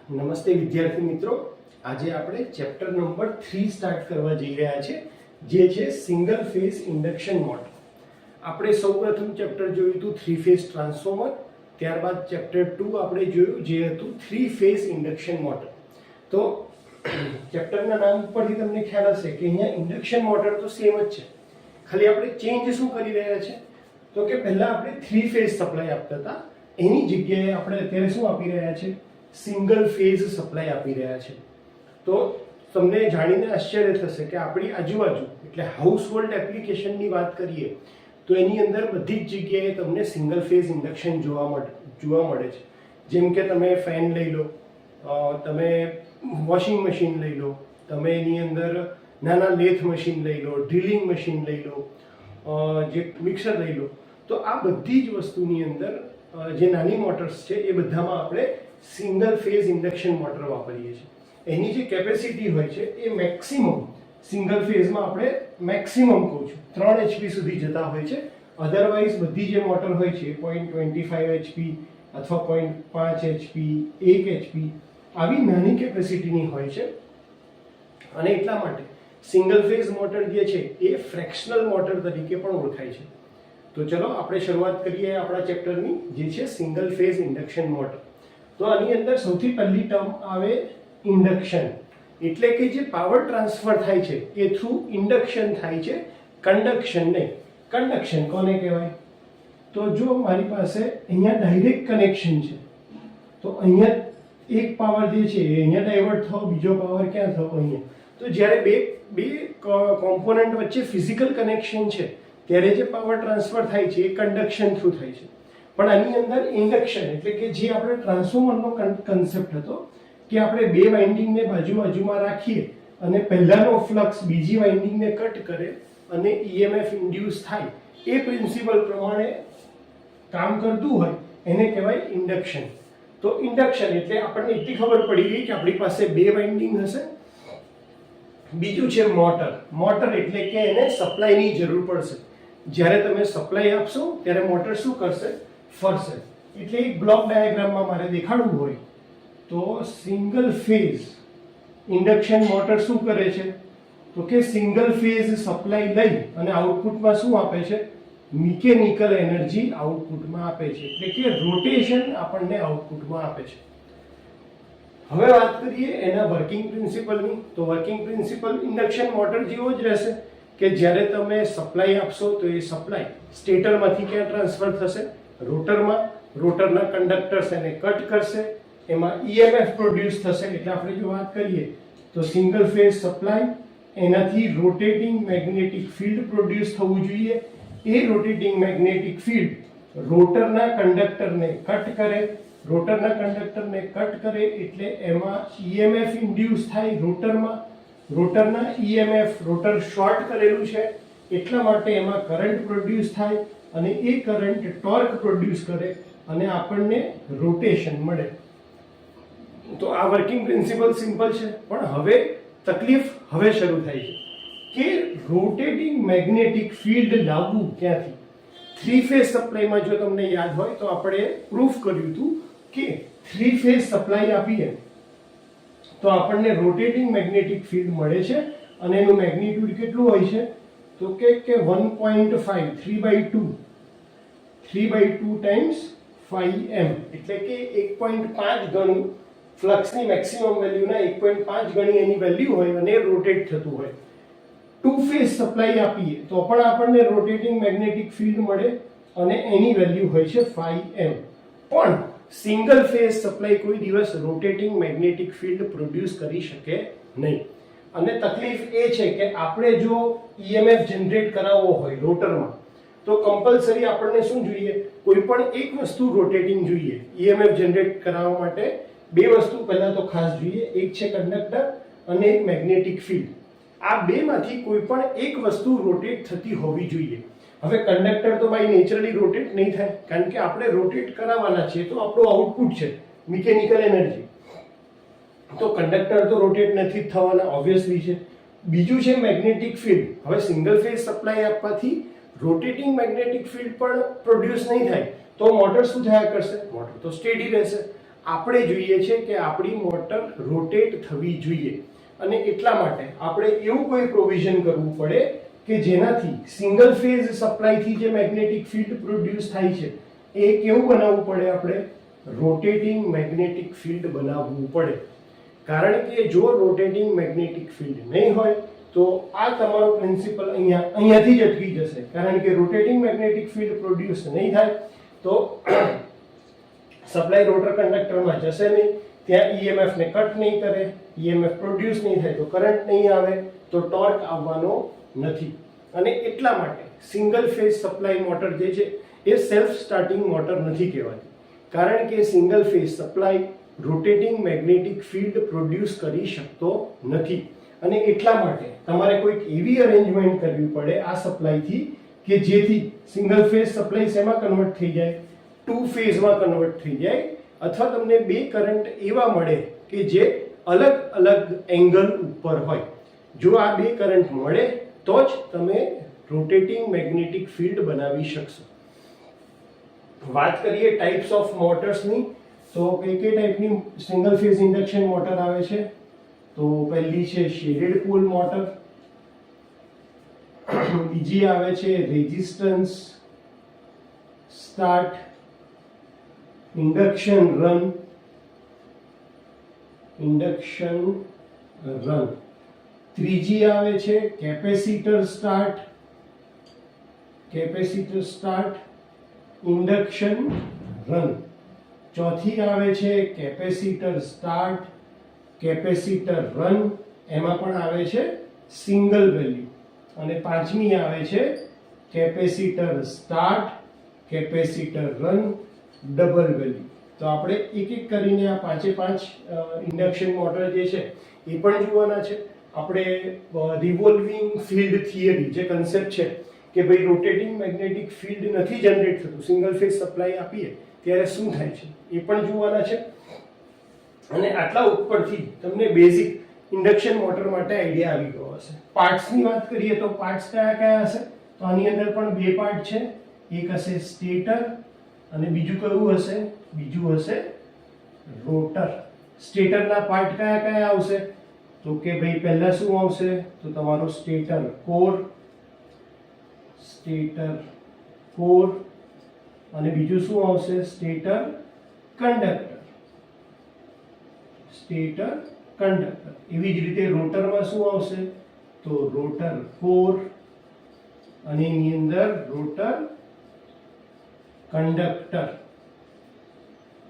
નમસ્તે વિદ્યાર્થી મિત્રો, આજે આપણે ચેપ્ટર નંબર 3 સ્ટાર્ટ કરવા જઈ રહ્યા છે, જે છે સિંગલ ફેઝ ઇન્ડક્શન મોટર. આપણે સૌપ્રથમ ચેપ્ટર જોયું હતું 3 ફેઝ ટ્રાન્સફોર્મર, ત્યારબાદ ચેપ્ટર 2 આપણે જોયું જે હતું 3 ફેઝ ઇન્ડક્શન મોટર. તો ચેપ્ટરના નામ પરથી તમને ખ્યાલ હશે કે અહીંયા ઇન્ડક્શન મોટર તો સેમ જ છે, ખાલી આપણે ચેન્જ શું કરી રહ્યા છે તો કે પહેલા આપણે 3 ફેઝ સપ્લાય આપતા હતા, એની જગ્યાએ આપણે અત્યારે શું આપી રહ્યા છે, સિંગલ ફેઝ સપ્લાય આપી રહ્યા છે. તો તમને જાણીને આશ્ચર્ય થશે કે આપણી આજુબાજુ એટલે હાઉસહોલ્ડ એપ્લિકેશનની વાત કરીએ તો એની અંદર બધી જ જગ્યાએ તમને સિંગલ ફેઝ ઇન્ડક્શન જોવા મળે છે. જેમ કે તમે ફેન લઈ લો, તમે વોશિંગ મશીન લઈ લો, તમે એની અંદર નાના લેથ મશીન લઈ લો, ડ્રિલિંગ મશીન લઈ લો, જે મિક્સર લઈ લો, તો આ બધી જ વસ્તુની અંદર જે નાની મોટર્સ છે એ બધામાં આપણે સિંગલ ફેઝ ઇન્ડક્શન મોટર વાપરીએ છીએ. એની જે કેપેસિટી હોય છે એ મેક્સિમમ સિંગલ ફેઝમાં આપણે મેક્સિમમ કહું છું 3 HP સુધી જતા હોય છે. અધરવાઇઝ બધી જે મોટર હોય છે 0.25 HP અથવા 0.5 HP, 1 HP આવી નાની કેપેસિટીની હોય છે. અને એટલા માટે સિંગલ ફેઝ મોટર જે છે એ ફ્રેક્શનલ મોટર તરીકે પણ ઓળખાય છે. તો ચલો આપણે શરૂઆત કરીએ આપણા ચેપ્ટરની, જે છે સિંગલ ફેઝ ઇન્ડક્શન મોટર. તો આની અંદર સૌથી પહેલી ટર્મ આવે ઇન્ડક્શન, એટલે કે જે પાવર ટ્રાન્સફર થાય છે એ થ્રુ ઇન્ડક્શન થાય છે, કન્ડક્શન નહીં. કન્ડક્શન કોને કહેવાય? તો જો મારી પાસે અહીંયા ડાયરેક્ટ કનેક્શન છે તો અહીંયા એક પાવર જે છે એ અહીંયા ડાયવર્ટ થવો, બીજો પાવર ક્યાં થવો? અહીંયા. તો જ્યારે બે કોમ્પોનન્ટ વચ્ચે ફિઝિકલ કનેક્શન છે ત્યારે જે પાવર ટ્રાન્સફર થાય છે એ કન્ડક્શન થ્રુ થાય છે. પણ આની અંદર ઇન્ડક્શન એટલે કે જે આપણે ટ્રાન્સફોર્મરનો કન્સેપ્ટ હતો કે આપણે બે વાઇન્ડિંગને બાજુમાં રાખીએ અને પહેલાનો ફ્લક્સ બીજી વાઇન્ડિંગને કટ કરે અને EMF ઇન્ડ્યુસ થાય, એ પ્રિન્સિપલ પ્રમાણે કામ કરતું હોય એને કહેવાય ઇન્ડક્શન. તો ઇન્ડક્શન એટલે આપણને એટલી ખબર પડી ગઈ કે આપણી પાસે બે વાઇન્ડિંગ હશે. બીજું છે મોટર. મોટર એટલે કે એને સપ્લાયની જરૂર પડશે. જ્યારે તમે સપ્લાય આપશો ત્યારે મોટર શું કરશે? ફરશે. એટલે એક બ્લોક ડાયાગ્રામમાં મારે દેખાડવું હોય તો સિંગલ ફેઝ ઇન્ડક્શન મોટર શું કરે છે તો કે સિંગલ ફેઝ સપ્લાય લઈ અને આઉટપુટમાં શું આપે છે? મિકેનિકલ એનર્જી આઉટપુટમાં આપે છે, એટલે કે રોટેશન આપણને આઉટપુટમાં આપે છે. હવે વાત કરીએ એના વર્કિંગ પ્રિન્સિપલની. તો વર્કિંગ પ્રિન્સિપલ ઇન્ડક્શન મોટર જેવો જ રહેશે કે જ્યારે તમે સપ્લાય આપશો તો એ સપ્લાય સ્ટેટરમાંથી ક્યાં ટ્રાન્સફર થશે? રોટરમાં. રોટરના કંડક્ટર્સ એને કટ કરશે, એમાં EMF પ્રોડ્યુસ થશે. એટલે આપણે જો વાત કરીએ તો સિંગલ ફેઝ સપ્લાય, એનાથી રોટેટિંગ મેગ્નેટિક ફિલ્ડ પ્રોડ્યુસ થવું જોઈએ. એ રોટેટિંગ મેગ્નેટિક ફિલ્ડ રોટરના કંડક્ટરને કટ કરે. રોટરના કંડક્ટરને કટ કરે એટલે એમાં EMF ઇન્ડ્યુસ થાય રોટરમાં. રોટરના EMF, રોટર શોર્ટ કરેલું છે એટલા માટે એમાં કરંટ પ્રોડ્યુસ થાય અને એ કરંટ ટોર્ક પ્રોડ્યુસ કરે અને આપણને રોટેશન મળે. તો આ વર્કિંગ પ્રિન્સિપલ સિમ્પલ છે, પણ હવે તકલીફ હવે શરૂ થાય છે કે રોટેટિંગ મેગ્નેટિક ફિલ્ડ લાવવું ક્યાંથી? 3 ફેઝ સપ્લાયમાં જો તમને યાદ હોય તો આપણે પ્રૂફ કર્યું હતું કે 3 ફેઝ સપ્લાય આપીએ તો આપણને રોટેટિંગ મેગ્નેટિક ફિલ્ડ મળે છે અને એનું મેગ્નિટ્યુડ કેટલું હોય છે તો કે 1.5 3/2 ટાઈમ્સ 5m, એટલે કે 1.5 ગણું ફ્લક્સની મેક્સિમમ વેલ્યુના 1.5 ગણી એની વેલ્યુ હોય અને રોટેટ થતું હોય. 2 ફેઝ સપ્લાય આપીએ તો પણ આપણને રોટેટિંગ મેગ્નેટિક ફિલ્ડ મળે અને એની વેલ્યુ હોય છે 5m. પણ સિંગલ ફેઝ સપ્લાય કોઈ દિવસ રોટેટિંગ મેગ્નેટિક ફિલ્ડ પ્રોડ્યુસ કરી શકે નહીં. અને તકલીફ એ છે કે આપણે જો EMF જનરેટ કરાવવો હોય રોટરમાં તો કમ્પલસરી આપણને શું જોઈએ? કોઈ પણ એક વસ્તુ રોટેટિંગ જોઈએ. EMF જનરેટ કરાવવા માટે બે વસ્તુ પહેલા તો ખાસ જોઈએ, એક છે કંડક્ટર અને એક મેગ્નેટિક ફિલ્ડ. આ બેમાંથી કોઈ પણ એક વસ્તુ રોટેટ થતી હોવી જોઈએ. હવે કંડક્ટર તો બાય નેચરલી રોટેટ નહીં થાય, કારણ કે આપણે રોટેટ કરાવવાના છે તો આપણું આઉટપુટ છે મિકેનિકલ એનર્જી. તો કંડક્ટર તો રોટેટ નથી થવાના, ઓબ્વિયસલી છે. બીજું છે મેગ્નેટિક ફિલ્ડ. હવે સિંગલ ફેઝ સપ્લાય આપવાથી રોટેટિંગ મેગ્નેટિક ફિલ્ડ પણ પ્રોડ્યુસ નહીં થાય તો મોટર શું થયા કરશે? મોટર તો સ્ટેડી રહેશે. આપણે જોઈએ છે કે આપણી મોટર રોટેટ થવી જોઈએ, અને એટલા માટે આપણે એવું કોઈ પ્રોવિઝન કરવું પડે કે જેનાથી સિંગલ ફેઝ સપ્લાયથી જે મેગ્નેટિક ફિલ્ડ પ્રોડ્યુસ થાય છે એ કેવું બનાવવું પડે, આપણે રોટેટિંગ મેગ્નેટિક ફિલ્ડ બનાવવું પડે. કારણ કે જો રોટેટિંગ મેગ્નેટિક ફિલ્ડ નહીં હોય તો આ તમારો પ્રિન્સિપલ અહીંયાથી જ અટકી જશે. કારણ કે રોટેટિંગ મેગ્નેટિક ફિલ્ડ પ્રોડ્યુસ નહીં થાય તો સપ્લાય રોટર કંડક્ટરમાં જશે નહીં, ત્યાં ઈએમએફ ને કટ નહીં કરે, ઈએમએફ પ્રોડ્યુસ નહીં થાય તો કરંટ નહીં આવે, તો ટોર્ક આવવાનો નથી. અને એટલા માટે સિંગલ ફેઝ સપ્લાય મોટર જે છે એ સેલ્ફ સ્ટાર્ટિંગ મોટર નથી કહેવાતી. કારણ કે single phase supply rotating magnetic field produce કરી શકતો નથી. અને એટલા માટે તમારે કોઈક એવી અરેન્જમેન્ટ કરવી પડે આ સપ્લાયથી કે જેથી સિંગલ ફેઝ સપ્લાય શેમાં કન્વર્ટ થઈ જાય, ટુ ફેઝમાં કન્વર્ટ થઈ જાય, અથવા તમને બે કરંટ એવા મળે કે જે અલગ અલગ એંગલ ઉપર હોય. જો આ બે કરંટ મળે તો જ તમે રોટેટિંગ મેગ્નેટિક ફિલ્ડ બનાવી શકશો. વાત કરીએ ટાઈપ્સ ઓફ મોટર્સની, તો કઈ કઈ ટાઈપની સિંગલ ફેઝ ઇન્ડક્શન મોટર આવે છે. તો પહેલી છે શેડેડ પોલ મોટર, બીજી આવે છે રેઝિસ્ટન્સ સ્ટાર્ટ ઇન્ડક્શન રન, ત્રીજી આવે છે કેપેસિટર સ્ટાર્ટ ઇન્ડક્શન રન, ચોથી આવે છે કેપેસિટર સ્ટાર્ટ કેપેસિટર રન, એમાં પણ આવે છે સિંગલ વેલ્યુ, અને પાંચમી આવે છે capacitor start capacitor run double value. તો આપણે એક એક કરીને આ પાંચે પાંચ ઇન્ડક્શન મોટર જે છે એ પણ જોવાના છે. આપણે રિવોલ્વિંગ ફિલ્ડ થિયરી જે કન્સેપ્ટ છે કે ભાઈ રોટેટિંગ મેગ્નેટિક ફિલ્ડ નથી જનરેટ થતું, સિંગલ ફેઝ સપ્લાય આપીએ ત્યારે શું થાય છે એ પણ જોવાના છે. અને આટલા ઉપરથી તમને બેઝિક ઇન્ડક્શન મોટર માટે આઈડિયા આવી ગયો હશે. પાર્ટ્સની વાત કરીએ તો પાર્ટ્સ કયા કયા હશે, તો આની અંદર પણ બે પાર્ટ છે. એક હશે સ્ટેટર અને બીજું કયું હશે, બીજું હશે રોટર. સ્ટેટરના પાર્ટ કયા કયા આવશે, તો કે ભાઈ પહેલા શું આવશે, તો તમારો સ્ટેટર કોર, અને બીજું શું આવશે, સ્ટેટર કંડક્ટર. એવી જ રીતે રોટરમાં શું આવશે, તો રોટર કોર અને એની અંદર રોટર કંડક્ટર.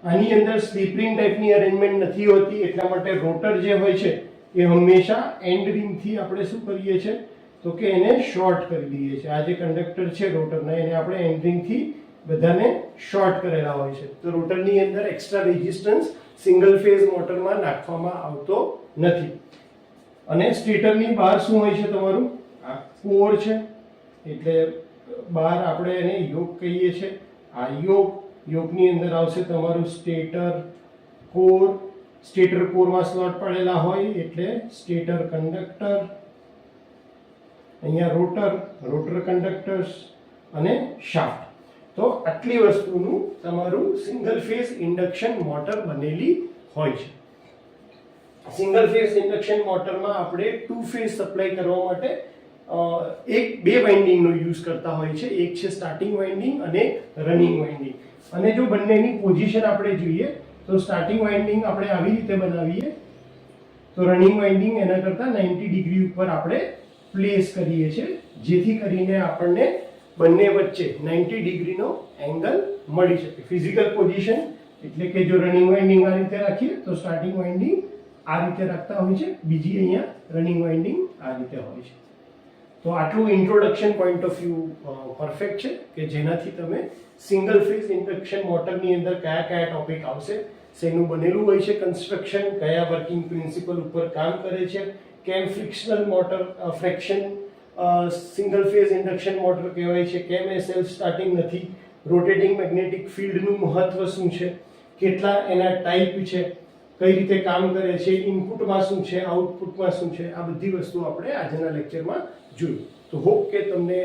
આની અંદર સ્લિપ રિંગ ટાઈપની અરેન્જમેન્ટ નથી હોતી, એટલા માટે રોટર જે હોય છે એ હંમેશા એન્ડ રિંગથી આપણે શું કરીએ છીએ, તો કે એને શોર્ટ કરી દઈએ છીએ. આ જે કંડક્ટર છે રોટરના એને આપણે એન્ડ રિંગથી બધાને શોર્ટ કરેલા હોય છે. તો રોટરની અંદર એક્સ્ટ્રા રેઝિસ્ટન્સ સિંગલ ફેઝ મોટરમાં નાખવામાં આવતો નથી. અને સ્ટેટરની બહાર શું હોય છે, તમારું આ કોર છે, એટલે બહાર આપણે એને યોક કહીએ છીએ. આ યોકની અંદર આવશે તમારું સ્ટેટર કોરમાં સ્લોટ પડેલા હોય એટલે સ્ટેટર કંડક્ટર, અહીંયા રોટર કંડક્ટર્સ અને શાફ્ટ. તો આટલી વસ્તુનું તમારું સિંગલ ફેઝ ઇન્ડક્શન મોટર બનેલી હોય છે. સિંગલ ફેઝ ઇન્ડક્શન મોટરમાં આપણે ટુ ફેઝ સપ્લાય કરવા માટે બે વાઇન્ડિંગનો યુઝ કરતા હોય છે. એક છે સ્ટાર્ટિંગ વાઇન્ડિંગ અને રનિંગ વાઇન્ડિંગ. અને જો બંનેની પોઝિશન આપણે જોઈએ તો સ્ટાર્ટિંગ વાઇન્ડિંગ આપણે આવી રીતે બનાવીએ, તો રનિંગ વાઇન્ડિંગ એના કરતાં 90 ડિગ્રી ઉપર આપણે પ્લેસ કરીએ છીએ, જેથી કરીને આપણને બંને વચ્ચે 90 ડિગ્રીનો એંગલ મળી શકે. ફિઝિકલ પોઝિશન એટલે કે જો રનિંગ વાઇન્ડિંગ આ રીતે રાખીએ તો સ્ટાર્ટિંગ વાઇન્ડિંગ આ રીતે રાખતા હોય છે, બીજી અહીંયા રનિંગ વાઇન્ડિંગ આ રીતે હોય છે. તો આટલું introduction point of view perfect છે કે જેનાથી તમે સિંગલ ફેઝ ઇન્ડક્શન મોટરની અંદર કયા કયા ટોપિક આવશે, શેનું બનેલું હોય છે કન્સ્ટ્રક્શન, કયા વર્કિંગ પ્રિન્સિપલ ઉપર કામ કરે છે, કેમ frictional motor fraction single phase induction motor કહેવાય છે, કેમ એ સેલ્ફ સ્ટાર્ટિંગ નથી, રોટેટિંગ મેગ્નેટિક ફિલ્ડનું મહત્વ શું છે, કેટલા એના ટાઈપ છે, કઈ રીતે કામ કરે છે, ઇનપુટમાં શું છે, આઉટપુટમાં શું છે, આ બધી વસ્તુ આપણે આજના લેક્ચરમાં જોયું. તો હોપ કે તમને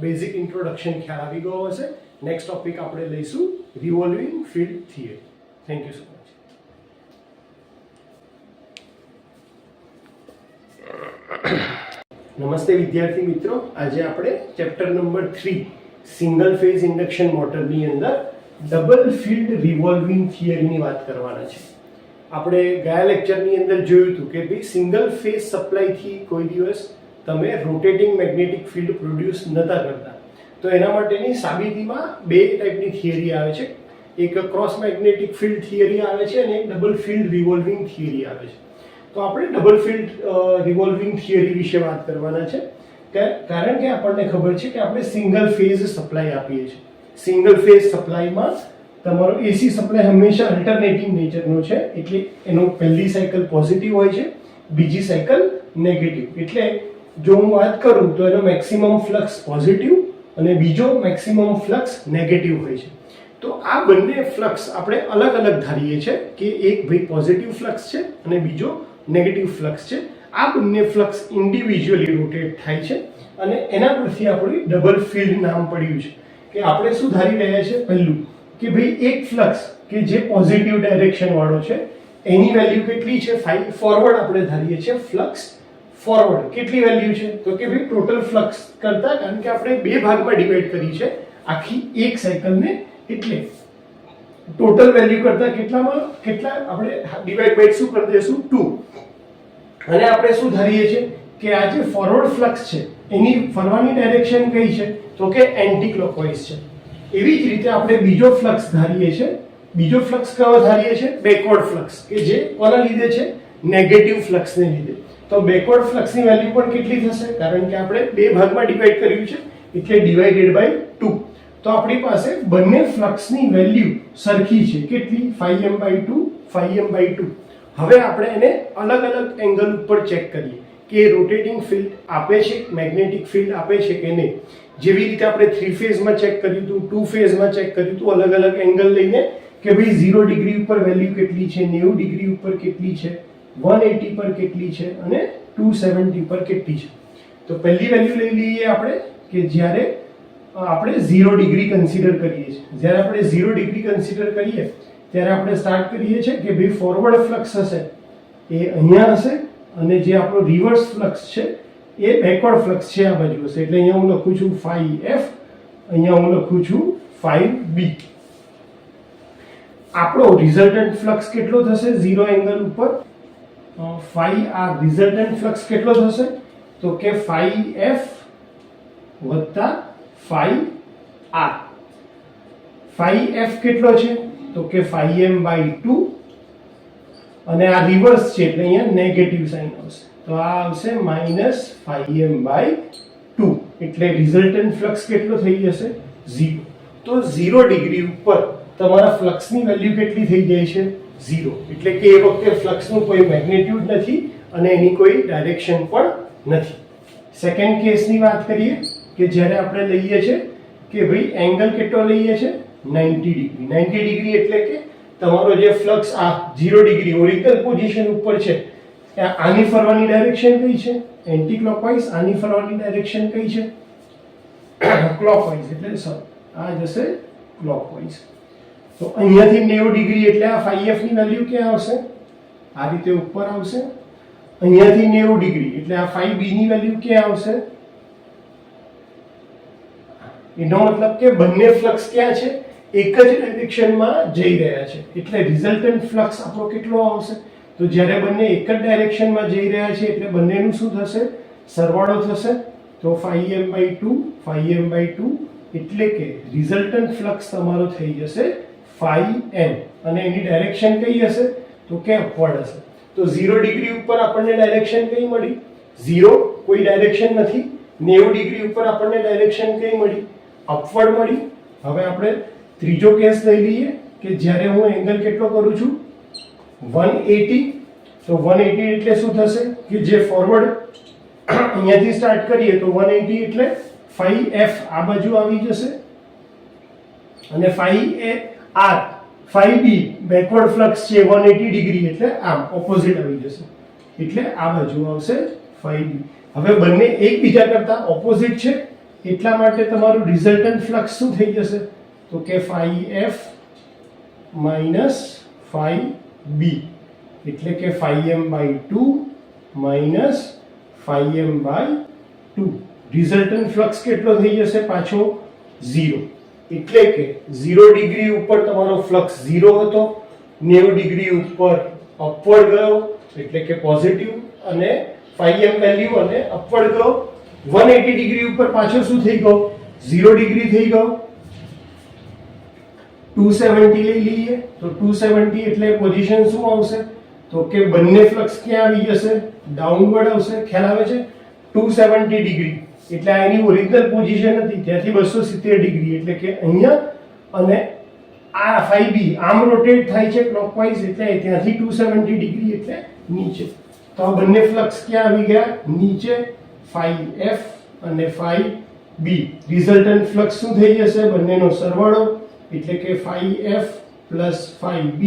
બેઝિક ઇન્ટ્રોડક્શન ખ્યાલ આવી ગયો હશે. નેક્સ્ટ ટોપિક આપણે લઈશું revolving field theory. Thank you so much. નમસ્તે વિદ્યાર્થી મિત્રો, આજે આપણે chapter number 3 single phase induction મોટરની અંદર ડબલ ફિલ્ડ રિવોલ્વિંગ થિયરીની વાત કરવાના છે. આપણે ગયા લેક્ચરની અંદર જોયું હતું કે ભાઈ સિંગલ ફેઝ સપ્લાયથી કોઈ દિવસ તમે રોટેટિંગ મેગ્નેટિક ફિલ્ડ પ્રોડ્યુસ નતા કરતા. તો એના માટેની સાબિતીમાં બે ટાઈપની થિયરી આવે છે. એક ક્રોસ મેગ્નેટિક ફિલ્ડ થિયરી આવે છે અને એક ડબલ ફિલ્ડ રિવોલ્વિંગ થિયરી આવે છે. તો આપણે ડબલ ફિલ્ડ રિવોલ્વિંગ થિયરી વિશે વાત કરવાના છે, કારણ કે આપણને ખબર છે કે આપણે સિંગલ ફેઝ સપ્લાય આપીએ છીએ. સિંગલ ફેઝ સપ્લાયમાં તમારો એસી સપ્લાય હંમેશા અલ્ટરનેટિંગ નેચરનો છે, એટલે એનો પહેલી સાયકલ પોઝિટિવ હોય છે, બીજી સાયકલ નેગેટિવ. એટલે જો હું વાત કરું તો એનો મેક્સિમમ ફ્લક્સ પોઝિટિવ અને બીજો મેક્સિમમ ફ્લક્સ નેગેટિવ હોય છે. તો આ બંને ફ્લક્સ આપણે અલગ અલગ ધારીએ છીએ કે એક ભાઈ પોઝિટિવ ફ્લક્સ છે અને બીજો નેગેટિવ ફ્લક્સ છે. આ બંને ફ્લક્સ ઇન્ડિવિજ્યુઅલી રોટેટ થાય છે અને એના પરથી આપણે ડબલ ફિલ્ડ નામ પડ્યું છે. કે આપણે શું ધારી રહ્યા છે, પહેલું કે ભાઈ એક ફ્લક્સ કે જે પોઝિટિવ ડાયરેક્શન વાળો છે એની વેલ્યુ કેટલી છે, ફોરવર્ડ આપણે ધારીએ છીએ. ફ્લક્સ ફોરવર્ડ કેટલી વેલ્યુ છે, તો કે ભાઈ ટોટલ ફ્લક્સ કરતા, કારણ કે આપણે બે ભાગમાં ડિવાઈડ કરી છે આખી એક સાયકલને, એટલે ટોટલ વેલ્યુ કરતા કેટલા આપણે ડિવાઈડ બાય શું કરી દઈશું, 2. અને આપણે શું ધારીએ છીએ કે આ જે ફોરવર્ડ ફ્લક્સ છે એની ફરવાની ડાયરેક્શન કઈ છે, તો કે એન્ટી ક્લોકવાઇઝ છે. એવી જ રીતે આપણે બીજો ફ્લક્સ ધારીએ છીએ. બીજો ફ્લક્સ કયો ધારીએ છીએ, બેકવર્ડ ફ્લક્સ, કે જે કોના લીધે છે, નેગેટિવ ફ્લક્સને લીધે. તો બેકવર્ડ ફ્લક્સની વેલ્યુ પણ કેટલી થશે, કારણ કે આપણે બે ભાગમાં ડિવાઈડ કર્યું છે એટલે ડિવાઇડેડ બાય 2. તો આપણી પાસે બંને ફ્લક્સની વેલ્યુ સરખી છે, કેટલી, 5m/2 5m/2. હવે આપણે એને અલગ અલગ એંગલ ઉપર ચેક કરીએ કે રોટેટિંગ ફિલ્ડ આપે છે, મેગ્નેટિક ફિલ્ડ આપે છે કે નહીં. જેવી રીતે આપણે 3 ફેઝમાં ચેક કર્યું હતું, 2 ફેઝમાં ચેક કર્યું હતું, અલગ અલગ એંગલ લઈને કે ભાઈ 0 ડિગ્રી ઉપર વેલ્યુ કેટલી છે, 90 ડિગ્રી ઉપર કેટલી છે, 180 પર કેટલી છે અને 270 પર કેટલી છે. તો પહેલી વેલ્યુ લઈ લઈએ આપણે કે જ્યારે આપણે 0 ડિગ્રી કન્સિડર કરીએ છીએ. જ્યારે આપણે 0 ડિગ્રી કન્સિડર કરીએ ત્યારે આપણે સ્ટાર્ટ કરીએ છીએ કે ભાઈ ફોરવર્ડ ફ્લક્સ હશે એ અહીંયા હશે અને જે આપણો રિવર્સ ફ્લક્સ છે એ બેકવર્ડ ફ્લક્સ છે આ બાજુ હશે. એટલે અહીંયા હું લખું છું 5f, અહીંયા હું લખું છું 5b. આપણો રિઝલ્ટન્ટ ફ્લક્સ કેટલો થશે 0 એંગલ ઉપર, 5r. રિઝલ્ટન્ટ ફ્લક્સ કેટલો થશે, તો કે 5f વત્તા 5r. 5f કેટલો છે, તો કે 5m/2 અને આ રિવર્સ છે એટલે અહીંયા નેગેટિવ સાઇન આવશે, તો આ આવશે -5m/2. એટલે રિઝલ્ટન્ટ ફ્લક્સ કેટલો થઈ જશે, 0. તો 0 ડિગ્રી ઉપર તમારા ફ્લક્સની વેલ્યુ કેટલી થઈ જાય છે, 0. એટલે કે એ વખતે ફ્લક્સનું કોઈ મેગ્નિટ્યુડ નથી અને એની કોઈ ડાયરેક્શન પણ નથી. સેકન્ડ કેસની વાત કરીએ કે જ્યારે આપણે લઈએ છીએ કે ભાઈ એંગલ કેટલો લઈએ છીએ, 90 ડિગ્રી. 90 ડિગ્રી એટલે કે તમારો જે ફ્લક્સ આ 0 ડિગ્રી ઓરિજિનલ પોઝિશન ઉપર છે, આની ફરવાની ડાયરેક્શન કઈ છે, એન્ટી ક્લોકવાઇઝ. આની ફરવાની ડાયરેક્શન કઈ છે, ક્લોકવાઇઝ. એટલે આ જશે ક્લોકવાઇઝ. તો અહીંયાથી 90 ડિગ્રી એટલે આ 5f ની વેલ્યુ ક્યાં આવશે, આ રીતે ઉપર આવશે. અહીંયાથી 90 ડિગ્રી એટલે આ 5b ની વેલ્યુ ક્યાં આવશે. એનો મતલબ કે બંને ફ્લક્સ ક્યાં છે, એક જ ડાયરેક્શનમાં જઈ રહ્યા છે. એટલે રિઝલ્ટન્ટ ફ્લક્સ આપણો કેટલો આવશે, તો જ્યારે બંને એક જ ડાયરેક્શનમાં જઈ રહ્યા છે એટલે બંનેનું શું થશે, સરવાળો થશે. તો 5m/2 5m/2 એટલે કે રિઝલ્ટન્ટ ફ્લક્સ તમારો થઈ જશે 5m અને એની ડાયરેક્શન કઈ હશે, તો કે અપવર્ડ હશે. તો 0 ડિગ્રી ઉપર આપણને ડાયરેક્શન કઈ મળી, 0, કોઈ ડાયરેક્શન નથી. 90 ડિગ્રી ઉપર આપણને ડાયરેક્શન કઈ મળી, અપવર્ડ મળી. હવે આપણે ત્રીજો કેસ લઈ લઈએ કે જ્યારે હું એંગલ કેટલો કરું છું, 180. તો 180 એટલે શું થશે કે જે ફોરવર્ડ અહીંયાથી સ્ટાર્ટ કરીએ તો 180 એટલે 5f આ બાજુ આવી જશે અને 5r 5b બેકવર્ડ ફ્લક્સ છે 180 ડિગ્રી એટલે આમ ઓપોઝિટ આવી જશે, એટલે આ બાજુ આવશે 5b. હવે બંને એકબીજા કરતા ઓપોઝિટ છે એટલા માટે તમારું રિઝલ્ટન્ટ ફ્લક્સ શું થઈ જશે, તો કે 5f minus 5b એટલે કે 5m/2 minus 5m/2. 2 resultant flux કેટલો થઈ જશે પાછો 0 એટલે કે 0 ડિગ્રી ઉપર તમારો ફ્લક્સ 0 હતો 90 ડિગ્રી ઉપર અપવર્ડ ગયો એટલે કે પોઝિટિવ અને 5m વેલ્યુ અને અપવર્ડ ગયો 180 ડિગ્રી ઉપર પાછો શું થઈ ગયો 0 ડિગ્રી થઈ ગયો 270 લઈ લઈએ તો 270 એટલે પોઝિશન શું આવશે તો કે બંને ફ્લક્સ ક્યાં આવી જશે ડાઉનવર્ડ આવશે ખ્યાલ આવે છે 270 ડિગ્રી એટલે આ એની ઓરિજિનલ પોઝિશન હતી ત્યાંથી 270 ડિગ્રી એટલે કે અહીંયા અને આ 5b આમ રોટેટ થાય છે ક્લોકવાઇઝ એટલે ત્યાંથી 270 ડિગ્રી એટલે નીચે તો આ બંને ફ્લક્સ ક્યાં આવી ગયા નીચે 5f અને 5b રિઝલ્ટન્ટ ફ્લક્સ શું થઈ જશે બંનેનો સરવાળો એટલે કે 5f plus 5b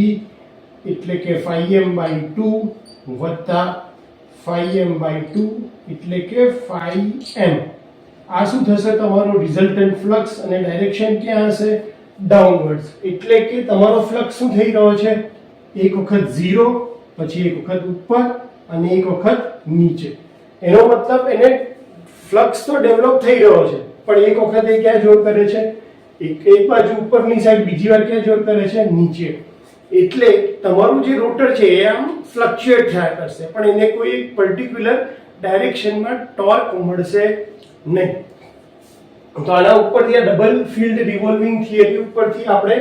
એટલે કે 5m/2 વત્તા 5m/2 એટલે કે 5m આ શું થશે તમારો રિઝલ્ટન્ટ ફ્લક્સ અને ડાયરેક્શન ક્યાં હશે ડાઉનવર્ડ્સ એટલે કે તમારો ફ્લક્સ શું થઈ રહ્યો છે એક વખત 0 પછી એક વખત ઉપર અને એક વખત નીચે એનો મતલબ એને ફ્લક્સ તો ડેવલપ થઈ રહ્યો છે પણ એક વખત એ ક્યાં જોર કરે છે એક બાજુ ઉપરની સાઈડ બીજી વાર ક્યાં જોર કરે છે નીચે એટલે તમારું જે રોટર છે એ આમ ફ્લક્ચ્યુએટ થયા કરશે પણ એને કોઈ એક પર્ટિક્યુલર ડાયરેક્શનમાં ટોર્ક મળશે નહીં તો આના ઉપરથી આ ડબલ ફિલ્ડ રિવોલ્વિંગ થિયરી ઉપરથી આપણે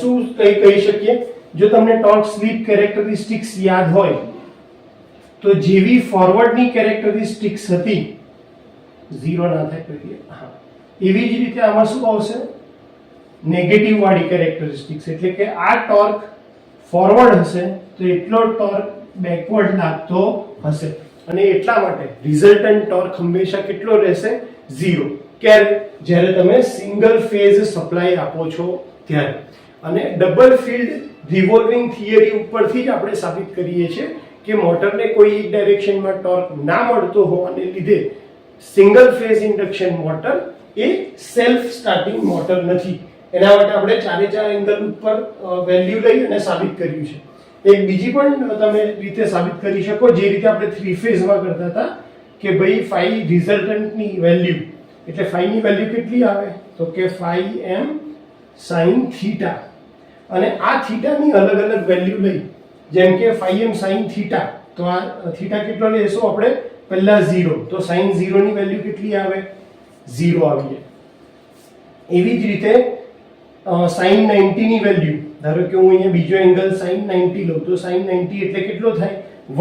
શું કહી શકીએ જો તમને ટોર્ક સ્લિપ કેરેક્ટરિસ્ટિક્સ યાદ હોય તો જેવી ફોરવર્ડની કેરેક્ટરિસ્ટિક્સ હતી 0 ના થાય કરીએ હા એવી જ રીતે આમાં શું આવશે નેગેટિવ વાળી કેરેક્ટરિસ્ટિક્સ એટલે કે આ ટોર્ક ફોરવર્ડ હશે તો એટલો ટોર્ક બેકવર્ડ લાગતો હશે અને એટલા માટે રિઝલ્ટન્ટ ટોર્ક હંમેશા કેટલો રહેશે 0 ક્યારે જ્યારે તમે સિંગલ ફેઝ સપ્લાય આપો છો ત્યારે અને ડબલ ફિલ્ડ રિવોલ્વિંગ થિયરી ઉપરથી જ આપણે સાબિત કરીએ છીએ કે મોટરને કોઈ એક ડાયરેક્શનમાં ટોર્ક ના મળતો હોવાને લીધે સિંગલ ફેઝ ઇન્ડક્શન મોટર એ સેલ્ફ સ્ટાર્ટિંગ મોટર નથી એના માટે આપણે ચારે ચાર એંગલ ઉપર વેલ્યુ લઈ અને સાબિત કર્યું છે એક બીજી પણ તમે રીતે સાબિત કરી શકો જે રીતે આપણે 3 ફેઝમાં કરતા હતા કે ભાઈ 5 રિઝલ્ટન્ટની વેલ્યુ એટલે 5 ની વેલ્યુ કેટલી આવે તો કે 5m sin થીટા અને આ થીટાની અલગ અલગ વેલ્યુ લઈ જેમ કે 5m sin થીટા તો આ થીટા કેટલો લેશો આપણે પહેલા 0 તો sin 0 ની વેલ્યુ કેટલી આવે 0 આવી જાય એવી જ રીતે sin 90 ની વેલ્યુ ધારો કે હું અહીંયા બીજો એંગલ sin 90 લઉં તો sin 90 એટલે કેટલો થાય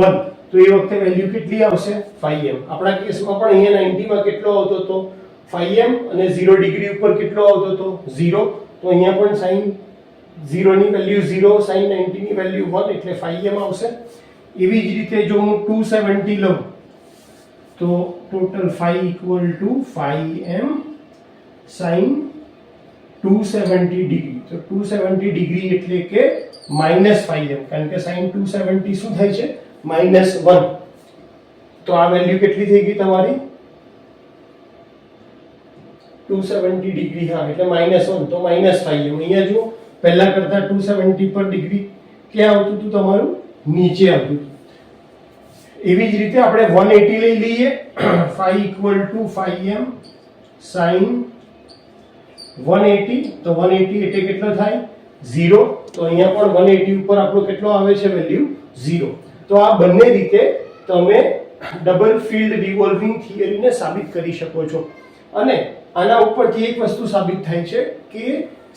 1 તો એ વખતે વેલ્યુ કેટલી આવશે 5m આપણા કેસમાં પણ અહીંયા 90 માં કેટલો આવતો હતો 5m અને 0 ડિગ્રી ઉપર કેટલો આવતો હતો 0 તો અહીંયા પણ sin 0 ની વેલ્યુ 0 sin 90 ની વેલ્યુ 1 એટલે 5m આવશે એવી જ રીતે જો હું 270 લઉં તો ટોટલ 5 = 5m sin 270 ડિગ્રી તો 270 ડિગ્રી એટલે કે -5m કારણ કે sin 270 શું થાય છે -1 તો આ વેલ્યુ કેટલી થઈ ગઈ તમારી 270 ડિગ્રી હા એટલે -1 તો -5m અહીંયા જુઓ પહેલા કરતા 270 પર ડિગ્રી ક્યાં આવતું હતું તમારું નીચે આવતું હતું એવી જ રીતે આપણે 180 લઈ લઈએ 5 = 5m sin 180 તો 180 એટલે કેટલો થાય 0 તો અહીંયા પણ 180 ઉપર આપણો કેટલો આવે છે વેલ્યુ 0 તો આ બંને રીતે તમે ડબલ ફિલ્ડ રિવોલ્વિંગ થિયરીને સાબિત કરી શકો છો અને આના ઉપરથી એક વસ્તુ સાબિત થાય છે કે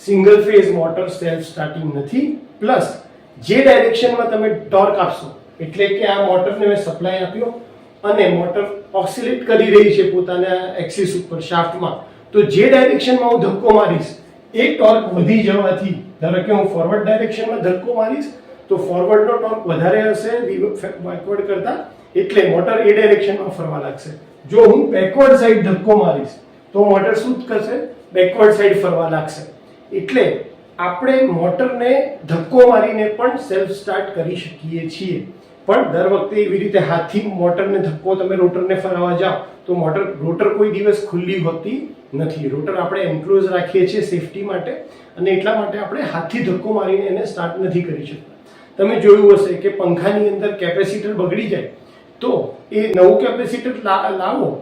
single phase motor self starting નથી પ્લસ જે ડાયરેક્શનમાં તમે ટોર્ક આપશો એટલે કે આ મોટરને મેં સપ્લાય આપ્યો અને મોટર ઓસિલેટ કરી રહી છે પોતાના એક્સિસ ઉપર શાફ્ટમાં તો જે ડાયરેક્શનમાં હું ધક્કો મારીશ એ ટોર્ક વધી જવાથી ધારો કે હું ફોરવર્ડ ડાયરેક્શનમાં ધક્કો મારીશ તો ફોરવર્ડનો ટોર્ક વધારે હશે બેકવર્ડ કરતા એટલે મોટર એ ડાયરેક્શનમાં ફરવા લાગશે જો હું બેકવર્ડ સાઈડ ધક્કો મારીશ તો મોટર શું કરશે બેકવર્ડ સાઈડ ફરવા લાગશે એટલે આપણે મોટરને ધક્કો મારીને પણ સેલ્ફ સ્ટાર્ટ કરી શકીએ છીએ પણ દર વખતે એવી રીતે હાથથી મોટરને ધક્કો તમે રોટરને ફરાવવા જાઓ તો રોટર કોઈ દિવસ ખુલ્લી હોતી નથી રોટર આપણે એન્ક્લોઝ રાખીએ છીએ સેફટી માટે અને એટલા માટે આપણે હાથથી ધક્કો મારીને એને સ્ટાર્ટ નથી કરી શકતા તમે જોયું હશે કે પંખાની અંદર કેપેસિટર બગડી જાય તો એ નવું કેપેસિટર લાવો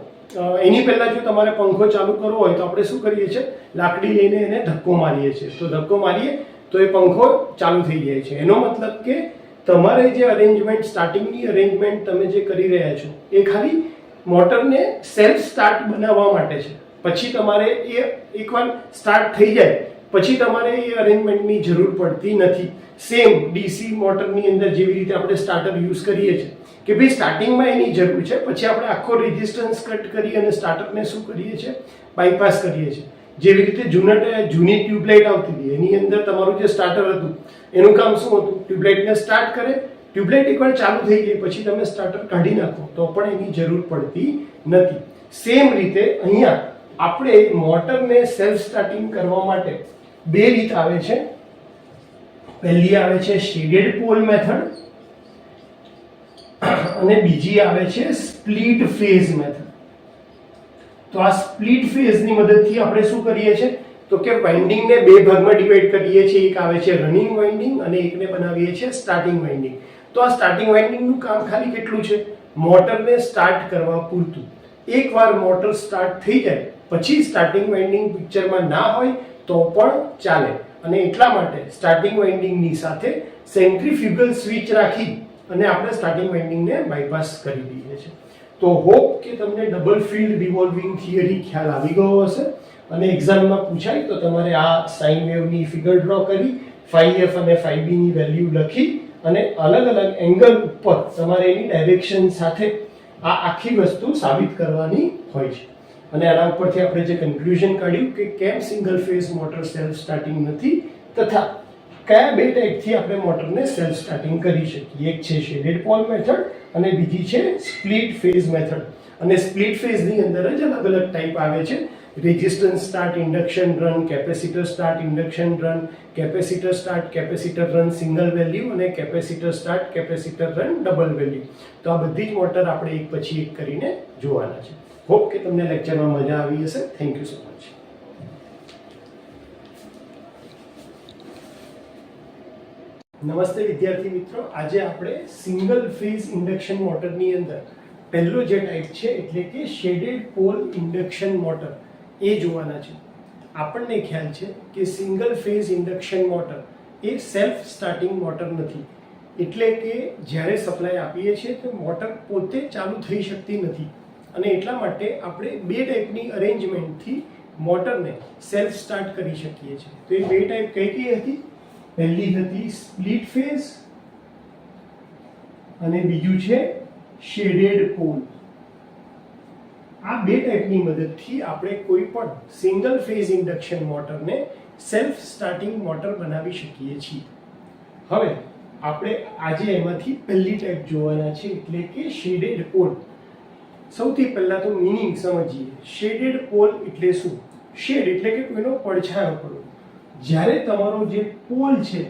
એની પહેલા જો તમારે પંખો ચાલુ કરવો હોય તો આપણે શું કરીએ છીએ, લાકડી લઈને એને ધક્કો મારીએ છીએ. તો ધક્કો મારીએ તો એ પંખો ચાલુ થઈ જાય છે. એનો મતલબ કે તમારે જે અરેન્જમેન્ટ, સ્ટાર્ટિંગની અરેન્જમેન્ટ તમે જે કરી રહ્યા છો એ ખાલી મોટરને સેલ્ફ સ્ટાર્ટ બનાવવા માટે છે. પછી તમારે એ એકવાર સ્ટાર્ટ થઈ જાય પછી તમારે એ અરેન્જમેન્ટની જરૂર પડતી નથી. સેમ ડીસી મોટરની અંદર જેવી રીતે આપણે સ્ટાર્ટર યુઝ કરીએ છીએ કે ભાઈ સ્ટાર્ટિંગમાં એની જરૂર છે, પછી આપણે આખો રેઝિસ્ટન્સ કટ કરી અને સ્ટાર્ટરને શું કરીએ છીએ, બાયપાસ કરીએ છીએ. જેવી રીતે જૂની ટ્યુબલાઇટ આવતી હતી એની અંદર તમારું જે સ્ટાર્ટર હતું એનું કામ શું હતું, ટ્યુબલાઇટને સ્ટાર્ટ કરે, ટ્યુબલાઇટ એકવાર ચાલુ થઈ ગઈ પછી તમે સ્ટાર્ટર કાઢી નાખો તો પણ એની જરૂર પડતી નથી. સેમ રીતે અહીંયા આપણે મોટરને સેલ્ફ સ્ટાર્ટિંગ કરવા માટે બે રીત આવે છે. પહેલી આવે છે શેડેડ પોલ મેથડ અને બીજી આવે છે સ્પ્લિટ ફેઝ મેથડ. તો આ સ્પ્લિટ ફેઝની મદદથી આપણે શું કરીએ છીએ તો કે વાઇન્ડિંગને બે ભાગમાં ડિવાઈડ કરીએ છીએ. એક આવે છે રનિંગ વાઇન્ડિંગ અને એકને બનાવીએ છીએ સ્ટાર્ટિંગ વાઇન્ડિંગ. તો આ સ્ટાર્ટિંગ વાઇન્ડિંગનું કામ ખાલી કેટલું છે, મોટરને સ્ટાર્ટ કરવા પૂરતું. એકવાર મોટર સ્ટાર્ટ થઈ જાય પછી સ્ટાર્ટિંગ વાઇન્ડિંગ પિક્ચરમાં ના હોય તો પણ ચાલે. અને એટલા માટે સ્ટાર્ટિંગ વાઇન્ડિંગની સાથે સેન્ટ્રીફ્યુગલ સ્વિચ રાખી અને આપણે સ્ટાર્ટિંગ વાઇન્ડિંગને બાયપાસ કરી દઈએ છીએ. તો હોપ કે તમને ડબલ ફિલ્ડ રિવોલ્વિંગ થિયરી ખ્યાલ આવી ગયો હશે અને એક્ઝામમાં પૂછાય તો તમારે આ સાઇન વેવની ફિગર ડ્રો કરી φf અને φb ની વેલ્યુ લખી અને અલગ અલગ એંગલ ઉપર તમારે એની ડાયરેક્શન સાથે આ આખી વસ્તુ સાબિત કરવાની હોય છે. અને આના ઉપરથી આપણે જે કન્ક્લુઝન કાઢ્યું કે કેમ single phase motor self starting નથી તથા કયા બે ટાઈપથી આપણે મોટરને સેલ્ફ સ્ટાર્ટિંગ કરી શકીએ. એક છે શેડેડ પોલ મેથડ અને બીજી છે સ્પ્લિટ ફેઝ મેથડ. અને સ્પ્લિટ ફેઝની અંદર જ અલગ અલગ ટાઈપ આવે છે, resistance start, induction run, capacitor start, induction run, capacitor start, capacitor run single value અને capacitor start, capacitor run double value. તો આ બધી જ મોટર આપણે એક પછી એક કરીને જોવાના છે. હોપ કે તમને લેક્ચરમાં મજા આવી હશે. Thank you so much. નમસ્તે વિદ્યાર્થી મિત્રો, આજે આપણે સિંગલ ફેઝ ઇન્ડક્શન મોટરની અંદર પહેલો જે ટાઈપ છે એટલે કે શેડેડ પોલ ઇન્ડક્શન મોટર એ જોવાના છે. આપણને ખ્યાલ છે કે સિંગલ ફેઝ ઇન્ડક્શન મોટર એ સેલ્ફ સ્ટાર્ટિંગ મોટર નથી. એટલે કે જ્યારે સપ્લાય આપીએ છીએ તો મોટર પોતે ચાલુ થઈ શકતી નથી અને એટલા માટે આપણે બે ટાઈપની અરેન્જમેન્ટથી મોટરને સેલ્ફ સ્ટાર્ટ કરી શકીએ છીએ. તો એ બે ટાઈપ કઈ કઈ હતી? પહેલી હતી સ્પ્લિટ ફેઝ અને બીજું છે શેડેડ પોલ. આ બે ટાઈપની મદદથી આપણે કોઈ પણ સિંગલ ફેઝ ઇન્ડક્શન મોટરને સેલ્ફ સ્ટાર્ટિંગ મોટર બનાવી શકીએ છીએ. હવે આપણે આજે એમાંથી પહેલી ટાઈપ જોવાના છે એટલે કે શેડેડ પોલ. સૌથી પહેલા તો મીનિંગ સમજીએ. શેડેડ પોલ એટલે શું? શેડ એટલે કે કોઈનો પડછાયો પડવો. જ્યારે તમારો જે પોલ છે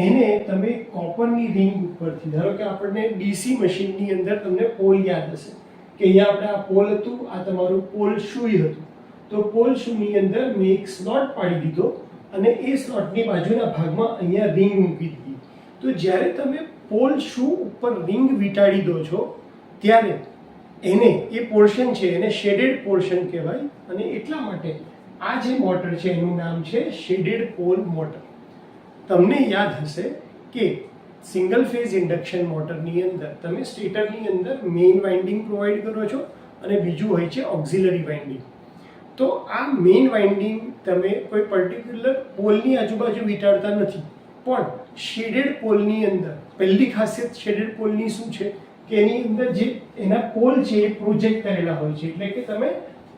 એને તમે કોપરની રિંગ ઉપરથી, ધારો કે આપણને ડીસી મશીનની અંદર તમને પોલ યાદ હશે કે અહીંયા આપણે આ પોલ હતું, આ તમારું પોલ શુઈ હતું. તો પોલ શુની અંદર મેં એક સ્લોટ પાડી દીધો અને એ સ્લોટની બાજુના ભાગમાં અહીંયા રિંગ મૂકી દીધી. તો જ્યારે તમે પોલ શુ ઉપર રિંગ વીંટાળી દો છો ત્યારે એને એ પોર્શન છે એને શેડેડ પોર્શન કહેવાય. અને એટલા માટે આ જે મોટર છે એનું નામ છે શેડેડ પોલ મોટર. તમને યાદ હશે કે સિંગલ ફેઝ ઇન્ડક્શન મોટરની અંદર તમે સ્ટેટરની અંદર મેઇન વાઇન્ડિંગ પ્રોવાઈડ કરો છો અને બીજું હોય છે ઓક્ઝિલરી વાઇન્ડિંગ. તો આ મેઇન વાઇન્ડિંગ તમે કોઈ પર્ટિક્યુલર પોલની આજુબાજુ વીંટાળતા નથી, પણ શેડેડ પોલની અંદર પહેલી ખાસિયત શેડેડ પોલની શું છે કે એની અંદર જે એના પોલ છે એ પ્રોજેક્ટ કરેલા હોય છે. એટલે કે તમે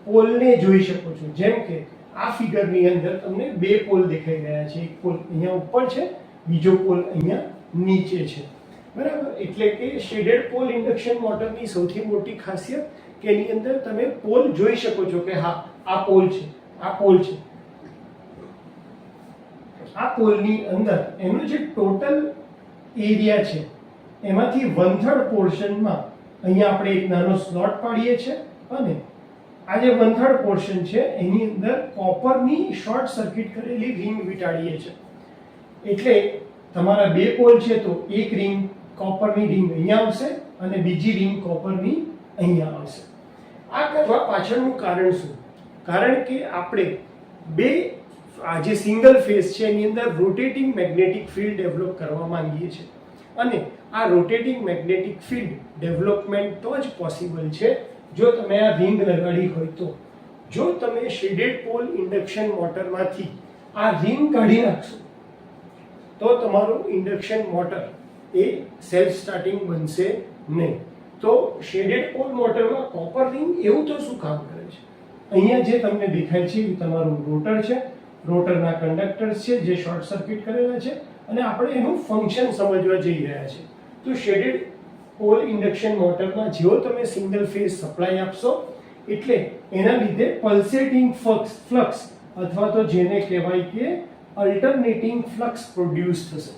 પોલને જોઈ શકો છો. જેમ કે આ ફિગરની અંદર તમને બે પોલ દેખાઈ રહ્યા છે. એક પોલ અહીંયા ઉપર છે, બીજો પોલ અહીંયા નીચે છે, બરાબર. એટલે કે શેડેડ પોલ ઇન્ડક્શન મોટરની સૌથી મોટી ખાસિયત કે એની અંદર તમે પોલ જોઈ શકો છો કે હા આ પોલ છે, આ પોલ છે. આ પોલની અંદર એનો જે ટોટલ એરિયા છે એમાંથી 1/3 પોર્શનમાં અહીંયા આપણે એક નાનો સ્લોટ પાડીએ છીએ અને આ જે 1/3 પોર્શન છે એની અંદર કોપરની શોર્ટ સર્કિટ કરેલી રિંગ વીંટાળીએ છીએ. એટલે તમારા બે પોલ છે તો એક રિંગ કોપરની રિંગ અહીંયા આવશે અને બીજી રિંગ કોપરની અહીંયા આવશે. આ કરવા પાછળનું કારણ શું? કારણ કે આપણે બે આ જે સિંગલ ફેઝ છે એની અંદર રોટેટિંગ મેગ્નેટિક ફિલ્ડ ડેવલપ કરવા માંગીએ છીએ અને આ રોટેટિંગ મેગ્નેટિક ફિલ્ડ ડેવલપમેન્ટ તો જ પોસિબલ છે જો તમે આ રિંગ લગાડી હોય તો. જો તમે શેડેડ પોલ ઇન્ડક્શન મોટરમાંથી આ રિંગ કાઢી નાખશો તો તમારું ઇન્ડક્શન મોટર એ સેલ્ફ સ્ટાર્ટિંગ બનશે નહીં. તો શેડેડ પોલ મોટરમાં કોપર રિંગ એવું તો શું કામ કરે છે? અહીંયા જે તમને દેખાય છે એ તમારું રોટર છે, રોટરના કંડક્ટર્સ છે જે શોર્ટ સર્કિટ કરેલા છે અને આપણે એનું ફંક્શન સમજવા જઈ રહ્યા છે. તો શેડેડ પોલ ઇન્ડક્શન મોટરમાં જેવો તમે સિંગલ ફેઝ સપ્લાય આપશો એટલે એના લીધે પલ્સેટિંગ ફ્લક્સ અથવા તો જેને કહેવાય કે અલ્ટરનેટિંગ ફ્લક્સ પ્રોડ્યુસ થશે.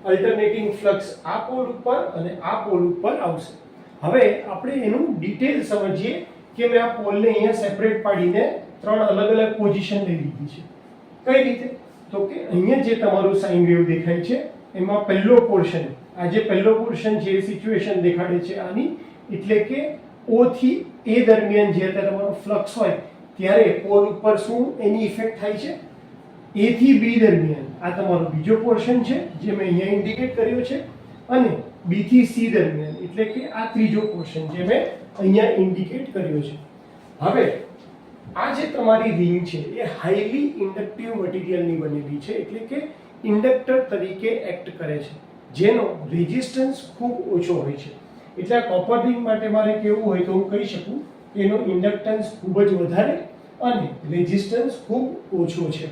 અલ્ટરનેટિંગ ફ્લક્સ આ પોલ ઉપર અને આ પોલ ઉપર આવશે. હવે આપણે એનું ડિટેલ સમજીએ કે મેં આ પોલને અહીંયા સેપરેટ પાડીને ત્રણ અલગ અલગ પોઝિશન લઈ લીધી છે. કઈ રીતે? તો કે અહીંયા જે તમારું સાઇન વેવ દેખાય છે એમાં પહેલો પોર્શન, આ જે પહેલો પોર્શન છે એ સિચ્યુએશન દેખાડે છે આની, એટલે કે O થી A દરમિયાન જે તમારો ફ્લક્સ હોય ત્યારે પોલ ઉપર શું એની ઇફેક્ટ થાય છે? A થી B દરમિયાન આ તમારો બીજો પોર્શન છે જે મેં અહીંયા ઇન્ડિકેટ કર્યો છે અને B થી C દરમિયાન એટલે કે આ ત્રીજો પોર્શન જે મેં અહીંયા ઇન્ડિકેટ કર્યો છે. હવે આ જે તમારી રિંગ છે એ હાઈલી ઇન્ડક્ટિવ મટીરિયલની બનેલી છે એટલે કે ઇન્ડક્ટર તરીકે એક્ટ કરે છે જેનો રેઝિસ્ટન્સ ખૂબ ઓછો હોય છે. એટલે આ કોપર રિંગ માટે મારે કેવું હોય તો હું કહી શકું કે એનો ઇન્ડક્ટન્સ ખૂબ જ વધારે અને રેઝિસ્ટન્સ ખૂબ ઓછો છે.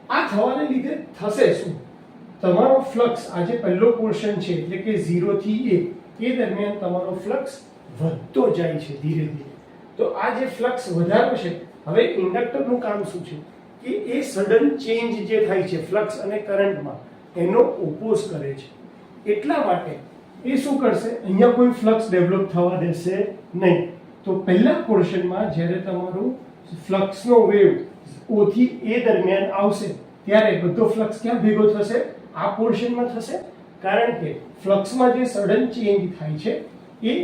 આ થવાને લીધે થશે શું? તમારો ફ્લક્સ આ જે પહેલો પોર્શન છે એટલે કે 0 થી A એ દરમિયાન તમારો ફ્લક્સ વધતો જાય છે ધીરે ધીરે. તો આ જે ફ્લક્સ વધારો છે, હવે ઇન્ડક્ટરનું કામ શું છે કે એ સડન ચેન્જ જે થાય છે ફ્લક્સ અને કરંટમાં એનો ઓપોઝ કરે છે. એટલા માટે એ શું કરશે? અહીંયા કોઈ ફ્લક્સ ડેવલપ થવા દેશે નહીં. તો પહેલા પોર્શનમાં જ્યારે તમારું ફ્લક્સનો વેવ O થી A દરમિયાન આવશે ત્યારે બધો ફ્લક્સ ક્યાં ભેગો થશે? આ પોર્શનમાં થશે. કારણ કે ફ્લક્સમાં જે સડન ચેન્જ થાય છે એ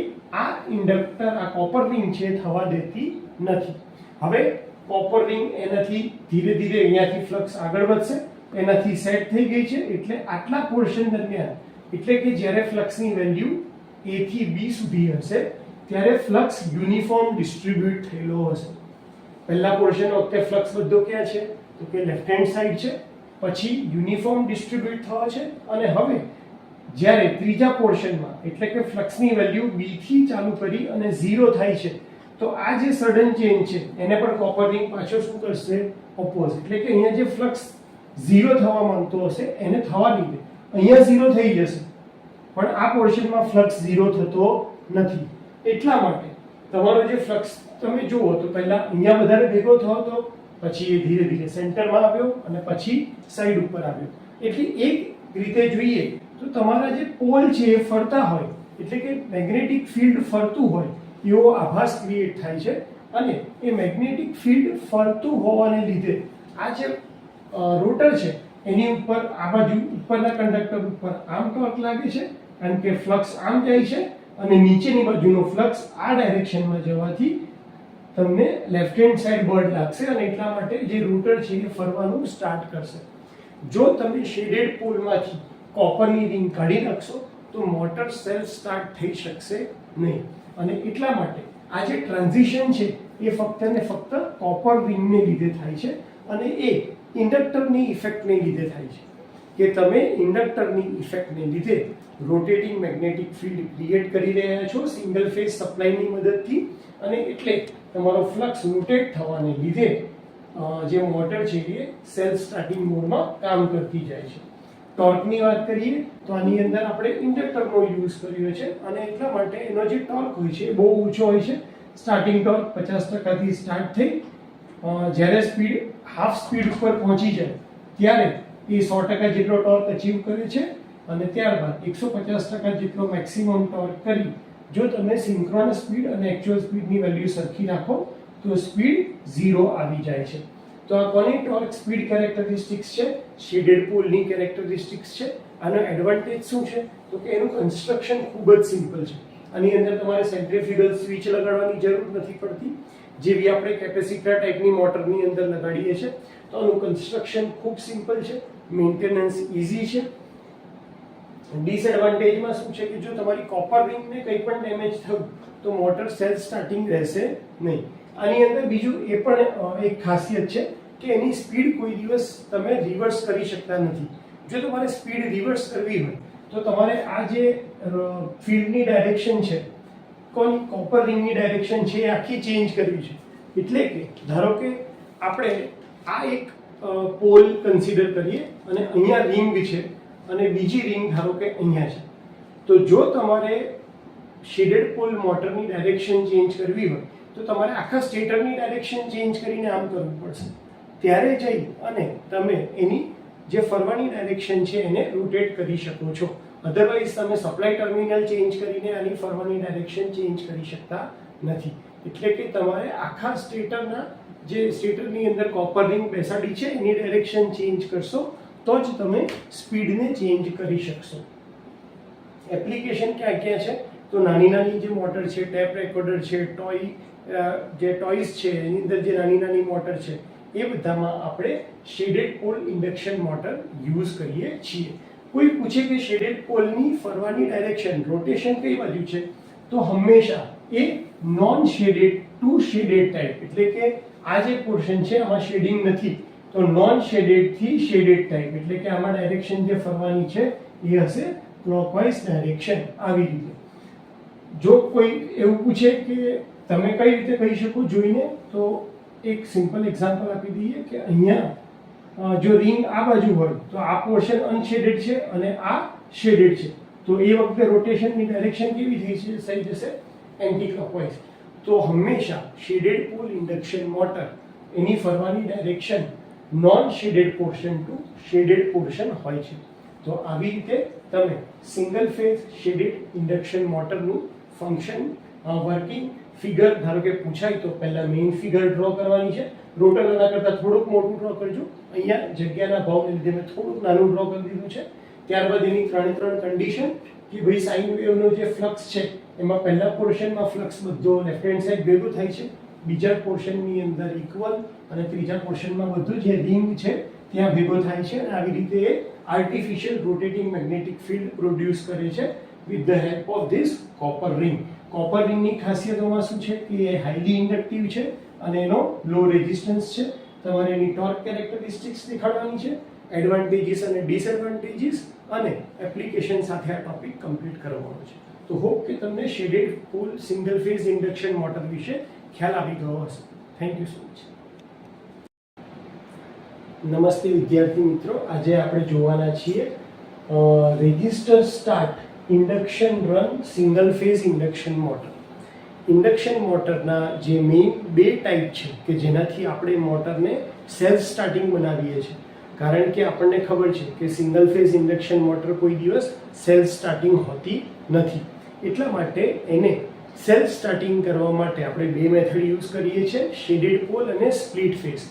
આ ઇન્ડક્ટર આ કોપર રિંગ છે થવા દેતી નથી. હવે કોપર રિંગ એનાથી ધીરે ધીરે અહીંયાથી ફ્લક્સ આગળ વધશે, એનાથી સેટ થઈ ગઈ છે એટલે આટલા પોર્શન દરમિયાન એટલે કે જ્યારે ફ્લક્સની વેલ્યુ A થી B સુધી હશે ત્યારે ફ્લક્સ યુનિફોર્મ ડિસ્ટ્રીબ્યુટ થયેલો હશે. પહેલા પોર્શન વખતે ફ્લક્સ બધો ક્યાં છે તો કે લેફ્ટ હેન્ડ સાઈડ છે, પછી યુનિફોર્મ ડિસ્ટ્રીબ્યુટ થયો છે અને હવે જ્યારે ત્રીજા પોર્શનમાં એટલે કે ફ્લક્સની વેલ્યુ B થી ચાલુ કરી અને 0 થાય છે તો આ જે સડન ચેન્જ છે એને પણ કોપર રિંગ પાછો શું કરશે? ઓપોઝ. એટલે કે અહીંયા જે ફ્લક્સ 0 થવા માંગતો હશે એને થવા લીધે અહીંયા 0 થઈ જશે પણ આ પોર્શનમાં ફ્લક્સ 0 થતો નથી. એટલા માટે તમારો જે ફ્લક્સ તમે જુઓ તો પહેલા અહીંયા વધારે ભેગો થયો તો પછી એ ધીરે ધીરે સેન્ટરમાં આવ્યો અને પછી સાઈડ ઉપર આવ્યો. એટલે એક રીતે જોઈએ તો તમારા જે પોલ છે એ ફરતા હોય એટલે કે મેગ્નેટિક ફિલ્ડ ફરતું હોય એવો આભાસ ક્રિએટ થાય છે અને એ મેગ્નેટિક ફિલ્ડ ફરતું હોવાને લીધે આ જે રોટર છે એની ઉપર આ બાજુ ઉપરના કંડક્ટર ઉપર આમ ટોર્ક લાગે છે કારણ કે ફ્લક્સ આમ જાય છે અને નીચેની બાજુનો ફ્લક્સ આ ડાયરેક્શનમાં જવાથી તમને લેફ્ટ હેન્ડ સાઈડ બળ લાગશે અને એટલા માટે જે રોટર છે એ ફરવાનું સ્ટાર્ટ કરશે. જો તમે શેડેડ પોલમાંથી કોપરની રિંગ કાઢી નાખશો તો મોટર સેલ્ફ સ્ટાર્ટ થઈ શકશે નહીં અને એટલા માટે આ જે ટ્રાન્ઝિશન છે એ ફક્ત ને ફક્ત કોપર રિંગને લીધે થાય છે અને એ ઇન્ડક્ટરની ઇફેક્ટને લીધે થાય છે કે તમે ઇન્ડક્ટરની ઇફેક્ટને લીધે રોટેટિંગ મેગ્નેટિક ફિલ્ડ ક્રિએટ કરી રહ્યા છો સિંગલ ફેઝ સપ્લાયની મદદથી અને એટલે તમારો ફ્લક્સ રોટેટ થવાને લીધે જે મોટર છે એ સેલ્ફ સ્ટાર્ટિંગ મોડમાં કામ કરતી જાય છે. ટોર્કની વાત કરીએ તો આની અંદર આપણે ઇન્ડક્ટરનો યુઝ કર્યો છે અને એટલા માટે એનો જે ટોર્ક હોય છે એ બહુ ઊંચો હોય છે. સ્ટાર્ટિંગ ટોર્ક 50% થી સ્ટાર્ટ થઈ જ્યારે સ્પીડ હાફ સ્પીડ ઉપર પહોંચી જાય ત્યારે એ 100% જેટલો ટોર્ક અચીવ કરે છે અને ત્યારબાદ 150% જેટલો મેક્સિમમ ટોર્ક કરી જો તમે સિન્ક્રોનસ સ્પીડ અને એક્ચ્યુઅલ સ્પીડની વેલ્યુ સરખી રાખો તો સ્પીડ 0 આવી જાય છે. તો આ કોની ટોર્ક સ્પીડ કેરેક્ટરિસ્ટિક્સ છે? શેડેડ પોલની કેરેક્ટરિસ્ટિક્સ છે આનો એડવાન્ટેજ શું છે તો કે એનું કન્સ્ટ્રક્શન ખૂબ જ સિમ્પલ છે. આની અંદર તમારે સેન્ટ્રીફ્યુગલ સ્વિચ લગાડવાની જરૂર નથી પડતી, જેવી આપણે કેપેસિટર ટાઈપની મોટરની અંદર લગાડીએ છીએ. તો આનું કન્સ્ટ્રક્શન ખૂબ સિમ્પલ છે, મેન્ટેનન્સ ઇઝી છે. ડિસએડવાન્ટેજમાં શું છે કે જો તમારી કોપર રિંગને કંઈ પણ ડેમેજ થયું તો મોટર સેલ્ફ સ્ટાર્ટિંગ રહેશે નહીં. આની અંદર બીજું એ પણ એક ખાસિયત છે કે એની સ્પીડ કોઈ દિવસ તમે રિવર્સ કરી શકતા નથી. જો તમારે સ્પીડ રિવર્સ કરવી હોય તો તમારે આ જે ફિલ્ડની ડાયરેક્શન છે, કોની કોપર રિંગની ડાયરેક્શન છે, એ આખી ચેન્જ કરવી છે. એટલે કે ધારો કે આપણે આ એક પોલ કન્સિડર કરીએ અને અહીંયા રિંગ છે અને બીજી રિંગ ધારો કે અહીંયા છે. તો જો તમારે શેડેડ પોલ મોટરની ડાયરેક્શન ચેન્જ કરવી હોય તો તમારે આખા સ્ટેટરની ડાયરેક્શન ચેન્જ કરીને આમ કરવું પડશે. ત્યારે જઈ અને તમે એની જે ફરવાની ડાયરેક્શન છે એને રોટેટ કરી શકો છો. અધરવાઇઝ તમે સપ્લાય ટર્મિનલ ચેન્જ કરીને આની ફરવાની ડાયરેક્શન ચેન્જ કરી શકતા નથી. એટલે કે તમારે આખા સ્ટેટરના જે સ્ટેટરની અંદર કોપર રિંગ બેસાડી છે એની ડાયરેક્શન ચેન્જ કરશો તો જ તમે સ્પીડને ચેન્જ કરી શકશો. એપ્લિકેશન ક્યાં ક્યાં છે તો નાની નાની જે મોટર છે, ટેપ રેકોર્ડર છે, ટોયસ છે, એની અંદર જે નાની નાની મોટર છે એ બધામાં આપણે shaded pole induction motor use કરીએ છીએ. કોઈ પૂછે કે શેડેડ પોલની ફરવાની ડાયરેક્શન રોટેશન કઈ બાજુ છે તો હંમેશા એ non shaded to shaded type, એટલે કે આ જે પોર્શન છે આમાં શેડિંગ નથી તો નોન શેડેડ થી શેડેડ ટાઈપ, એટલે કે આમાં ડાયરેક્શન જે ફરવાની છે એ હશે ક્લોકવાઇઝ ડાયરેક્શન. આવી રીતે જો કોઈ એવું પૂછે કે તમે કઈ રીતે કહી શકો જોઈને, તો એક સિમ્પલ એક્ઝામ્પલ આપી દઈએ કે અહીંયા જો રિંગ આ બાજુ હોય તો આ પોર્શન અનશેડેડ છે અને આ શેડેડ છે, તો એ વખતે રોટેશનની ડાયરેક્શન કેવી થઈ જશે એન્ટી ક્લોકવાઇઝ. તો હંમેશા શેડેડ પોલ ઇન્ડક્શન મોટર એની ફરવાની direction non shaded portion to shaded portion હોય છે. તો આવી રીતે તમે સિંગલ ફેઝ શેડેડ ઇન્ડક્શન મોટરનું ફંક્શન, વર્કિંગ ફિગર ધારો કે પૂછાય તો પહેલા મેઇન ફિગર ડ્રો કરવાની છે. રોટર એના કરતાં થોડુંક મોટું ડ્રો કરજો. અહીંયા જગ્યાના ભાવને લીધે મેં થોડુંક નાનું ડ્રો કરી દીધું છે. ત્યારબાદ એની ત્રણ કન્ડિશન કે ભાઈ સાઇન વેવનો જે ફ્લક્સ છે એમાં પહેલા પોર્શનમાં ફ્લક્સ બધો લેફ્ટ હેન્ડ સાઈડ ભેગું થાય છે, બીજા પોર્શનની અંદર ઇક્વલ, અને ત્રીજા પોર્શનમાં બધું જે રિંગ છે ત્યાં ભેગો થાય છે. અને આવી રીતે એ artificial rotating magnetic field produce કરે છે with the help of this copper ring. Copper રિંગની ખાસિયતોમાં શું છે કે એ હાઈલી ઇન્ડક્ટિવ છે અને એનો લો રેઝિસ્ટન્સ છે. તમારે એની ટોર્ક કેરેક્ટરિસ્ટિક્સ દેખાડવાની છે, એડવાન્ટેજીસ અને ડિસએડવાન્ટેજીસ, અને એપ્લિકેશન સાથે આ ટોપિક કમ્પ્લીટ કરવાનો છે. તો હોપ કે તમને shaded pole single phase induction motor વિશે ખ્યાલ આવી ગયો હશે. Thank you so much. નમસ્તે વિદ્યાર્થી મિત્રો, આજે આપણે જોવાના છીએ resistor start induction run single phase induction motor. Induction મોટરના જે મેઇન બે ટાઈપ છે કે જેનાથી આપણે મોટરને સેલ્ફ સ્ટાર્ટિંગ બનાવીએ છીએ. કારણ કે આપણને ખબર છે કે સિંગલ ફેઝ ઇન્ડક્શન મોટર કોઈ દિવસ સેલ્ફ સ્ટાર્ટિંગ હોતી નથી. એટલા માટે એને સેલ્ફ સ્ટાર્ટિંગ કરવા માટે આપણે બે મેથડ યુઝ કરીએ છીએ, શેડેડ પોલ અને સ્પ્લિટ ફેઝ.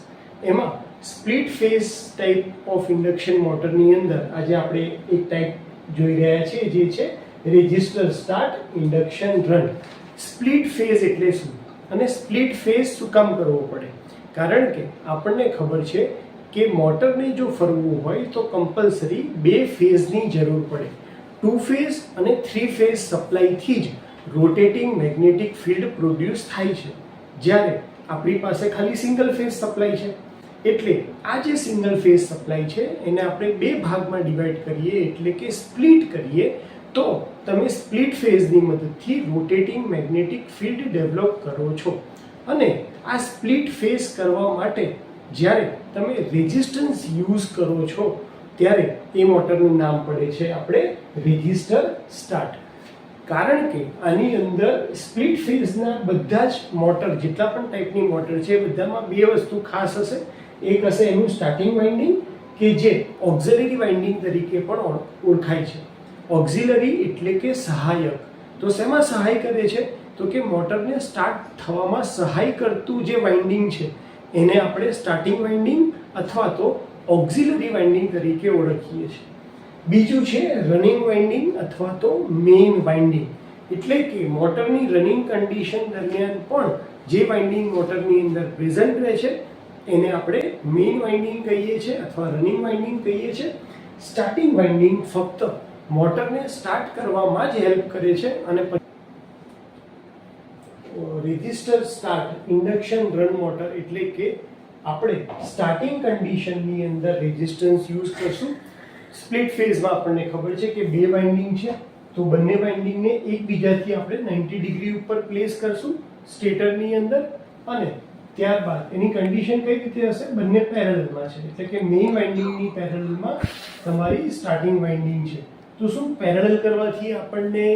એમાં split phase type of induction મોટરની અંદર આજે આપણે એક ટાઈપ જોઈ રહ્યા છીએ જે છે register start induction run. Split phase એટલે શું અને સ્પ્લિટ ફેઝ શું કામ કરવો પડે? કારણ કે આપણને ખબર છે કે મોટરને જો ફરવું હોય તો કમ્પલસરી બે ફેઝની જરૂર પડે. 2 ફેઝ અને 3 ફેઝ સપ્લાયથી જ રોટેટિંગ મેગ્નેટિક ફિલ્ડ પ્રોડ્યુસ થાય છે, જ્યારે આપણી પાસે ખાલી સિંગલ ફેઝ સપ્લાય છે. એટલે આ જે સિંગલ ફેઝ સપ્લાય છે એને આપણે બે ભાગમાં ડિવાઈડ કરીએ, એટલે કે સ્પ્લિટ કરીએ, તો તમે સ્પ્લિટ ફેઝની મદદથી રોટેટિંગ મેગ્નેટિક ફિલ્ડ ડેવલપ કરો છો. અને આ સ્પ્લિટ ફેઝ કરવા માટે જ્યારે તમે રેઝિસ્ટન્સ યુઝ કરો છો ત્યારે એ મોટરનું નામ પડે છે આપણે રેજિસ્ટર સ્ટાર્ટ. કારણ કે આની અંદર સ્પ્લિટ ફેઝના બધા જ મોટર, જેટલા પણ ટાઈપની મોટર છે બધામાં બે વસ્તુ ખાસ હશે. એક હશે એનું સ્ટાર્ટિંગ વાઇન્ડિંગ કે જે ઓક્ઝિલરી વાઇન્ડિંગ તરીકે પણ ઓળખાય છે. ઓક્ઝિલરી એટલે કે સહાયક. તો શેમાં સહાય કરે છે? તો કે મોટરને સ્ટાર્ટ થવામાં સહાય કરતું જે વાઇન્ડિંગ છે એને આપણે સ્ટાર્ટિંગ વાઇન્ડિંગ અથવા તો ઓક્ઝિલરી વાઇન્ડિંગ તરીકે ઓળખીએ છીએ. બીજું છે રનિંગ વાઇન્ડિંગ અથવા તો મેઇન વાઇન્ડિંગ, એટલે કે મોટરની રનિંગ કન્ડિશન દરમિયાન પણ જે વાઇન્ડિંગ મોટરની અંદર પ્રેઝન્ટ રહે છે એને આપણે મેઇન વાઇન્ડિંગ કહીએ છીએ અથવા રનિંગ વાઇન્ડિંગ કહીએ છીએ. સ્ટાર્ટિંગ વાઇન્ડિંગ ફક્ત મોટરને સ્ટાર્ટ કરવામાં જ હેલ્પ કરે છે અને resistor start induction run motor એટલે કે આપણે સ્ટાર્ટિંગ કન્ડિશનની અંદર રેઝિસ્ટન્સ યુઝ કરશું. સ્પ્લિટ ફેઝમાં આપણને ખબર છે કે બે વાઇન્ડિંગ છે, તો બંને વાઇન્ડિંગને એકબીજાથી આપણે 90 ડિગ્રી ઉપર પ્લેસ કરશું સ્ટેટરની અંદર, અને ત્યારબાદ એની કન્ડિશન કઈ રીતે હશે, બંને પેરેલલમાં છે, એટલે કે મેઇન વાઇન્ડિંગની પેરેલલમાં તમારી સ્ટાર્ટિંગ વાઇન્ડિંગ છે. તો શું પેરેલલ કરવાથી આપણને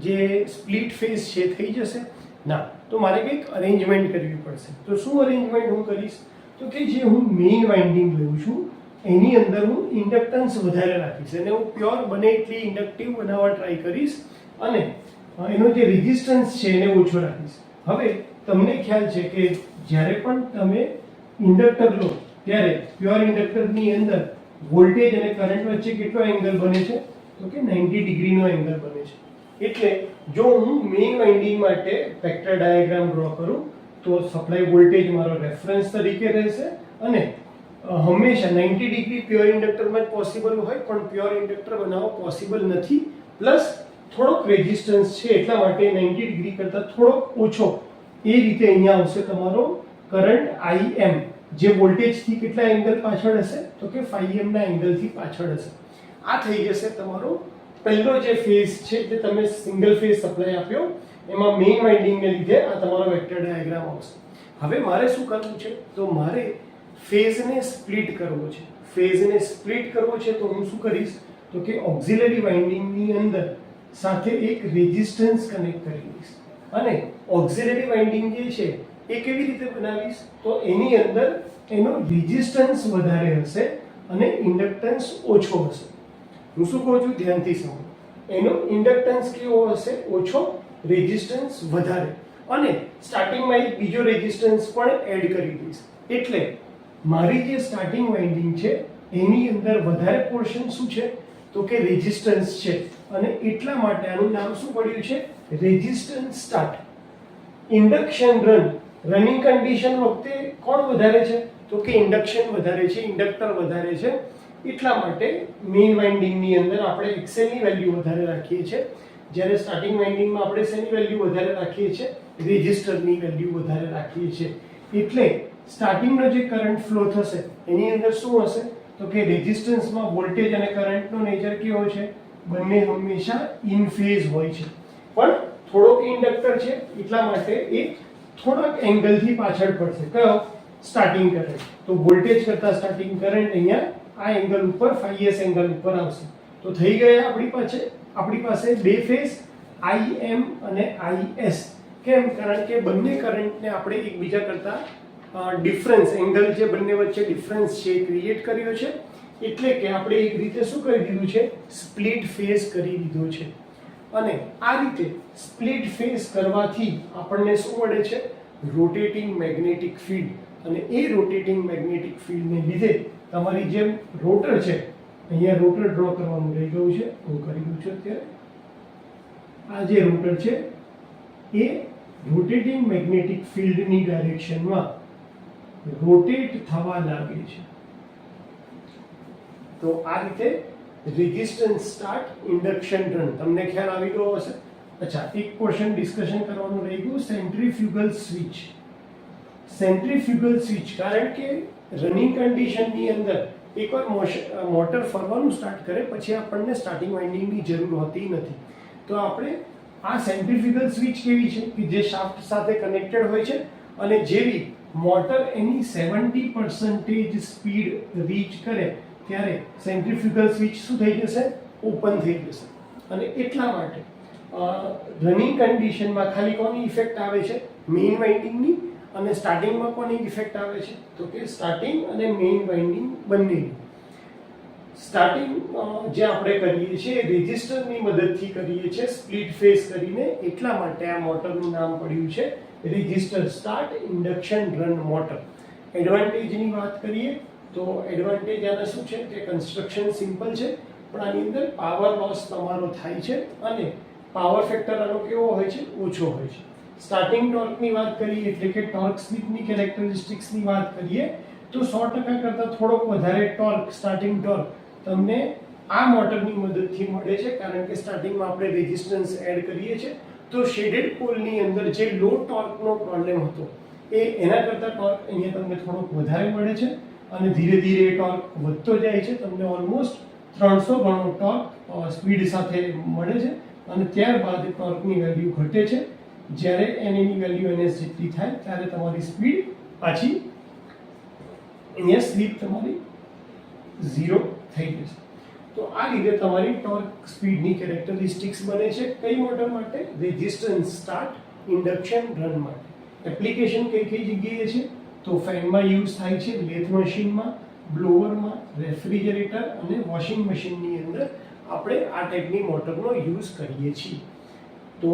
જે સ્પ્લિટ ફેઝ છે થઈ જશે? ના, તો મારે કંઈક અરેન્જમેન્ટ કરવી પડશે. તો શું અરેન્જમેન્ટ હું કરીશ? તો કે જે હું મેઇન વાઇન્ડિંગ લઉં છું એની અંદર હું ઇન્ડક્ટન્સ વધારે રાખીશ અને હું પ્યોર બને એટલી ઇન્ડક્ટિવ બનાવવા ટ્રાય કરીશ અને એનો જે રેઝિસ્ટન્સ છે એને ઓછો રાખીશ. હવે તમને ખ્યાલ છે કે જ્યારે પણ તમે ઇન્ડક્ટર લો ત્યારે પ્યોર ઇન્ડક્ટરની અંદર વોલ્ટેજ અને કરંટ વચ્ચે કેટલો એંગલ બને છે? તો કે 90 ડિગ્રીનો એંગલ બને છે. એટલે જો હું મેઇન વાઇન્ડિંગ માટે વેક્ટર ડાયાગ્રામ ડ્રો કરું તો સપ્લાય વોલ્ટેજ મારો રેફરન્સ તરીકે રહેશે અને હંમેશા 90 ડિગ્રી પ્યોર ઇન્ડક્ટરમાં જ પોસિબલ હોય, પણ પ્યોર ઇન્ડક્ટર બનાવવો પોસિબલ નથી. પ્લસ થોડોક રેઝિસ્ટન્સ છે એટલા માટે 90 ડિગ્રી કરતાં થોડોક ઓછો એ રીતે અહીંયા આવશે તમારો કરંટ IM, જે વોલ્ટેજથી કેટલા એંગલ પાછળ હશે? તો કે 5M ના એંગલથી પાછળ હશે. આ થઈ જશે તમારો પહેલો જે ફેઝ છે જે તમે સિંગલ ફેઝ સપ્લાય આપ્યો એમાં મેઇન વાઇન્ડિંગને લીધે આ તમારો વેક્ટર ડાયાગ્રામ આવશે. હવે મારે શું કરવું છે? તો મારે ફેઝને સ્પ્લિટ કરવો છે. ફેઝને સ્પ્લિટ કરવો છે તો હું શું કરીશ? તો કે ઓક્ઝિલરી વાઇન્ડિંગની અંદર સાથે એક રેઝિસ્ટન્સ કનેક્ટ કરી દઈશ અને ઓક્ઝિલરી વાઇન્ડિંગ જે છે એ કેવી રીતે બનાવીશ? તો એની અંદર એનો રેઝિસ્ટન્સ વધારે હશે અને ઇન્ડક્ટન્સ ઓછો હશે. હું શું કહું છું? ધ્યાનથી સાંભળો. એનો ઇન્ડક્ટન્સ કેવો હશે? ઓછો, રેઝિસ્ટન્સ વધારે, અને સ્ટાર્ટિંગમાં એક બીજો રેઝિસ્ટન્સ પણ એડ કરી દઈશ. એટલે મારી જે સ્ટાર્ટિંગ વાઇન્ડિંગ છે એની અંદર વધારે પોર્શન શું છે? તો કે રેઝિસ્ટન્સ છે, અને એટલા માટે આનું નામ શું પડ્યું છે? Resistance start. Induction run, running condition વખતે કોણ વધારે છે? તો કે ઇન્ડક્શન વધારે છે, ઇન્ડક્ટર વધારે છે. એટલા માટે મેઇન વાઇન્ડિંગની અંદર આપણે એક્સએલની વેલ્યુ વધારે રાખીએ છીએ, જ્યારે સ્ટાર્ટિંગ વાઇન્ડિંગમાં આપણે શેની વેલ્યુ વધારે રાખીએ છીએ? રેઝિસ્ટરની વેલ્યુ વધારે રાખીએ છીએ. એટલે સ્ટાર્ટિંગનો જે કરંટ ફ્લો થશે એની અંદર શું હશે? તો કે રેઝિસ્ટન્સમાં વોલ્ટેજ અને કરંટનો નેચર કેવો છે? બંને હંમેશા ઇન ફેઝ હોય છે, પણ થોડોક ઇન્ડક્ટર છે એટલા માટે એ થોડાક એંગલથી પાછળ પડશે. કયો? Starting current. તો વોલ્ટેજ કરતા સ્ટાર્ટિંગ કરંટ અહીંયા આ એંગલ ઉપર 5s એંગલ ઉપર આવશે. તો થઈ ગયા આપણી પાસે બે ફેઝ IM અને IS. કેમ? કારણ કે બંને કરંટને આપણે એકબીજા કરતા ડિફરન્સ એંગલ જે બંને વચ્ચે ડિફરન્સ છે ક્રિએટ કર્યો છે, એટલે કે આપણે એક રીતે શું કરી દીધું છે? સ્પ્લિટ ફેઝ કરી દીધો છે. અને આ રીતે સ્પ્લિટ ફેઝ કરવાથી આપણને શું મળે છે? Rotating magnetic field. અને એ રોટેટિંગ મેગ્નેટિક ફિલ્ડને લીધે તમારી જેમ રોટર છે, અહીંયા રોટર ડ્રો કરવાનું રહી ગયું છે, હું કરી દઉં છું અત્યારે. આ જે રોટર છે એ રોટેટિંગ મેગ્નેટિક ફિલ્ડની ડાયરેક્શનમાં રોટેટ થવા લાગે છે. તો આ રીતે રેઝિસ્ટન્સ સ્ટાર્ટ, ઇન્ડક્શન રન, તમને ખ્યાલ આવી ગયો હશે. અચ્છા, એક પોર્શન ડિસ્કશન કરવાનું રહી ગયું, સેન્ટ્રીફ્યુગલ સ્વિચ. સેન્ટ્રીફ્યુગલ સ્વિચ, કારણ કે રનિંગ કન્ડિશનની અંદર એકવાર મોટર ફરવાનું સ્ટાર્ટ કરે પછી આપણને સ્ટાર્ટિંગ વાઇન્ડિંગની જરૂર હોતી નથી. તો આપણે આ સેન્ટ્રીફ્યુગલ સ્વિચ કેવી છે કે જે શાફ્ટ સાથે કનેક્ટેડ હોય છે, અને જેવી મોટર એની 70% સ્પીડ રીચ કરે ત્યારે સેન્ટ્રીફ્યુગલ સ્વિચ શું થઈ જશે? ઓપન થઈ જશે. અને એટલા માટે રનિંગ કન્ડિશનમાં ખાલી કોની ઇફેક્ટ આવે છે? મેઇન વાઇન્ડિંગની. અને સ્ટાર્ટિંગમાં કોની ઇફેક્ટ આવે છે? તો કે સ્ટાર્ટિંગ અને મેઇન વાઇન્ડિંગ બંનેની. સ્ટાર્ટિંગ જે આપણે કરીએ છીએ રેઝિસ્ટરની મદદથી કરીએ છીએ સ્પ્લિટ ફેઝ કરીને, એટલા માટે આ મોટરનું નામ પડ્યું છે resistor start induction run motor. એડવાન્ટેજની વાત કરીએ તો એડવાન્ટેજ આના શું છે કે કન્સ્ટ્રક્શન સિમ્પલ છે, પણ આની અંદર પાવર લોસ તમારો થાય છે અને પાવર ફેક્ટર આનો કેવો હોય છે? ઓછો હોય છે. સ્ટાર્ટિંગ ટોર્કની વાત કરીએ એટલે કે ટોર્ક સ્લિપની કેરેક્ટરિસ્ટિક્સની વાત કરીએ તો 100% કરતાં થોડોક વધારે ટોર્ક, સ્ટાર્ટિંગ ટોર્ક તમને આ મોટરની મદદથી મળે છે, કારણ કે સ્ટાર્ટિંગમાં આપણે રેઝિસ્ટન્સ એડ કરીએ છીએ તો શેડેડ પોલની અંદર જે લો ટોર્કનો પ્રોબ્લેમ હતો એના કરતાં ટોર્ક અહીંયા તમને થોડોક વધારે મળે છે અને ધીરે ધીરે ટોર્ક વધતો જાય છે. તમને ઓલમોસ્ટ 300 ગણો ટોર્ક સ્પીડ સાથે મળે છે અને ત્યારબાદ ટોર્કની વેલ્યુ ઘટે છે. જ્યારે એની વેલ્યુ ns જેટલી થાય ત્યારે તમારી સ્પીડ પાછી અહીંયા સ્લીપ તમારી 0 થઈ જશે. તો આ રીતે તમારી ટોર્ક સ્પીડની કેરેક્ટરિસ્ટિક્સ બને છે. કઈ મોટર માટે? રેઝિસ્ટન્સ સ્ટાર્ટ ઇન્ડક્શન રન માટે. એપ્લિકેશન કઈ કઈ જગ્યાએ છે? તો ફેનમાં યુઝ થાય છે, લેથ મશીનમાં, બ્લોવરમાં, રેફ્રિજરેટર અને વોશિંગ મશીનની અંદર આપણે આ ટાઈપની મોટરનો યુઝ કરીએ છીએ. તો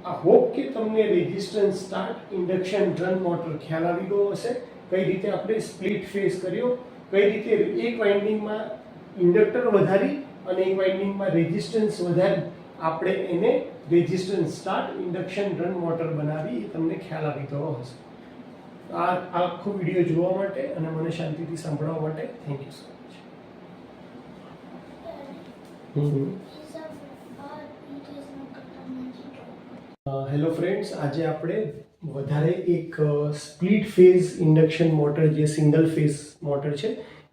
આ હોપ કે તમને resistance start induction run motor ખ્યાલ આવી ગયો હશે. કઈ રીતે આપણે સ્પ્લિટ ફેઝ કર્યો, કઈ રીતે એક વાઇન્ડિંગમાં ઇન્ડક્ટર વધારી અને એક વાઇન્ડિંગમાં રેઝિસ્ટન્સ વધારી આપણે એને resistance start induction run motor બનાવી, એ તમને ખ્યાલ આવી ગયો હશે. આ આખો વિડીયો જોવા માટે અને મને શાંતિથી સાંભળવા માટે thank you so much. Hello friends, આજે આપણે વધારે એક સ્પ્લિટ ફેઝ ઇન્ડક્શન મોટર જે સિંગલ ફેઝ મોટર છે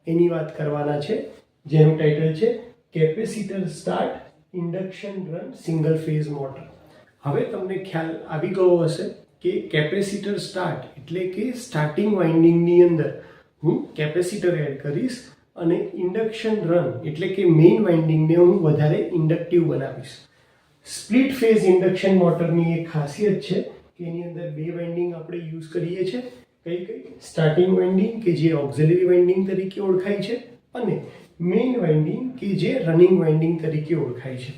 એની વાત કરવાના છે, જેનું ટાઇટલ છે capacitor start induction run single phase motor. હવે તમને ખ્યાલ આવી ગયો હશે કે કેપેસિટર સ્ટાર્ટ એટલે કે સ્ટાર્ટિંગ વાઇન્ડિંગની અંદર હું કેપેસિટર એડ કરીશ અને ઇન્ડક્શન રન એટલે કે મેઇન વાઇન્ડિંગને હું વધારે ઇન્ડક્ટિવ બનાવીશ. સ્પ્લિટ ફેઝ ઇન્ડક્શન મોટરની એક ખાસિયત છે કે એની અંદર બે વાઇન્ડિંગ આપણે યુઝ કરીએ છીએ. કઈ કઈ? સ્ટાર્ટિંગ વાઇન્ડિંગ કે જે ઓક્ઝિલરી વાઇન્ડિંગ તરીકે ઓળખાય છે અને મેઇન વાઇન્ડિંગ કે જે રનિંગ વાઇન્ડિંગ તરીકે ઓળખાય છે.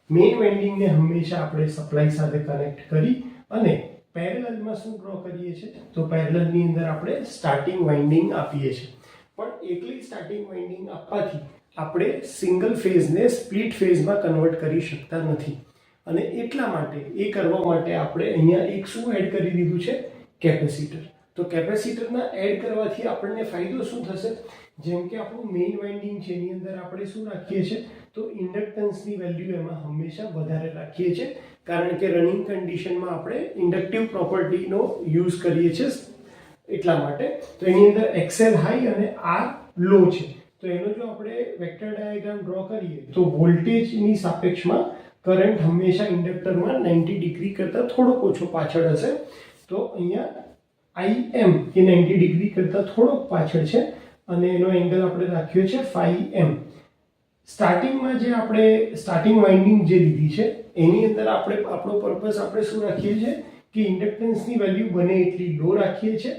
મેઇન વાઇન્ડિંગને હંમેશા આપણે સપ્લાય સાથે કનેક્ટ કરી અને પેરેલલમાં શું ડ્રો કરીએ છીએ? તો પેરેલલની અંદર આપણે સ્ટાર્ટિંગ વાઇન્ડિંગ આપીએ છીએ. પણ એકલી સ્ટાર્ટિંગ વાઇન્ડિંગ આપવાથી આપણે સિંગલ ફેઝને સ્પ્લિટ ફેઝમાં કન્વર્ટ કરી શકતા નથી અને એટલા માટે એ કરવા માટે આપણે અહીંયા એક શું એડ કરી દીધું છે? કેપેસિટર. તો કેપેસિટરના એડ કરવાથી આપણને ફાયદો શું થશે? જેમ કે આપણું મેઇન વાઇન્ડિંગ છે એની અંદર આપણે શું રાખીએ છીએ? તો ઇન્ડક્ટન્સની વેલ્યુ એમાં હંમેશા વધારે રાખીએ છીએ, કારણ કે રનિંગ કન્ડિશનમાં આપણે ઇન્ડક્ટિવ પ્રોપર્ટીનો યુઝ કરીએ છીએ એટલા માટે. તો એની અંદર XL હાઈ અને R લો છે. તો એનો જો આપણે વેક્ટર ડાયાગ્રામ ડ્રો કરીએ તો વોલ્ટેજની સાપેક્ષમાં કરંટ હંમેશા ઇન્ડક્ટરમાં 90 ડિગ્રી કરતાં થોડોક ઓછો પાછળ હશે. તો અહીંયા IM એ 90 ડિગ્રી કરતાં થોડોક પાછળ છે અને એનો એંગલ આપણે રાખ્યો છે φm. સ્ટાર્ટિંગમાં જે આપણે સ્ટાર્ટિંગ વાઇન્ડિંગ જે લીધી છે એની અંદર આપણે આપણો પર્પસ આપણે શું રાખીએ છીએ કે ઇન્ડક્ટન્સની વેલ્યુ બને એટલી લો રાખીએ છીએ,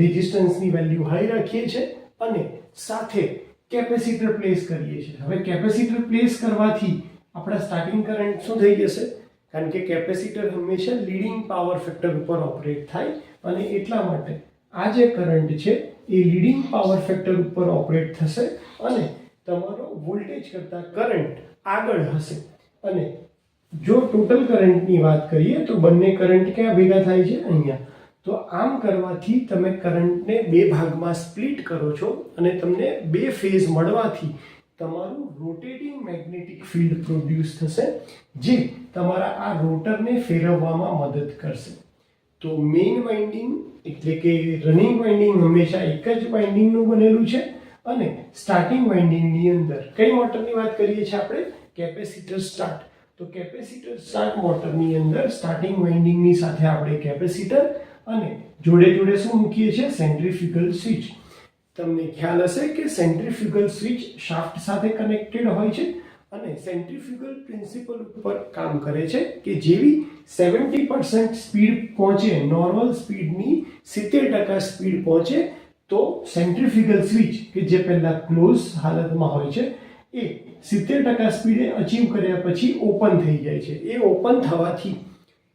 રેઝિસ્ટન્સની વેલ્યુ હાઈ રાખીએ છીએ અને સાથે કેપેસિટર પ્લેસ કરીએ છીએ. હવે કેપેસિટર પ્લેસ કરવાથી આપણા સ્ટાર્ટિંગ કરંટ શું થઈ જશે? કારણ કે કેપેસિટર હંમેશા લીડિંગ પાવર ફેક્ટર ઉપર ઓપરેટ થાય અને એટલા માટે આ જે કરંટ છે એ લીડિંગ પાવર ફેક્ટર ઉપર ઓપરેટ થશે અને તમારો વોલ્ટેજ કરતાં કરંટ આગળ હશે. અને જો ટોટલ કરંટની વાત કરીએ તો બંને કરંટ ક્યાં ભેગા થાય છે? અહીંયા. તો આમ કરવાથી તમે કરંટને બે ભાગમાં સ્પ્લિટ કરો છો અને તમને બે ફેઝ મળવાથી તમારું રોટેટિંગ મેગ્નેટિક ફિલ્ડ પ્રોડ્યુસ થશે, જે તમારા આ રોટરને ફેરવવામાં મદદ કરશે. તો મેઇન વાઇન્ડિંગ એટલે કે રનિંગ વાઇન્ડિંગ હંમેશા એક જ વાઇન્ડિંગનું બનેલું છે અને સ્ટાર્ટિંગ વાઇન્ડિંગની અંદર કઈ મોટરની વાત કરીએ છીએ આપણે? Capacitor start. તો કેપેસિટર સ્ટાર્ટ મોટરની અંદર સ્ટાર્ટિંગ વાઇન્ડિંગની સાથે આપણે કેપેસિટર અને જોડે જોડે શું મૂકીએ છીએ? Centrifugal switch. તમને ખ્યાલ હશે કે સેન્ટ્રીફ્યુગલ સ્વિચ શાફ્ટ સાથે કનેક્ટેડ હોય છે અને સેન્ટ્રીફ્યુગલ પ્રિન્સિપલ ઉપર કામ કરે છે કે જેવી 70% સ્પીડ પહોંચે, નોર્મલ સ્પીડની 70% સ્પીડ પહોંચે તો સેન્ટ્રીફ્યુગલ સ્વિચ કે જે પહેલા ક્લોઝ હાલતમાં હોય છે એ 70% સ્પીડે અચીવ કર્યા પછી ઓપન થઈ જાય છે. એ ઓપન થવાથી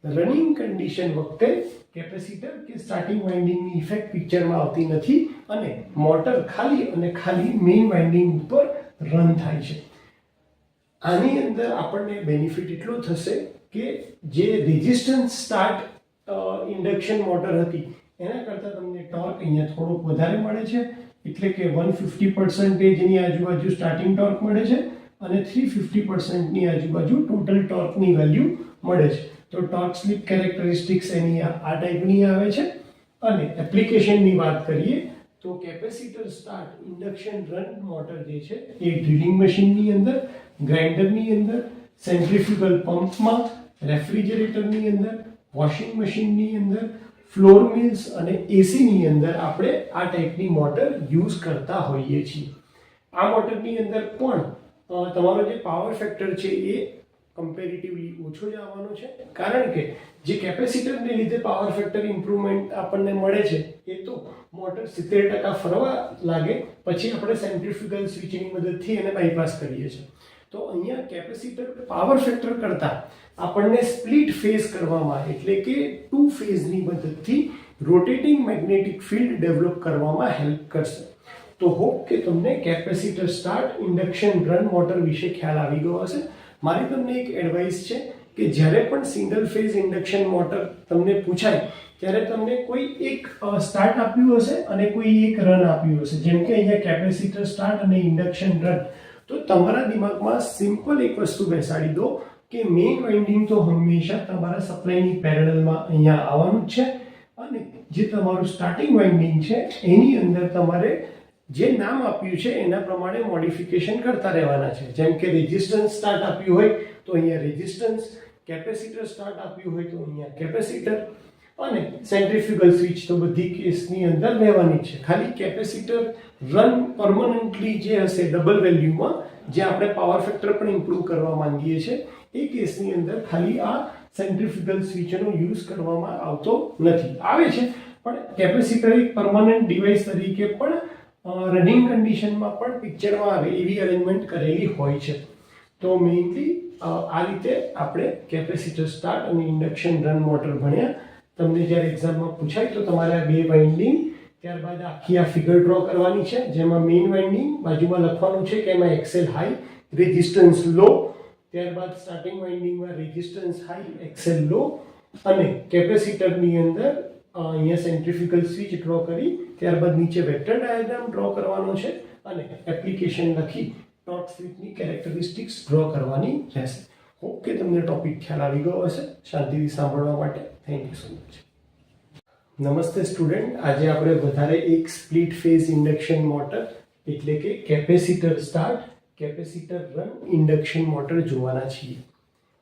રનિંગ કન્ડિશન વખતે કેપેસિટર કે સ્ટાર્ટિંગ વાઇન્ડિંગની ઇફેક્ટ પિક્ચરમાં આવતી નથી અને મોટર ખાલી અને ખાલી મેઇન વાઇન્ડિંગ ઉપર રન થાય છે. આની અંદર આપણને બેનિફિટ એટલો થશે કે જે રેઝિસ્ટન્સ સ્ટાર્ટ ઇન્ડક્શન મોટર હતી એના કરતાં તમને ટોર્ક અહીંયા થોડોક વધારે મળે છે, એટલે કે 150% ની આજુબાજુ સ્ટાર્ટિંગ ટોર્ક મળે છે અને 350% ની આજુબાજુ ટોટલ ટોર્કની વેલ્યુ મળે છે. તો ટોર્ક સ્લિપ કેરેક્ટરિસ્ટિક્સ એની આ ટાઈપની આવે છે. અને એપ્લિકેશનની વાત કરીએ તો capacitor start induction run motor જે છે એ ડ્રિલિંગ મશીનની અંદર, ગ્રાઇન્ડરની અંદર, સેન્ટ્રીફ્યુગલ પંપમાં, રેફ્રિજરેટરની અંદર, વોશિંગ મશીનની અંદર, ફ્લોર મિલ્સ અને એસીની અંદર આપણે આ ટાઈપની મોટર યુઝ કરતા હોઈએ છીએ. આ મોટરની અંદર પણ તમારો જે પાવર ફેક્ટર છે એ કમ્પેરેટિવલી ઓછો જ આવવાનો છે, કારણ કે જે કેપેસિટરને લીધે પાવર ફેક્ટર ઇમ્પ્રુવમેન્ટ આપણને મળે છે એ તો મોટર 70% ફરવા લાગે પછી આપણે સેન્ટ્રીફ્યુગલ સ્વિચની મદદથી એને બાયપાસ કરીએ છીએ. તો અહીંયા કેપેસિટર પાવર ફેક્ટર કરતાં આપણને સ્પ્લિટ ફેઝ કરવામાં, એટલે કે 2 ફેઝની મદદથી રોટેટિંગ મેગ્નેટિક ફિલ્ડ ડેવલપ કરવામાં હેલ્પ કરશે. તો હોપ કે તમને capacitor start induction run motor વિશે ખ્યાલ આવી ગયો હશે. મારી તમને એક એડવાઇસ છે કે જ્યારે પણ સિંગલ ફેઝ ઇન્ડક્શન મોટર તમને પૂછાય ત્યારે તમને કોઈ એક સ્ટાર્ટ આપ્યું હશે અને કોઈ એક રન આપ્યું હશે, જેમ કે અહીંયા કેપેસિટર સ્ટાર્ટ અને ઇન્ડક્શન રન. તો તમારા દિમાગમાં સિમ્પલ એક વસ્તુ બેસાડી દો કે મેઇન વાઇન્ડિંગ તો હંમેશા તમારા સપ્લાયની પેરેલલમાં અહીંયા આવવાનું જ છે અને જે તમારું સ્ટાર્ટિંગ વાઇન્ડિંગ છે એની અંદર તમારે જે નામ આપ્યું છે એના પ્રમાણે મોડિફિકેશન કરતા રહેવાના છે. જેમ કે રેઝિસ્ટન્સ સ્ટાર્ટ આપ્યું હોય તો અહીંયા રેઝિસ્ટન્સ, કેપેસિટર સ્ટાર્ટ આપ્યું હોય તો અહીંયા કેપેસિટર, અને સેન્ટ્રીફ્યુગલ સ્વિચ તો બધી કેસની અંદર રહેવાની છે. ખાલી કેપેસિટર રન પરમનન્ટલી જે હશે ડબલ વેલ્યુમાં, જે આપણે પાવર ફેક્ટર પણ ઇમ્પ્રૂવ કરવા માંગીએ છીએ, એ કેસની અંદર ખાલી આ સેન્ટ્રીફ્યુગલ સ્વિચનો યુઝ કરવામાં આવતો નથી. આવે છે પણ કેપેસિટર એક પરમનન્ટ ડિવાઇસ તરીકે પણ રનિંગ કન્ડિશનમાં પણ પિક્ચરમાં આવે એવી અરેન્જમેન્ટ કરેલી હોય છે. તો મેઇનલી આ રીતે આપણે કેપેસિટર સ્ટાર્ટ અને ઇન્ડક્શન રન મોટર ભણ્યા. તમને જ્યારે એક્ઝામમાં પૂછાય તો તમારે આ 2 વાઇન્ડિંગ, ત્યારબાદ આખી આ ફિગર ડ્રો કરવાની છે, જેમાં મેઇન વાઇન્ડિંગ બાજુમાં લખવાનું છે કે એમાં એક્સેલ હાઈ, રેઝિસ્ટન્સ લો, ત્યારબાદ સ્ટાર્ટિંગ વાઇન્ડિંગમાં રેઝિસ્ટન્સ હાઈ, એક્સેલ લો, અને કેપેસિટરની અંદર અહીંયા સેન્ટ્રીફ્યુગલ સ્વિચ ડ્રો કરી ત્યારબાદ નીચે વેક્ટર ડાયાગ્રામ ડ્રો કરવાનો છે અને એપ્લિકેશન લખી ટોર્ક સ્લિપની કેરેક્ટરિસ્ટિક્સ ડ્રો કરવાની રહેશે. હોપ કે તમને ટોપિક ખ્યાલ આવી ગયો હશે. શાંતિથી સાંભળવા માટે થેન્ક યુ સો મચ. નમસ્તે સ્ટુડન્ટ. આજે આપણે વધારે એક સ્પ્લિટ ફેઝ ઇન્ડક્શન મોટર એટલે કે capacitor start, capacitor run induction motor જોવાના છીએ.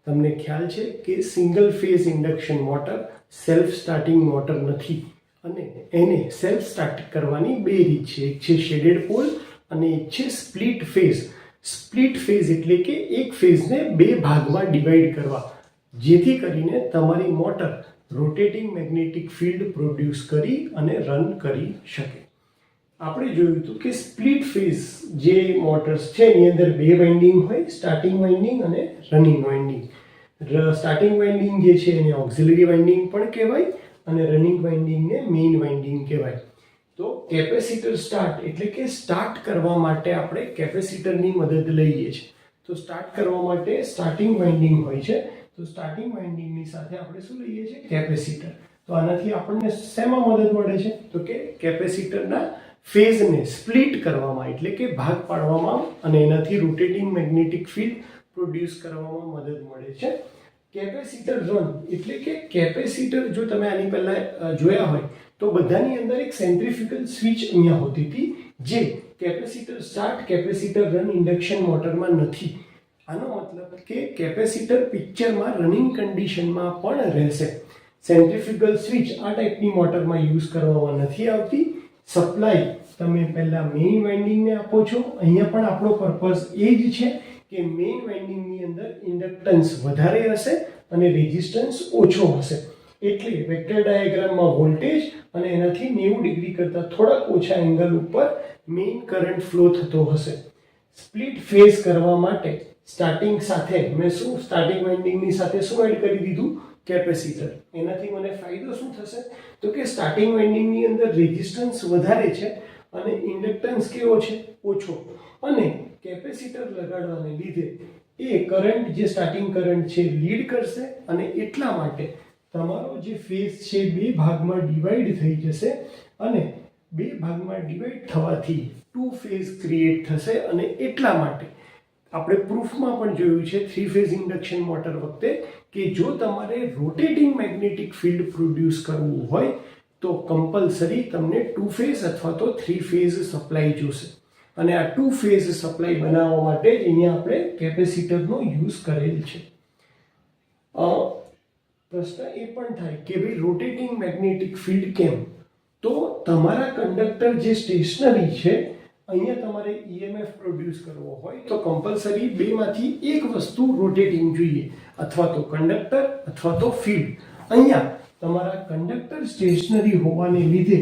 તમને ખ્યાલ છે કે single phase induction motor self starting motor નથી અને એને સેલ્ફ સ્ટાર્ટ કરવાની 2 રીત છે. એક છે શેડેડ પોલ અને એક છે સ્પ્લિટ ફેઝ. સ્પ્લિટ ફેઝ એટલે કે એક ફેઝને 2 ભાગમાં ડિવાઈડ કરવા, જેથી કરીને તમારી motor rotating magnetic field produce કરી અને રન કરી શકે. આપણે જોયું હતું કે સ્પ્લિટ ફેઝ જે મોટર્સ છે એની અંદર 2 વાઇન્ડિંગ હોય, સ્ટાર્ટિંગ વાઇન્ડિંગ અને રનિંગ વાઇન્ડિંગ. સ્ટાર્ટિંગ વાઇન્ડિંગ જે છે એને ઓક્સિલરી વાઇન્ડિંગ પણ કહેવાય અને રનિંગ વાઇન્ડિંગને મેઇન વાઇન્ડિંગ કહેવાય. તો કેપેસિટર સ્ટાર્ટ એટલે કે સ્ટાર્ટ કરવા માટે આપણે કેપેસિટરની મદદ લઈએ છીએ. તો સ્ટાર્ટ કરવા માટે સ્ટાર્ટિંગ વાઇન્ડિંગ હોય છે, તો સ્ટાર્ટિંગ વાઇન્ડિંગની સાથે આપણે શું લઈએ છીએ? કેપેસિટર. તો આનાથી આપણને શેમાં મદદ મળે છે? તો કે કેપેસિટરના ફેઝને સ્પ્લિટ કરવામાં એટલે કે ભાગ પાડવામાં અને એનાથી રોટેટિંગ મેગ્નેટિક ફિલ્ડ પ્રોડ્યુસ કરવામાં મદદ મળે છે. કેપેસિટર રન એટલે કે કેપેસિટર, જો તમે આની પહેલા જોયા હોય તો બધાની અંદર એક સેન્ટ્રીફ્યુગલ સ્વિચ અહીંયા હોતી હતી, જે capacitor start, capacitor run induction મોટરમાં નથી. આનો મતલબ કે કેપેસિટર પિક્ચરમાં રનિંગ કન્ડિશનમાં પણ રહેશે. સેન્ટ્રીફ્યુગલ સ્વિચ આ ટાઈપની મોટરમાં યુઝ કરવામાં નથી આવતી. સપ્લાય તમે પહેલા મેઇન વાઇન્ડિંગને આપો છો. અહીંયા પણ આપણો પર્પઝ એ જ છે કે મેઇન વાઇન્ડિંગની અંદર ઇન્ડક્ટન્સ વધારે હશે અને રેઝિસ્ટન્સ ઓછો હશે, એટલે વેક્ટર ડાયાગ્રામમાં વોલ્ટેજ અને એનાથી 90 ડિગ્રી કરતાં થોડાક ઓછા એંગલ ઉપર મેઇન કરંટ ફ્લો થતો હશે. સ્પ્લિટ ફેઝ કરવા માટે સ્ટાર્ટિંગ સાથે મેં સ્ટાર્ટિંગ વાઇન્ડિંગની સાથે શું એડ કરી દીધું? કેપેસિટર. એનાથી મને ફાયદો શું થશે? તો કે સ્ટાર્ટિંગ વાઇન્ડિંગની અંદર રેઝિસ્ટન્સ વધારે છે અને ઇન્ડક્ટન્સ કેવો છે? ઓછો. અને કેપેસિટર લગાડવાને લીધે એ કરંટ જે સ્ટાર્ટિંગ કરંટ છે લીડ કરશે અને એટલા માટે તમારો જે ફેઝ છે બે ભાગમાં ડિવાઈડ થઈ જશે અને બે ભાગમાં ડિવાઈડ થવાથી ટુ ફેઝ ક્રિએટ થશે અને એટલા માટે આપણે પ્રૂફમાં પણ જોયું છે થ્રી ફેઝ ઇન્ડક્શન મોટર વખતે કે જો તમારે રોટેટિંગ મેગ્નેટિક ફિલ્ડ પ્રોડ્યુસ કરવું હોય તો કમ્પલસરી તમને ટુ ફેઝ અથવા તો થ્રી ફેઝ સપ્લાય જોશે અને આ ટુ ફેઝ સપ્લાય બનાવવા માટે અહીંયા આપણે કેપેસિટરનો યુઝ કરેલ છે. પ્રશ્ન એ પણ થાય કે ભાઈ રોટેટિંગ મેગ્નેટિક ફિલ્ડ કેમ? તો તમારા કંડક્ટર જે સ્ટેશનરી છે અહીંયા તમારે EMF પ્રોડ્યુસ કરવો હોય તો કમ્પલસરી બેમાંથી એક વસ્તુ રોટેટિંગ જોઈએ, અથવા તો કંડક્ટર અથવા તો ફિલ્ડ. અહીંયા તમારા કંડક્ટર સ્ટેશનરી હોવાને લીધે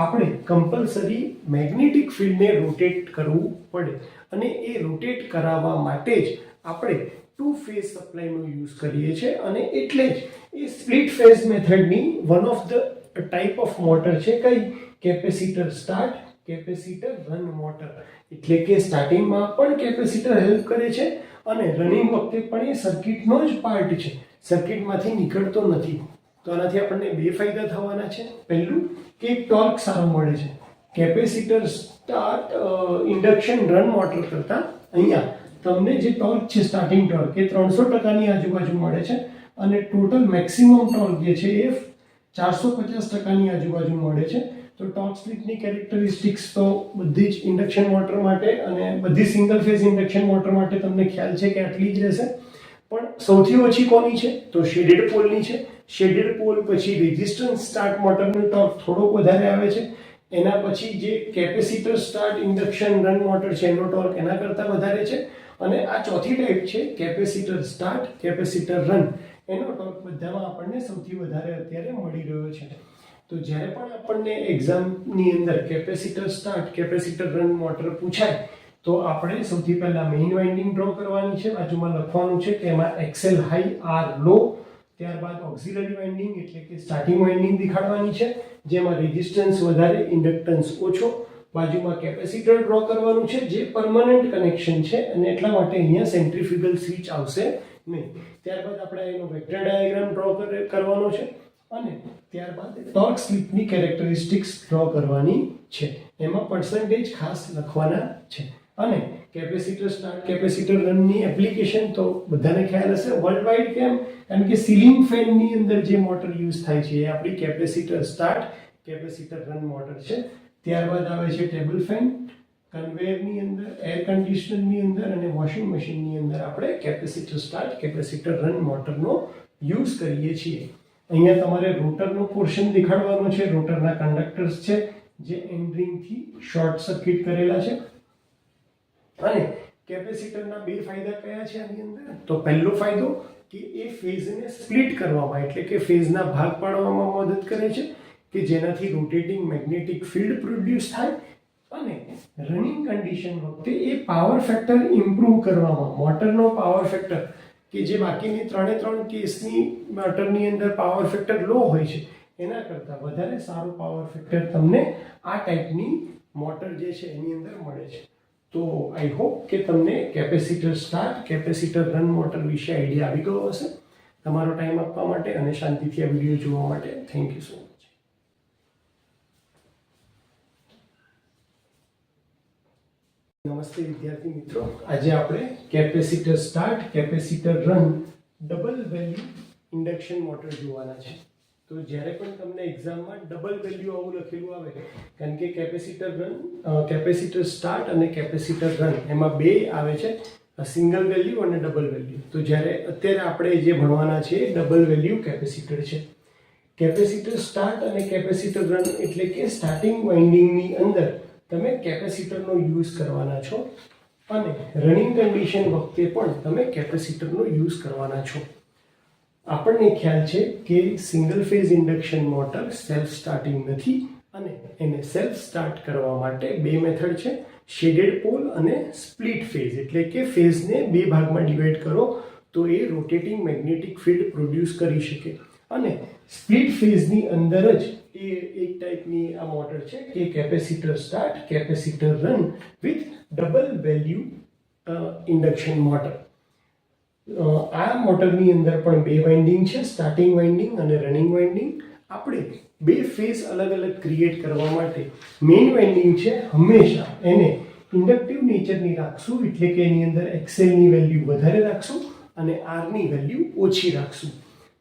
આપણે કમ્પલસરી મેગ્નેટિક ફિલ્ડને રોટેટ કરવું પડે અને એ રોટેટ કરાવવા માટે જ આપણે ટુ ફેઝ સપ્લાયનો યુઝ કરીએ છીએ અને એટલે જ એ સ્પ્લિટ ફેઝ મેથડની one of the type of motor છે. કઈ? Capacitor start, capacitor run motor. એટલે કે સ્ટાર્ટિંગમાં પણ કેપેસિટર હેલ્પ કરે છે અને રનિંગ વખતે પણ એ સર્કિટનો જ પાર્ટ છે, સર્કિટમાંથી નીકળતો નથી. તો આનાથી આપણને બે ફાયદા થવાના છે. પહેલું કે ટોર્ક સારો મળે છે. Capacitor start induction run motor કરતાં અહીંયા તમને જે ટોર્ક છે સ્ટાર્ટિંગ ટોર્ક એ 300%ની આજુબાજુ મળે છે અને ટોટલ મેક્સિમમ ટોર્ક જે છે એ 450%ની આજુબાજુ મળે છે. તો ટોર્ક સ્લિપની કેરેક્ટરિસ્ટિક્સ તો બધી જ ઇન્ડક્શન મોટર માટે અને બધી સિંગલ ફેઝ ઇન્ડક્શન મોટર માટે તમને ખ્યાલ છે કે આટલી જ રહેશે. પણ સૌથી ઓછી કોની છે? તો શેડેડ પોલની છે. શેડેડ પોલ પછી રેઝિસ્ટન્સ સ્ટાર્ટ મોટરનો ટોર્ક થોડોક વધારે આવે છે. એના પછી જે capacitor start induction run motor છે એનો ટોર્ક એના કરતાં વધારે છે અને આ ચોથી ટાઈપ છે કેપેસિટર સ્ટાર્ટ, કેપેસિટર રન. એનો ટોર્ક બધામાં આપણને સૌથી વધારે અત્યારે મળી રહ્યો છે. તો જ્યારે પણ આપણને એક્ઝામની અંદર capacitor start, capacitor run motor પૂછાય તો આપણે સૌથી પહેલા મેઇન વાઇન્ડિંગ ડ્રો કરવાની છે. બાજુમાં લખવાનું છે કે એમાં એક્સએલ હાઈ, આર લો, ત્યારબાદ ઓક્સિલરી વાઇન્ડિંગ એટલે કે સ્ટાર્ટિંગ વાઇન્ડિંગ દેખાડવાની છે જેમાં રેઝિસ્ટન્સ વધારે, ઇન્ડક્ટન્સ ઓછો. બાજુમાં કેપેસિટર ડ્રો કરવાનું છે જે પરમનન્ટ કનેક્શન છે અને એટલા માટે અહીંયા સેન્ટ્રીફ્યુગલ સ્વિચ આવશે નહીં. ત્યારબાદ આપણે એનો વેક્ટર ડાયાગ્રામ ડ્રો કરવાનો છે અને ત્યારબાદ ટોર્ક સ્લિપની કેરેક્ટરિસ્ટિક્સ ડ્રો કરવાની છે. એમાં પર્સન્ટેજ ખાસ લખવાના છે. અને કેપેસિટર સ્ટાર્ટ, કેપેસિટર રનની એપ્લિકેશન તો બધાને ખ્યાલ હશે વર્લ્ડ વાઇડ. કેમ? કારણ કે સીલિંગ ફેનની અંદર જે મોટર યુઝ થાય છે એ આપણી capacitor start, capacitor run motor છે. ત્યારબાદ આવે છે ટેબલ ફેન, કન્વેયરની અંદર, એર કન્ડિશનરની અંદર અને વોશિંગ મશીનની અંદર આપણે કેપેસિટર સ્ટાર્ટ, કેપેસિટર રન મોટરનો યુઝ કરીએ છીએ. અહીંયા તમારે રોટરનો પોર્શન દેખાડવાનો છે. રોટરના કંડક્ટર્સ છે જે એન્ડ રિંગથી શોર્ટ સર્કિટ કરેલા છે. અને કેપેસિટરના બે ફાયદા કયા છે આની અંદર? તો પહેલો ફાયદો કે એ ફેઝને સ્પ્લિટ કરવામાં એટલે કે ફેઝના ભાગ પાડવામાં મદદ કરે છે કે જેનાથી રોટેટિંગ મેગ્નેટિક ફિલ્ડ પ્રોડ્યુસ થાય અને રનિંગ કન્ડિશન વખતે એ પાવર ફેક્ટર ઇમ્પ્રૂવ કરવામાં, મોટરનો પાવર ફેક્ટર કે જે બાકીની 3 કેસની મોટરની અંદર પાવર ફેક્ટર લો હોય છે એના કરતાં વધારે સારો પાવર ફેક્ટર તમને આ ટાઈપની મોટર જે છે એની અંદર મળે છે. તો આઈ હોપ કે તમને capacitor start, capacitor run motor વિશે આઈડિયા આવી ગયો હશે. તમારો ટાઈમ આપવા માટે અને શાંતિથી આ વિડીયો જોવા માટે થેન્ક યુ સો મચ. નમસ્તે વિદ્યાર્થી મિત્રો. આજે આપણે capacitor start, capacitor run double value induction motor જોવાના છે. તો જ્યારે પણ તમને એક્ઝામમાં ડબલ વેલ્યુ આવું લખેલું આવે કારણ કે કેપેસિટર રન, કેપેસિટર સ્ટાર્ટ અને કેપેસિટર રન એમાં બે આવે છે, સિંગલ વેલ્યુ અને ડબલ વેલ્યુ. તો જ્યારે અત્યારે આપણે જે ભણવાના છે ડબલ વેલ્યુ કેપેસિટર છે. કેપેસિટર સ્ટાર્ટ અને કેપેસિટર રન એટલે કે સ્ટાર્ટિંગ વાઇન્ડિંગની અંદર તમે કેપેસિટરનો યુઝ કરવાના છો અને રનિંગ કન્ડિશન વખતે પણ તમે કેપેસિટરનો યુઝ કરવાના છો. આપણને ખ્યાલ છે કે single phase induction motor self starting નથી અને એને સેલ્ફ સ્ટાર્ટ કરવા માટે બે મેથડ છે, શેડેડ પોલ અને સ્પ્લિટ ફેઝ. એટલે કે ફેઝને બે ભાગમાં ડિવાઈડ કરો તો એ રોટેટિંગ મેગ્નેટિક ફિલ્ડ પ્રોડ્યુસ કરી શકે. અને સ્પ્લિટ ફેઝની અંદર જ એ એક ટાઈપની આ મોટર છે કે capacitor start, capacitor run with double value induction motor. આ મોટરની અંદર પણ બે વાઇન્ડિંગ છે, સ્ટાર્ટિંગ વાઇન્ડિંગ અને રનિંગ વાઇન્ડિંગ. આપણે બે ફેઝ અલગ અલગ ક્રિએટ કરવા માટે મેઇન વાઇન્ડિંગ છે હંમેશા એને ઇન્ડક્ટિવ નેચરની રાખશું, એટલે કે એની અંદર એક્સેલની વેલ્યુ વધારે રાખશું અને આરની વેલ્યુ ઓછી રાખશું.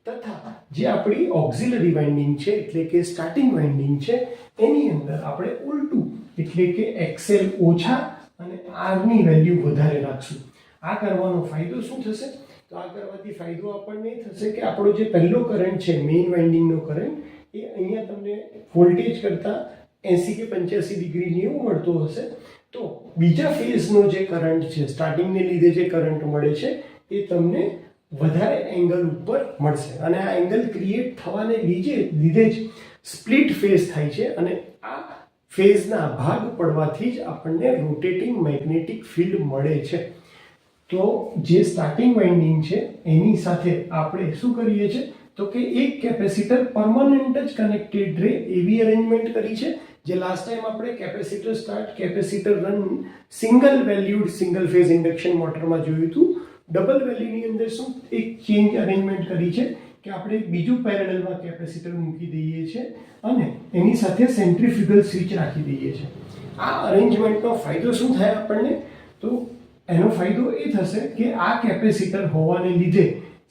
તથા જે આપણી ઓક્ઝિલરી વાઇન્ડિંગ છે એટલે કે સ્ટાર્ટિંગ વાઇન્ડિંગ છે એની અંદર આપણે ઉલટું એટલે કે એક્સેલ ઓછા અને આરની વેલ્યુ વધારે રાખશું. આ કરવાનો ફાયદો શું થશે? તો આ કરવાથી ફાયદો આપણને થશે કે આપણો જે પહેલો કરંટ છે મેઇન વાઇન્ડિંગનો કરંટ એ અહીંયા તમને વોલ્ટેજ કરતાં 80 કે 85 ડિગ્રીની એવું મળતો હશે, તો બીજા ફેઝનો જે કરંટ છે સ્ટાર્ટિંગને લીધે જે કરંટ મળે છે એ તમને વધારે એંગલ ઉપર મળશે. અને આ એંગલ ક્રિએટ થવાને લીધે જ સ્પ્લિટ ફેઝ થાય છે અને આ ફેઝના ભાગ પડવાથી જ આપણને રોટેટિંગ મેગ્નેટિક ફિલ્ડ મળે છે. તો જે સ્ટાર્ટિંગ વાઇન્ડિંગ છે એની સાથે આપણે શું કરીએ છીએ તો કે એક કેપેસિટર પરમનન્ટ જ કનેક્ટેડ રહે એવી અરેન્જમેન્ટ કરી છે. જે લાસ્ટ ટાઈમ આપણે capacitor start capacitor run single valued single phase induction મોટરમાં જોયું હતું. ડબલ વેલ્યુની અંદર શું એક ચેન્જ અરેન્જમેન્ટ કરી છે કે આપણે બીજું પેરેલલમાં કેપેસિટર મૂકી દઈએ છીએ અને એની સાથે સેન્ટ્રીફ્યુગલ સ્વિચ રાખી દઈએ છીએ. આ અરેન્જમેન્ટનો ફાયદો શું થાય આપણને? તો એનો ફાયદો એ થશે કે આ કેપેસિટર હોવાને લીધે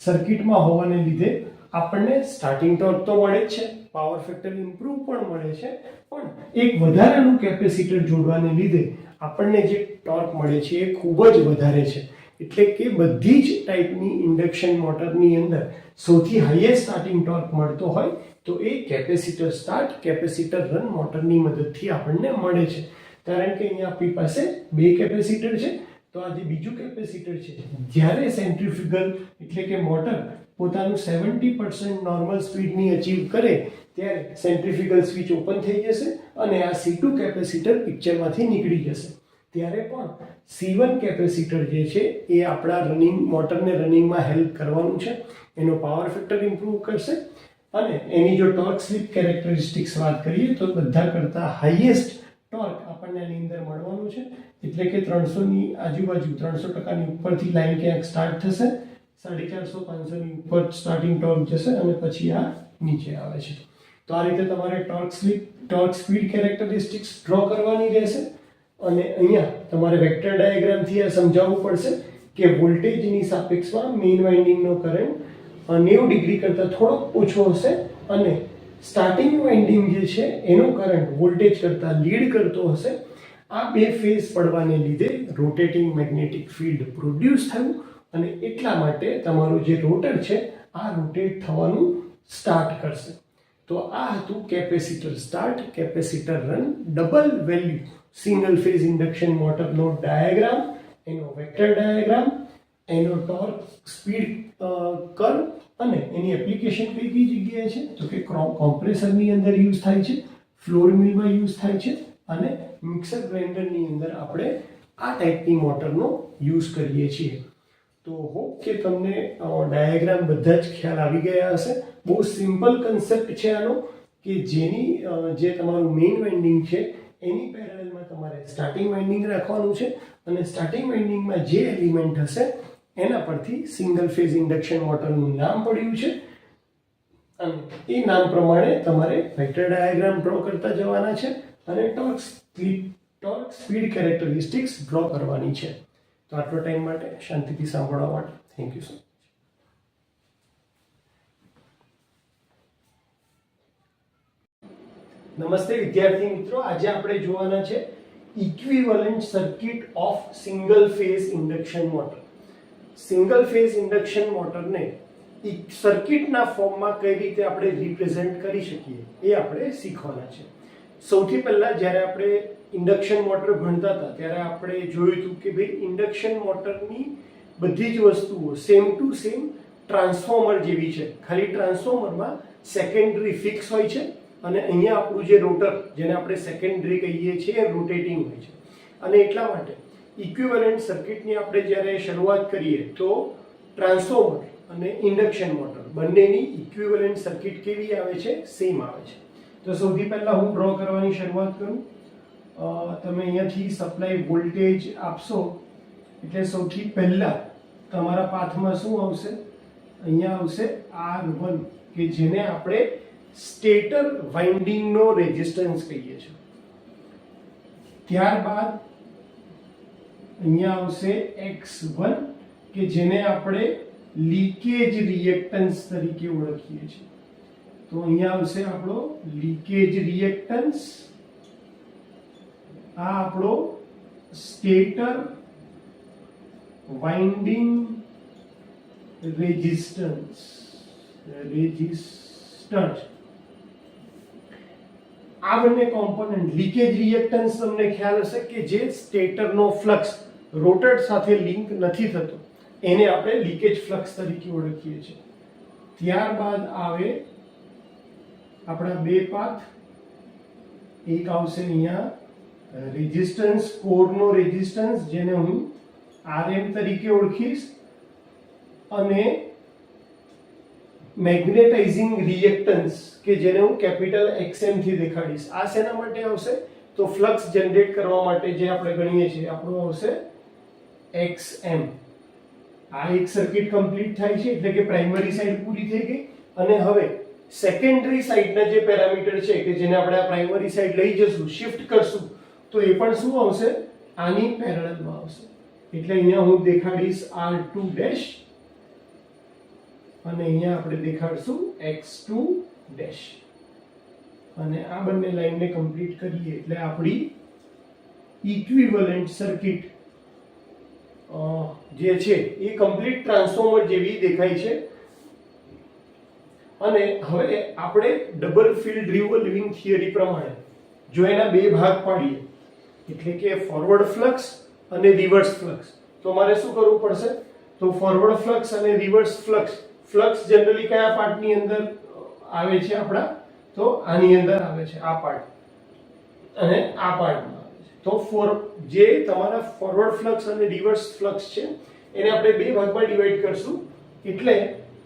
સર્કિટમાં હોવાને લીધે આપણને સ્ટાર્ટિંગ ટોર્ક તો મળે જ છે, પાવર ફેક્ટર ઇમ્પ્રૂવ પણ મળે છે, પણ એક વધારાનું કેપેસિટર જોડવાને લીધે આપણને જે ટોર્ક મળે છે એ ખૂબ જ વધારે છે. એટલે કે બધી જ ટાઈપની ઇન્ડક્શન મોટરની અંદર સૌથી હાઈએસ્ટ સ્ટાર્ટિંગ ટોર્ક મળતો હોય તો એ કેપેસિટર સ્ટાર્ટ કેપેસિટર રન મોટરની મદદથી આપણને મળે છે. કારણ કે અહીંયા આપણી પાસે બે કેપેસિટર છે, તો આ જે બીજું કેપેસિટર છે જ્યારે સેન્ટ્રીફ્યુગલ એટલે કે મોટર પોતાનું 70% નોર્મલ સ્પીડની અચીવ કરે ત્યારે સેન્ટ્રીફ્યુગલ સ્વિચ ઓપન થઈ જશે અને આ C2 કેપેસિટર પિક્ચરમાંથી નીકળી જશે. ત્યારે પણ C1 કેપેસિટર જે છે એ આપણા મોટરને રનિંગમાં હેલ્પ કરવાનું છે, એનો પાવર ફેક્ટર ઇમ્પ્રૂવ કરશે અને એની જો ટોર્ક સ્લિપ કેરેક્ટરિસ્ટિક્સ વાત કરીએ તો બધા કરતાં હાઈએસ્ટ ટોર્ક આપણને આની અંદર મળવાનું છે. એટલે કે 300ની આજુબાજુ 300%ની ઉપરથી લાઈન ક્યાંક સ્ટાર્ટ થશે, 450-500ની ઉપર સ્ટાર્ટિંગ ટોર્ક જશે અને પછી આ નીચે આવે છે. તો આ રીતે તમારે ટોર્ક સ્પીડ કેરેક્ટરિસ્ટિક્સ ડ્રો કરવાની રહેશે અને અહીંયા તમારે વેક્ટર ડાયાગ્રામથી આ સમજાવવું પડશે કે વોલ્ટેજની સાપેક્ષમાં મેઇન વાઇન્ડિંગનો કરંટ 90 ડિગ્રી કરતાં થોડોક ઓછો હશે અને સ્ટાર્ટિંગ વાઇન્ડિંગ જે છે એનો કરંટ વોલ્ટેજ કરતાં લીડ કરતો હશે. આ બે ફેઝ પડવાને લીધે રોટેટિંગ મેગ્નેટિક ફિલ્ડ પ્રોડ્યુસ થયું અને એટલા માટે તમારું જે રોટર છે આ રોટેટ થવાનું સ્ટાર્ટ કરશે. તો આ હતું capacitor start capacitor run double value single phase induction મોટરનો ડાયાગ્રામ, એનો વેક્ટર ડાયાગ્રામ, એનો ટોર્ક સ્પીડ કર્વ અને એની એપ્લિકેશન કઈ કઈ જગ્યાએ છે તો કે કોમ્પ્રેસરની અંદર યુઝ થાય છે, ફ્લોર મિલમાં યુઝ થાય છે અને મિક્સર ગ્રાઇન્ડરની અંદર આપણે આ ટાઈપની મોટરનો યુઝ કરીએ છીએ. તો હોપ કે તમને ડાયાગ્રામ બધા જ ખ્યાલ આવી ગયા હશે. બહુ સિમ્પલ કન્સેપ્ટ છે આનો કે જે તમારું મેઇન વાઇન્ડિંગ છે એની પેરેલલમાં તમારે સ્ટાર્ટિંગ વાઇન્ડિંગ રાખવાનું છે અને સ્ટાર્ટિંગ વાઇન્ડિંગમાં જે એલિમેન્ટ હશે એના પરથી સિંગલ ફેઝ ઇન્ડક્શન મોટરનું નામ પડ્યું છે અને એ નામ પ્રમાણે તમારે વેક્ટર ડાયાગ્રામ ડ્રો કરતા જવાના છે અને ટોર્ક સ્પીડ કેરેક્ટરિસ્ટિક્સ ડ્રો કરવાની છે. તો આટલો ટાઈમ માટે શાંતિથી સાંભળવા માટે થેન્ક યુ સો મચ. નમસ્તે વિદ્યાર્થી મિત્રો, આજે આપણે જોવાના છે equivalent circuit of single phase induction motor. Single phase induction મોટરને સર્કિટના ફોર્મમાં કઈ રીતે આપણે રિપ્રેઝેન્ટ કરી શકીએ એ આપણે શીખવાના છે. સૌથી પહેલા જ્યારે આપણે ઇન્ડક્શન મોટર ભણતા હતા ત્યારે આપણે જોયું હતું કે ભાઈ ઇન્ડક્શન મોટરની બધી જ વસ્તુઓ સેમ ટુ સેમ ટ્રાન્સફોર્મર જેવી છે, ખાલી ટ્રાન્સફોર્મરમાં સેકન્ડરી ફિક્સ હોય છે અને અહીંયા આપણું જે રોટર જેને આપણે સેકન્ડરી કહીએ છીએ એ રોટેટિંગ હોય છે. અને એટલા માટે ઇક્વિવેલન્ટ સર્કિટની આપણે જ્યારે શરૂઆત કરીએ તો ટ્રાન્સફોર્મર અને ઇન્ડક્શન મોટર બંનેની ઇક્વિવેલન્ટ સર્કિટ કેવી આવે છે? સેમ આવે છે. તો સૌથી પહેલા હું ડ્રો કરવાની શરૂઆત કરું. તમે અહીંયાથી સપ્લાય વોલ્ટેજ આપશો એટલે સૌથી પહેલા તમારા પાથમાં શું આવશે? અહીંયા આવશે R1 કે જેને આપણે સ્ટેટર વાઇન્ડિંગનો રેઝિસ્ટન્સ કહીએ છીએ. ત્યારબાદ અહીંયા આવશે X1 કે જેને આપણે લીકેજ રિએક્ટન્સ તરીકે ઓળખીએ છીએ. તો અહીંયા આવશે આપણો લીકેજ રિએક્ટન્સ, આ આપણો સ્ટેટર વાઇન્ડિંગ રેઝિસ્ટન્સ. આ બંને કોમ્પોનન્ટ લીકેજ રિએક્ટન્સ તમને ખ્યાલ હશે કે જે સ્ટેટરનો ફ્લક્સ રોટર સાથે લિંક નથી થતો એને આપણે લીકેજ ફ્લક્સ તરીકે ઓળખીએ છીએ. ત્યારબાદ આવે આપણા બે પાથ. એક આવશે અહીંયા રેઝિસ્ટન્સ, કોરનો રેઝિસ્ટન્સ જેને હું Rm તરીકે ઓળખીશ, અને મેગ્નેટાઇઝિંગ રિએક્ટન્સ કે જેને હું કેપિટલ XM થી દેખાડીશ. આ શેના માટે આવશે? તો ફ્લક્સ જનરેટ કરવા માટે જે આપણે ગણીએ છીએ આપણો આવશે XM. આ એક સર્કિટ કમ્પ્લીટ થાય છે એટલે કે પ્રાઇમરી સાઈડ પૂરી થઈ ગઈ. અને હવે સેકન્ડરી સાઈડના જે પેરામીટર છે કે જેને આપણે આ પ્રાઇમરી સાઈડ લઈ જશું, શિફ્ટ કરશું, તો એ પણ શું આવશે? આની પેરેલલમાં આવશે. એટલે અહીંયા હું દેખાડીશ R2 ડેશ અને અહીંયા આપણે દેખાડશું X2 ડેશ. અને આ બંને લાઈનને કમ્પ્લીટ કરીએ એટલે આપણી ઇક્વિવેલન્ટ સર્કિટ જે છે એ કમ્પ્લીટ ટ્રાન્સફોર્મર જેવી દેખાય છે. અને હવે આપણે ડબલ ફિલ્ડ રિવોલ્વિંગ થિયરી પ્રમાણે જો એના બે ભાગ પાડીએ એટલે કે ફોરવર્ડ ફ્લક્સ અને રિવર્સ ફ્લક્સ, તો મારે શું કરવું પડશે? તો ફોરવર્ડ ફ્લક્સ અને રિવર્સ ફ્લક્સ, ફ્લક્સ જનરલી કયા પાર્ટની અંદર આવે છે આપણા? તો આની અંદર આવે છે, આ પાર્ટ અને આ પાર્ટમાં આવે છે. તો જે તમારા ફોરવર્ડ ફ્લક્સ અને રિવર્સ ફ્લક્સ છે એને આપણે બે ભાગમાં ડિવાઈડ કરશું. એટલે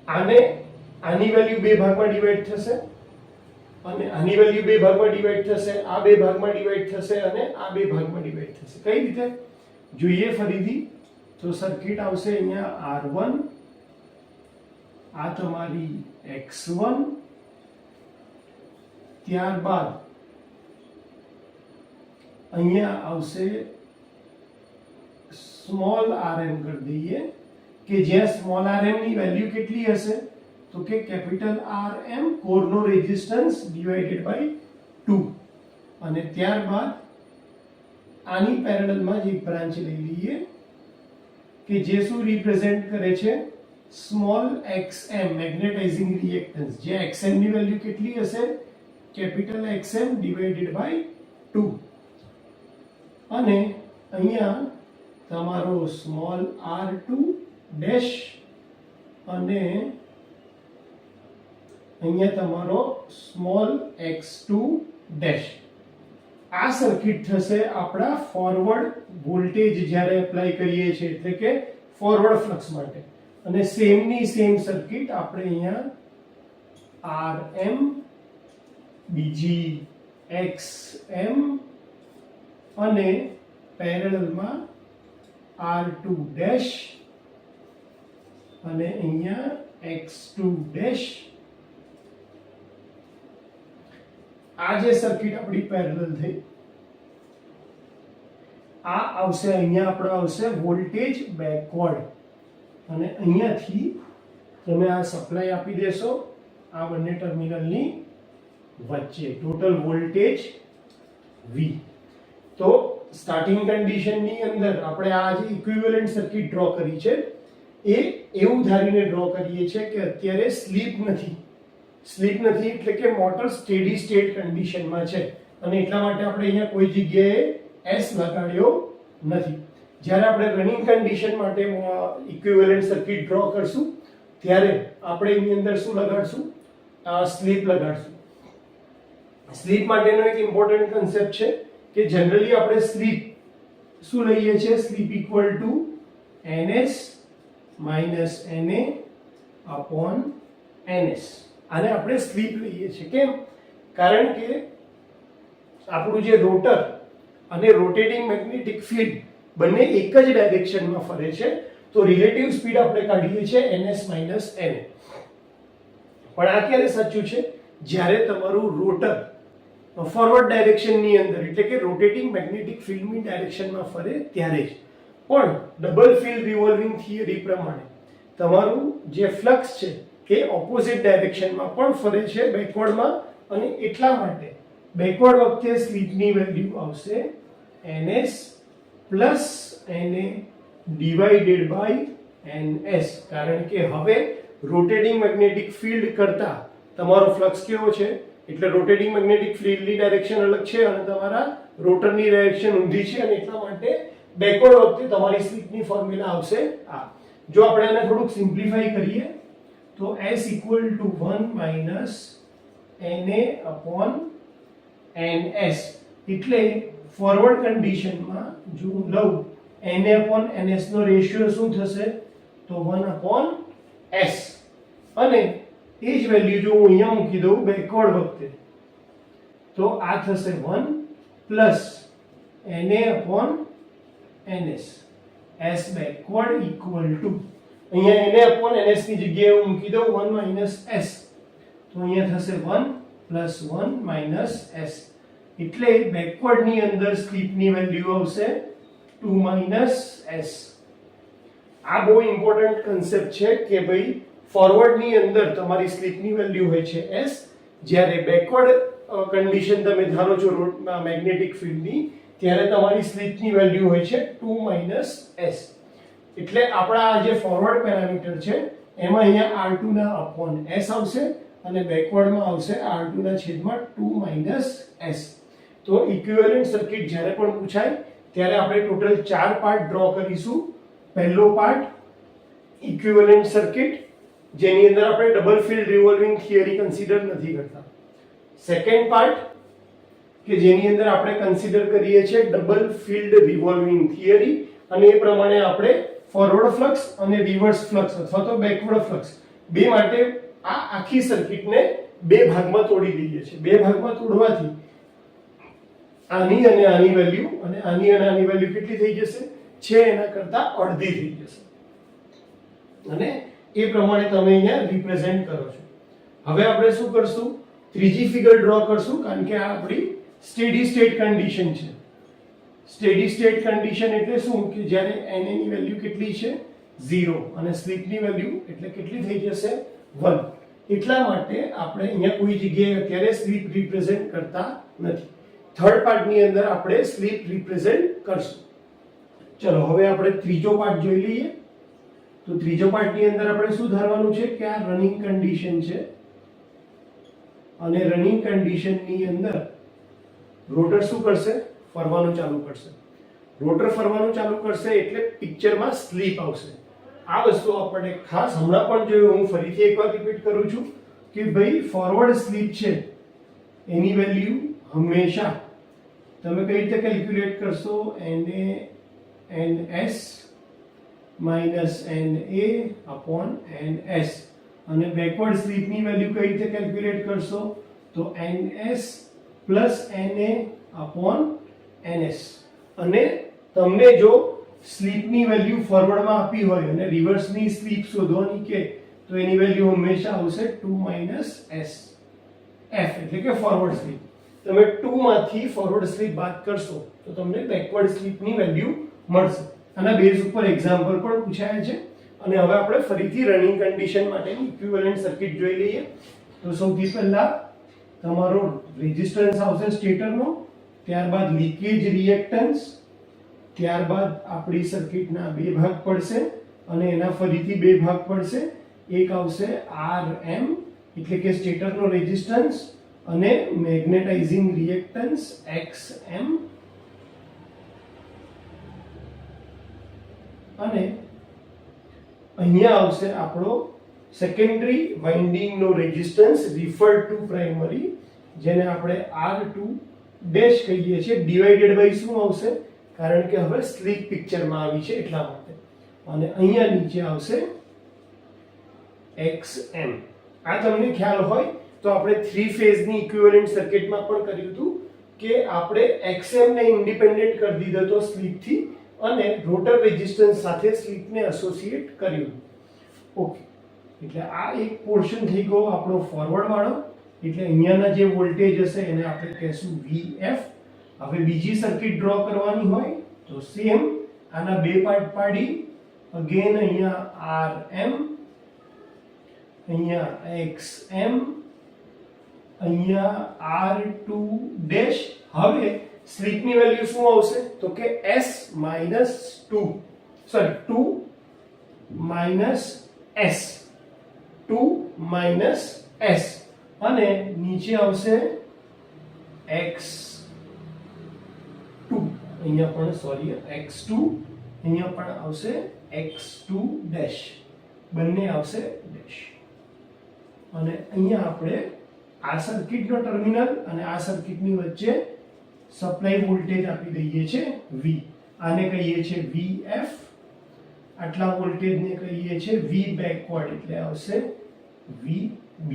આની વેલ્યુ બે ભાગમાં ડિવાઈડ થશે અને આની વેલ્યુ બે ભાગમાં ડિવાઈડ થશે, આ બે ભાગમાં ડિવાઈડ થશે અને આ બે ભાગમાં ડિવાઈડ થશે. કઈ રીતે જોઈએ ફરીથી? તો સર્કિટ આવશે અહીંયા R1, આ તમારી X1, ત્યારબાદ અહીંયા આવશે સ્મોલ rm કરી દઈએ કે જ્યાં સ્મોલ rm ની વેલ્યુ કેટલી હશે? તો કે કેપિટલ Rm કોરનો રેઝિસ્ટન્સ ડિવાઇડેડ બાય 2. અને ત્યારબાદ આની પેરેલલમાં જ એક બ્રાન્ચ લઈ લઈએ કે જે શું રિપ્રેઝેન્ટ કરે છે? Small xm magnetising reactance. જે xm ની વેલ્યુ કેટલી હશે? Capital xm divided by 2. અને અહીંયા તમારો સ્મોલ r2 ડેશ અને અહીંયા તમારો સ્મોલ x2 ડેશ. આ સર્કિટ થશે આપણા ફોરવર્ડ વોલ્ટેજ જ્યારે એપ્લાય કરીએ છીએ એટલે કે ફોરવર્ડ ફ્લક્સ માટે. અને સેમ ની સેમ સર્કિટ આપણે અહીંયા Rm, બીજી XM અને પેરેલલમાં R2 ડેશ અને અહીંયા X2 ડેશ. આ જે સર્કિટ આપણી પેરેલલ થઈ, આ આવશે અહીંયા આપણો આવશે વોલ્ટેજ બેકવર્ડ. અને અહીંયાથી તમે આ સપ્લાય આપી દેશો આ બંને ટર્મિનલની વચ્ચે, ટોટલ વોલ્ટેજ V. તો સ્ટાર્ટિંગ કન્ડિશનની અંદર આપણે આ જે ઇક્વિવેલન્ટ સર્કિટ ડ્રો કરી છે એ એવું ધારીને ડ્રો કરીએ છીએ કે અત્યારે સ્લીપ નથી એટલે કે મોટર સ્ટેડી સ્ટેટ કન્ડિશનમાં છે અને એટલા માટે આપણે અહીંયા કોઈ જગ્યાએ S લગાડ્યો નથી. જ્યારે આપણે રનિંગ કન્ડિશન માટે ઇક્વિવેલન્ટ સર્કિટ ડ્રો કરશું ત્યારે આપણે એની અંદર શું લગાડશું? સ્લીપ લગાડશું. સ્લીપ માટેનો એક ઇમ્પોર્ટન્ટ કન્સેપ્ટ છે કે જનરલી આપણે સ્લીપ શું લઈએ છીએ? Slip equal to ns minus na upon ns. આને આપણે સ્લીપ લઈએ છીએ. કેમ? કારણ કે આપણું જે રોટર અને રોટેટિંગ મેગ્નેટિક ફીલ્ડ બંને એક જ ડાયરેક્શનમાં ફરે છે. તો રિલેટિવ સ્પીડ આપણે કાઢીએ છીએ ns - na. પણ આ ક્યારે સાચું છે? જ્યારે તમારું રોટર ફોરવર્ડ ડાયરેક્શનની અંદર એટલે કે રોટેટિંગ મેગ્નેટિક ફિલ્ડની ડાયરેક્શનમાં ફરે ત્યારે જ. પણ ડબલ ફિલ્ડ રિવોલ્વિંગ થિયરી પ્રમાણે તમારું જે ફ્લક્સ છે એ ઓપોઝિટ ડાયરેક્શનમાં પણ ફરે છે બેકવર્ડમાં, અને એટલા માટે બેકવર્ડ વખતે સ્લીપની વેલ્યુ આવશે ns plus na divided by ns, કારણ કે હવે રોટેટિંગ મેગ્નેટિક ફિલ્ડ કરતા તમારો ફ્લક્સ કેવો છે? એટલે રોટેટિંગ મેગ્નેટિક ફિલ્ડની ડાયરેક્શન અલગ છે અને તમારા રોટરની ડાયરેક્શન ઊંધી છે, અને એટલા માટે બેકવર્ડ વખતે તમારી સ્લીપની ફોર્મ્યુલા આવશે આ. જો આપણે એને થોડુંક સિમ્પ્લિફાઈ કરીએ તો s = 1 - na/ns, એટલે ફોરવર્ડ કન્ડિશનમાં જો હું લઉં na/ns નો રેશિયો શું થશે? તો 1/s, અને એ જ વેલ્યુ જો હું અહીંયા મૂકી દઉં બેકવર્ડ વખતે તો આ થશે 1 plus na/ns. s backward equal to અહીંયા na/ns ની જગ્યાએ હું મૂકી દઉં 1 - s, તો અહીંયા થશે 1 પ્લસ 1 - s, એટલે બેકવર્ડ ની અંદર સ્લીપની વેલ્યુ આવશે 2 - s. આ બહુ ઇમ્પોર્ટન્ટ કન્સેપ્ટ છે કે ભાઈ ફોરવર્ડ ની અંદર તમારી સ્લીપની વેલ્યુ હોય છે s, જ્યારે બેકવર્ડ કન્ડિશન તમે ધારો છો મેગ્નેટિક ફિલ્ડની, ત્યારે તમારી સ્લીપની વેલ્યુ હોય છે 2 - s. એટલે આપણા આ જે ફોરવર્ડ પેરામીટર છે એમાં અહીંયા r2 ના અપોન s આવશે અને બેકવર્ડમાં આવશે r2 ના છેદમાં 2 - s. તો ઇક્વિવેલન્ટ સર્કિટ જ્યારે પણ પૂછાય ત્યારે આપણે ટોટલ 4 પાર્ટ ડ્રો કરીશું. પહેલો પાર્ટ ઇક્વિવેલન્ટ સર્કિટ, જેની અંદર આપણે double field revolving theory consider નથી કરતા. સેકન્ડ પાર્ટ કે જેની અંદર આપણે કન્સિડર કરીએ છીએ ડબલ ફિલ્ડ રિવોલ્વિંગ થિયરી, અને એ પ્રમાણે આપણે ફોરવર્ડ ફ્લક્સ અને રિવર્સ ફ્લક્સ અથવા તો બેકવર્ડ ફ્લક્સ બે માટે આ આખી સર્કિટને બે ભાગમાં તોડી દઈએ છીએ. બે ભાગમાં તોડવાથી આની અને આની વેલ્યુ અને આની અને આની વેલ્યુ કેટલી થઈ જશે? છે એના કરતા અડધી થઈ જશે, અને એ પ્રમાણે તમે અહીંયા રિપ્રેઝેન્ટ કરો છો. હવે આપણે શું કરશું? ત્રીજી ફિગર ડ્રો કરશું, કારણ કે આ આપણી સ્ટેડી સ્ટેટ કન્ડિશન છે. સ્ટેડી સ્ટેટ કન્ડિશન એટલે શું? કે જ્યારે na ની વેલ્યુ કેટલી છે? 0, અને સ્લીપની વેલ્યુ એટલે કેટલી થઈ જશે? 1. એટલા માટે આપણે અહીંયા કોઈ જગ્યાએ અત્યારે સ્લીપ રિપ્રેઝેન્ટ કરતા નથી. થર્ડ પાર્ટની અંદર આપણે સ્લીપ રિપ્રેઝેન્ટ કરશું. ચલો હવે આપણે ત્રીજો પાર્ટ જોઈ લઈએ. તો ત્રીજો પાર્ટની અંદર આપણે શું ધારવાનું છે? કે આ રનિંગ કન્ડિશન છે, અને રનિંગ કન્ડિશનની અંદર રોટર શું કરશે? ફરવાનું ચાલુ કરશે. રોટર ફરવાનું ચાલુ કરશે એટલે પિક્ચરમાં સ્લીપ આવશે. આ વસ્તુ આપણે ખાસ હમણાં પણ જોયું, હું ફરીથી એકવાર રિપીટ કરું છું કે ભાઈ ફોરવર્ડ સ્લીપ છે એની વેલ્યુ હંમેશા તમે કઈ રીતે કેલ્ક્યુલેટ કરશો? ns minus na/ns. અને બેકવર્ડ સ્લીપની વેલ્યુ કઈ રીતે કેલ્ક્યુલેટ કરશો? તો ns plus na/ns. અને તમને જો સ્લીપની વેલ્યુ ફોરવર્ડમાં આપી હોય અને રિવર્સની સ્લીપ શોધવાની કે તો એની વેલ્યુ હંમેશા આવશે 2 - s f, એટલે કે ફોરવર્ડ સ્લીપ. તમે 2 માંથી ફોરવર્ડ સ્લીપ બાદ કરશો તો તમને બેકવર્ડ સ્લીપની વેલ્યુ મળશે. આના બેઝ ઉપર એક્ઝામ્પલ પણ પૂછાયા છે. અને હવે આપણે ફરીથી રનિંગ કન્ડિશન માટેની ઇક્વિવેલન્ટ સર્કિટ જોઈ લઈએ. તો સૌથી પહેલા તમારો રેઝિસ્ટન્સ આવશે સ્ટેટરનો, ત્યારબાદ લીકેજ રિએક્ટન્સ, ત્યારબાદ આપણી સર્કિટના બે ભાગ પડશે અને એના ફરીથી બે ભાગ પડશે. એક આવશે rm એટલે કે સ્ટેટરનો રેઝિસ્ટન્સ, અને મેગ્નેટાઇઝિંગ રિએક્ટન્સ xm, અને અહીંયા આવશે આપણો સેકન્ડરી વાઇન્ડિંગનો રેઝિસ્ટન્સ રિફર્ડ ટુ પ્રાઇમરી, જેને આપણે r2 ડેશ કહીએ છીએ, ડિવાઇડેડ બાય શું આવશે? કારણ કે હવે સ્લીપ પિક્ચરમાં આવી છે એટલા માટે. અને અહીંયા નીચે આવશે xm. આ તમને ખ્યાલ હોય તો આપણે 3 ફેઝની ઇક્વિવેલન્ટ સર્કિટમાં પણ કર્યું હતું કે આપણે xm ને ઇન્ડિપેન્ડન્ટ કરી દીધો તો સ્લીપથી, અને રોટર રેઝિસ્ટન્સ સાથે સ્લીપને એસોસિએટ કર્યું. ઓકે, એટલે આ એક પોર્શન થઈ ગયો આપણો ફોરવર્ડ વાળો. એટલે અહીંયાના જે વોલ્ટેજ હશે એને આપણે કહેશું VF. હવે બીજી સર્કિટ ડ્રો કરવાની હોય તો સેમ આના બે પાર્ટ પાડી અગેન અહીંયા RM, અહીંયા XM, અહીંયા R2 ડેશ. હવે સ્લીપની વેલ્યુ શું આવશે તો કે S minus 2 sorry 2 minus S, 2 minus S, અને નીચે આવશે X2, અહીંયા પણ સોરી X2, અહીંયા પણ આવશે X2 ડેશ, બંને આવશે ડેશ. અને અહીંયા આપણે આ સર્કિટનો ટર્મિનલ અને આ સર્કિટની વચ્ચે સપ્લાય વોલ્ટેજ આપી દઈએ છે V. આને કહીએ છે VF, આટલા વોલ્ટેજને કહીએ છે V બેકવર્ડ, એટલે આવશે VB.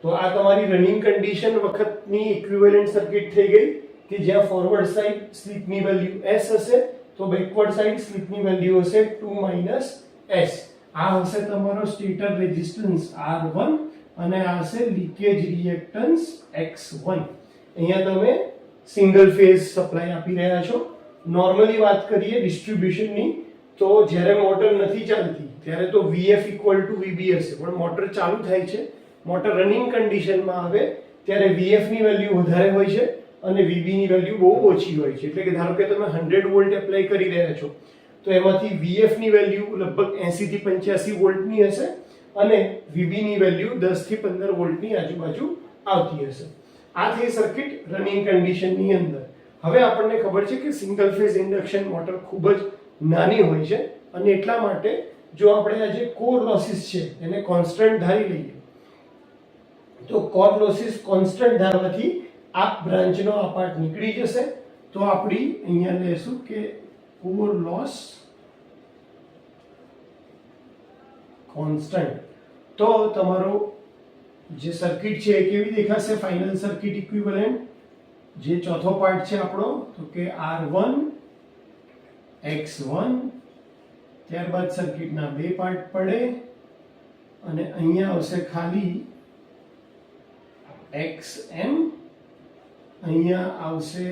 તો આ તમારી રનિંગ કન્ડિશન વખતની ઇક્વિવેલન્ટ સર્કિટ થઈ ગઈ કે જ્યાં ફોરવર્ડ સાઈડ સ્લીપની વેલ્યુ S હશે તો બેકવર્ડ સાઈડ સ્લીપની વેલ્યુ હશે 2 minus S. આ હશે તમારો સ્ટેટર રેઝિસ્ટન્સ R1 અને આ હશે લીકેજ રિએક્ટન્સ X1. અહીંયા તમે સિંગલ ફેઝ સપ્લાય આપી રહ્યા છો. નોર્મલી વાત કરીએ ડિસ્ટ્રીબ્યુશનની તો જ્યારે મોટર નથી ચાલતી ત્યારે તો VF = VB હશે, પણ મોટર ચાલુ થાય છે, મોટર રનિંગ કન્ડિશનમાં આવે ત્યારે VF ની વેલ્યુ વધારે હોય છે અને VB ની વેલ્યુ બહુ ઓછી હોય છે. એટલે કે ધારો કે તમે 100 વોલ્ટ એપ્લાય કરી રહ્યા છો તો એમાંથી VF ની વેલ્યુ લગભગ 80 થી 85 વોલ્ટની હશે અને VB ની વેલ્યુ 10 થી 15 વોલ્ટની આજુબાજુ આવતી હશે. આ થઈ સર્કિટ રનિંગ કન્ડિશનની અંદર. હવે આપણને ખબર છે કે સિંગલ ફેઝ ઇન્ડક્શન મોટર ખૂબ જ નાની હોય છે અને એટલા માટે જો આપણે આ જે કોર લોસીસ છે એને કોન્સ્ટન્ટ ધારી લઈએ તો કોર લોસીસ કોન્સ્ટન્ટ ધારવાથી આ બ્રાન્ચનો આ પાર્ટ નીકળી જશે. તો આપણી અહીંયા લેશું કે કોર લોસ કોન્સ્ટન્ટ. તો તમારો જે સર્કિટ છે એ કેવી દેખાશે ફાઇનલ સર્કિટ ઇક્વિવેલન્ટ? જે ચોથો પાર્ટ છે આપણો તો કે R1 X1, ત્યારબાદ સર્કિટના બે પાર્ટ પડે અને અહીંયા આવશે ખાલી XM, અહીંયા આવશે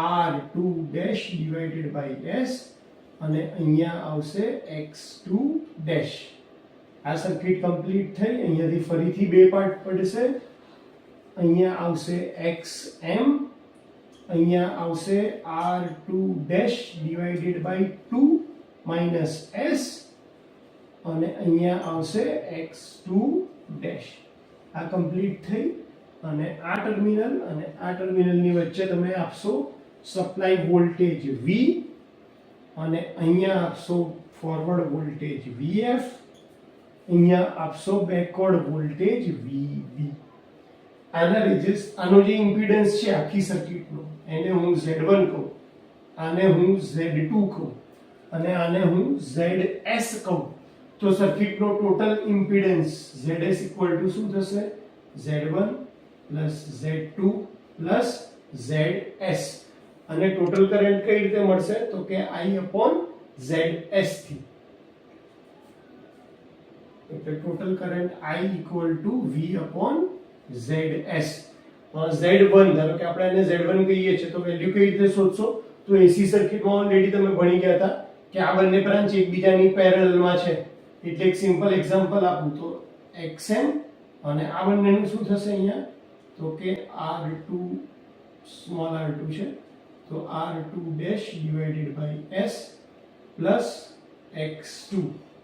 R2 dash divided by S અને અહીંયા આવશે X2 ડેશ. આ સર્કિટ કમ્પ્લીટ થઈ. અહીંયાથી ફરીથી બે પાર્ટ પડશે. અહીંયા આવશે XM, અહીંયા આવશે R2 dash divided by 2 minus S અને અહીંયા આવશે X2 ડેશ. આ કમ્પ્લીટ થઈ અને આ ટર્મિનલ અને આ ટર્મિનલની વચ્ચે તમે આપશો સપ્લાય વોલ્ટેજ V અને અહીંયા આપશો ફોરવર્ડ વોલ્ટેજ VF, અહીંયા આપશો બેકવર્ડ વોલ્ટેજ VB. આનો જે ઇમ્પિડન્સ છે આખી સર્કિટનો એને હું Z1 કહું, આને હું Z2 કહું અને આને હું ZS કહું. તો સર્કિટનો ટોટલ ઇમ્પિડન્સ ZS = શું થશે? Z1 + Z2 + ZS. અને ટોટલ કરંટ કઈ રીતે મળશે તો કે I/ZS થી. એટલે total current I = V/ZS. Z1 ધારો કે આપણે આને Z1 કહીએ છીએ તો વેલ્યુ કઈ રીતે શોધશો? તો AC સર્કિટમાં ઓલરેડી તમે ભણી ગયા હતા કે આ બંને બ્રાન્ચ એકબીજાની પેરેલલમાં છે. એટલે એક સિમ્પલ એક્ઝામ્પલ આપું તો XM અને આ બંનેનું શું થશે અહીંયા તો કે R2 સ્મોલ r2 છે તો R2 dash divided by S plus X2.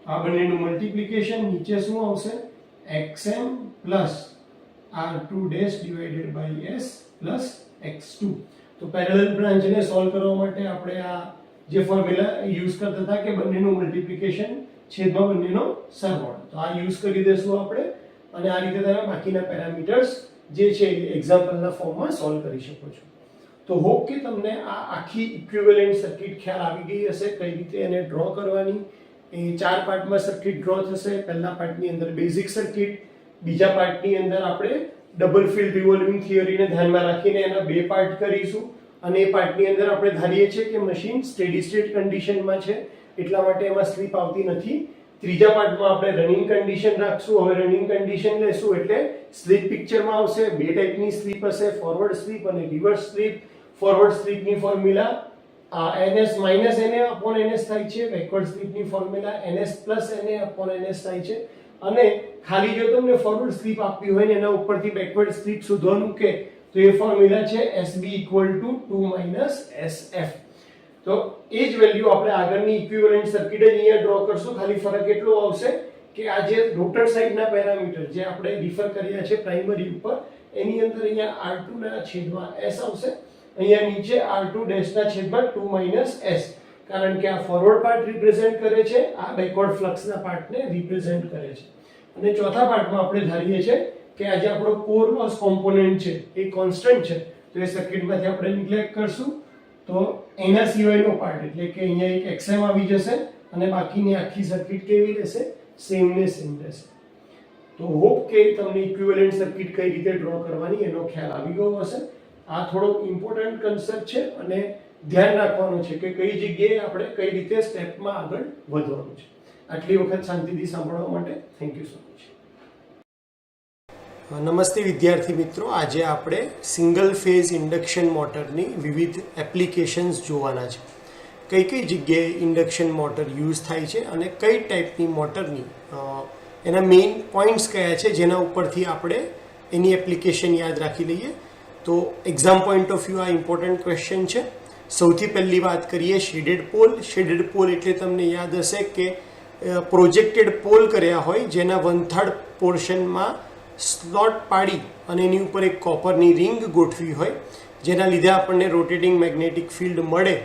આ બંનેનું મલ્ટીપ્લિકેશન નીચે શું આવશે? XM plus R2 dash divided by S plus X2. તો પેરેલલ બ્રાન્ચને સોલ્વ કરવા માટે આપણે આ જે ફોર્મ્યુલા યુઝ કરતા હતા કે બંનેનું મલ્ટીપ્લિકેશન છેદમાં બંનેનો સરવાળો, તો આ યુઝ કરી દેશું આપણે અને આ રીતે તમે બાકીના પેરામીટર્સ જે છે એક્ઝામ્પલના ફોર્મમાં સોલ્વ કરી શકો છો. તો હોપ કે તમને આ આખી ઇક્વિવેલન્ટ સર્કિટ ખ્યાલ આવી ગઈ હશે કઈ રીતે એને ડ્રો કરવાની. એ 4 પાર્ટમાં સર્કિટ ડ્રો થશે. પહેલા પાર્ટની અંદર બેઝિક સર્કિટ, બીજા પાર્ટની અંદર આપણે ડબલ ફિલ્ડ રિવોલ્વિંગ થિયરીને ધ્યાનમાં રાખીને એના બે પાર્ટ કરીશું અને એ પાર્ટની અંદર આપણે ધારીએ છીએ કે મશીન સ્ટેડી સ્ટેટ કન્ડિશનમાં છે, એટલા માટે એમાં સ્લીપ આવતી નથી. ત્રીજા પાર્ટમાં આપણે રનિંગ કન્ડિશન રાખશું. હવે રનિં કન્ડિશન લેશું એટલે સ્લીપ પિક્ચરમાં આવશે. બે ટાઈપની સ્લીપ હશે, ફોરવર્ડ સ્લીપ અને રિવર્સ સ્લીપ. ફોરવર્ડ સ્લીપની formula ns minus na upon ns થાય છે. બેકવર્ડ સ્લીપની formula ns plus na upon ns થાય છે. અને ખાલી જો તમને ફોરવર્ડ સ્લીપ આપી હોય ને એના ઉપરથી બેકવર્ડ સ્લીપ શોધવાનું કે તો એ ફોર્મ્યુલા છે SB = 2 - SF. તો એ જ વેલ્યુ આપણે આગળની ઇક્વિવેલન્ટ સર્કિટ જ અહીંયા ડ્રો કરશું. ખાલી ફરક એટલો આવશે કે આ જે રોટર સાઈડના પેરામીટર જે આપણે રિફર કર્યા છે પ્રાઇમરી ઉપર, એની અંદર અહીંયા R2 ના છેદમાં S આવશે, અહીંયા નીચે R2 ડેશ ના છેદમાં 2 - S, કારણ કે આ ફોરવર્ડ પાર્ટ રિપ્રેઝેન્ટ કરે છે, આ બેકવર્ડ ફ્લક્સના પાર્ટને રિપ્રેઝેન્ટ કરે છે. અને ચોથા પાર્ટમાં આપણે ધારીએ છીએ કે આજે આપણો કોર લોસ કોમ્પોનન્ટ છે એ કોન્સ્ટન્ટ છે, તો એ સર્કિટમાંથી આપણે નિગ્લેક્ટ કરશું. તો એના સિવાયનો પાર્ટ એટલે કે અહીંયા એક XM આવી જશે અને બાકીની આખી સર્કિટ કેવી રહેશે? સેમ ને સેમ રહેશે. તો હોપ કે તમને ઇક્વિવેલન્ટ સર્કિટ કઈ રીતે ડ્રો કરવાની એનો ખ્યાલ આવી ગયો હશે. આ થોડો ઇમ્પોર્ટન્ટ કન્સેપ્ટ છે અને ધ્યાન રાખવાનું છે કે કઈ જગ્યાએ આપણે કઈ રીતે સ્ટેપમાં આગળ વધવાનું છે. આટલી વખત શાંતિથી સાંભળવા માટે થેન્ક યુ સો મચ. નમસ્તે વિદ્યાર્થી મિત્રો, આજે આપણે સિંગલ ફેઝ ઇન્ડક્શન મોટરની વિવિધ એપ્લિકેશન્સ જોવાના છે. કઈ કઈ જગ્યાએ ઇન્ડક્શન મોટર યુઝ થાય છે અને કઈ ટાઈપની મોટરની એના મેઇન પોઈન્ટ્સ કયા છે જેના ઉપરથી આપણે એની એપ્લિકેશન યાદ રાખી લઈએ. તો એક્ઝામ પોઈન્ટ ઓફ વ્યૂ આ ઇમ્પોર્ટન્ટ ક્વેશ્ચન છે. સૌથી પહેલી વાત કરીએ શેડેડ પોલ. શેડેડ પોલ એટલે તમને યાદ હશે કે પ્રોજેક્ટેડ પોલ કર્યા હોય જેના 1/3 પોર્શનમાં સ્લોટ પાડી અને એની ઉપર એક કોપરની રિંગ ગોઠવી હોય જેના લીધે આપણને રોટેટિંગ મેગ્નેટિક ફિલ્ડ મળે,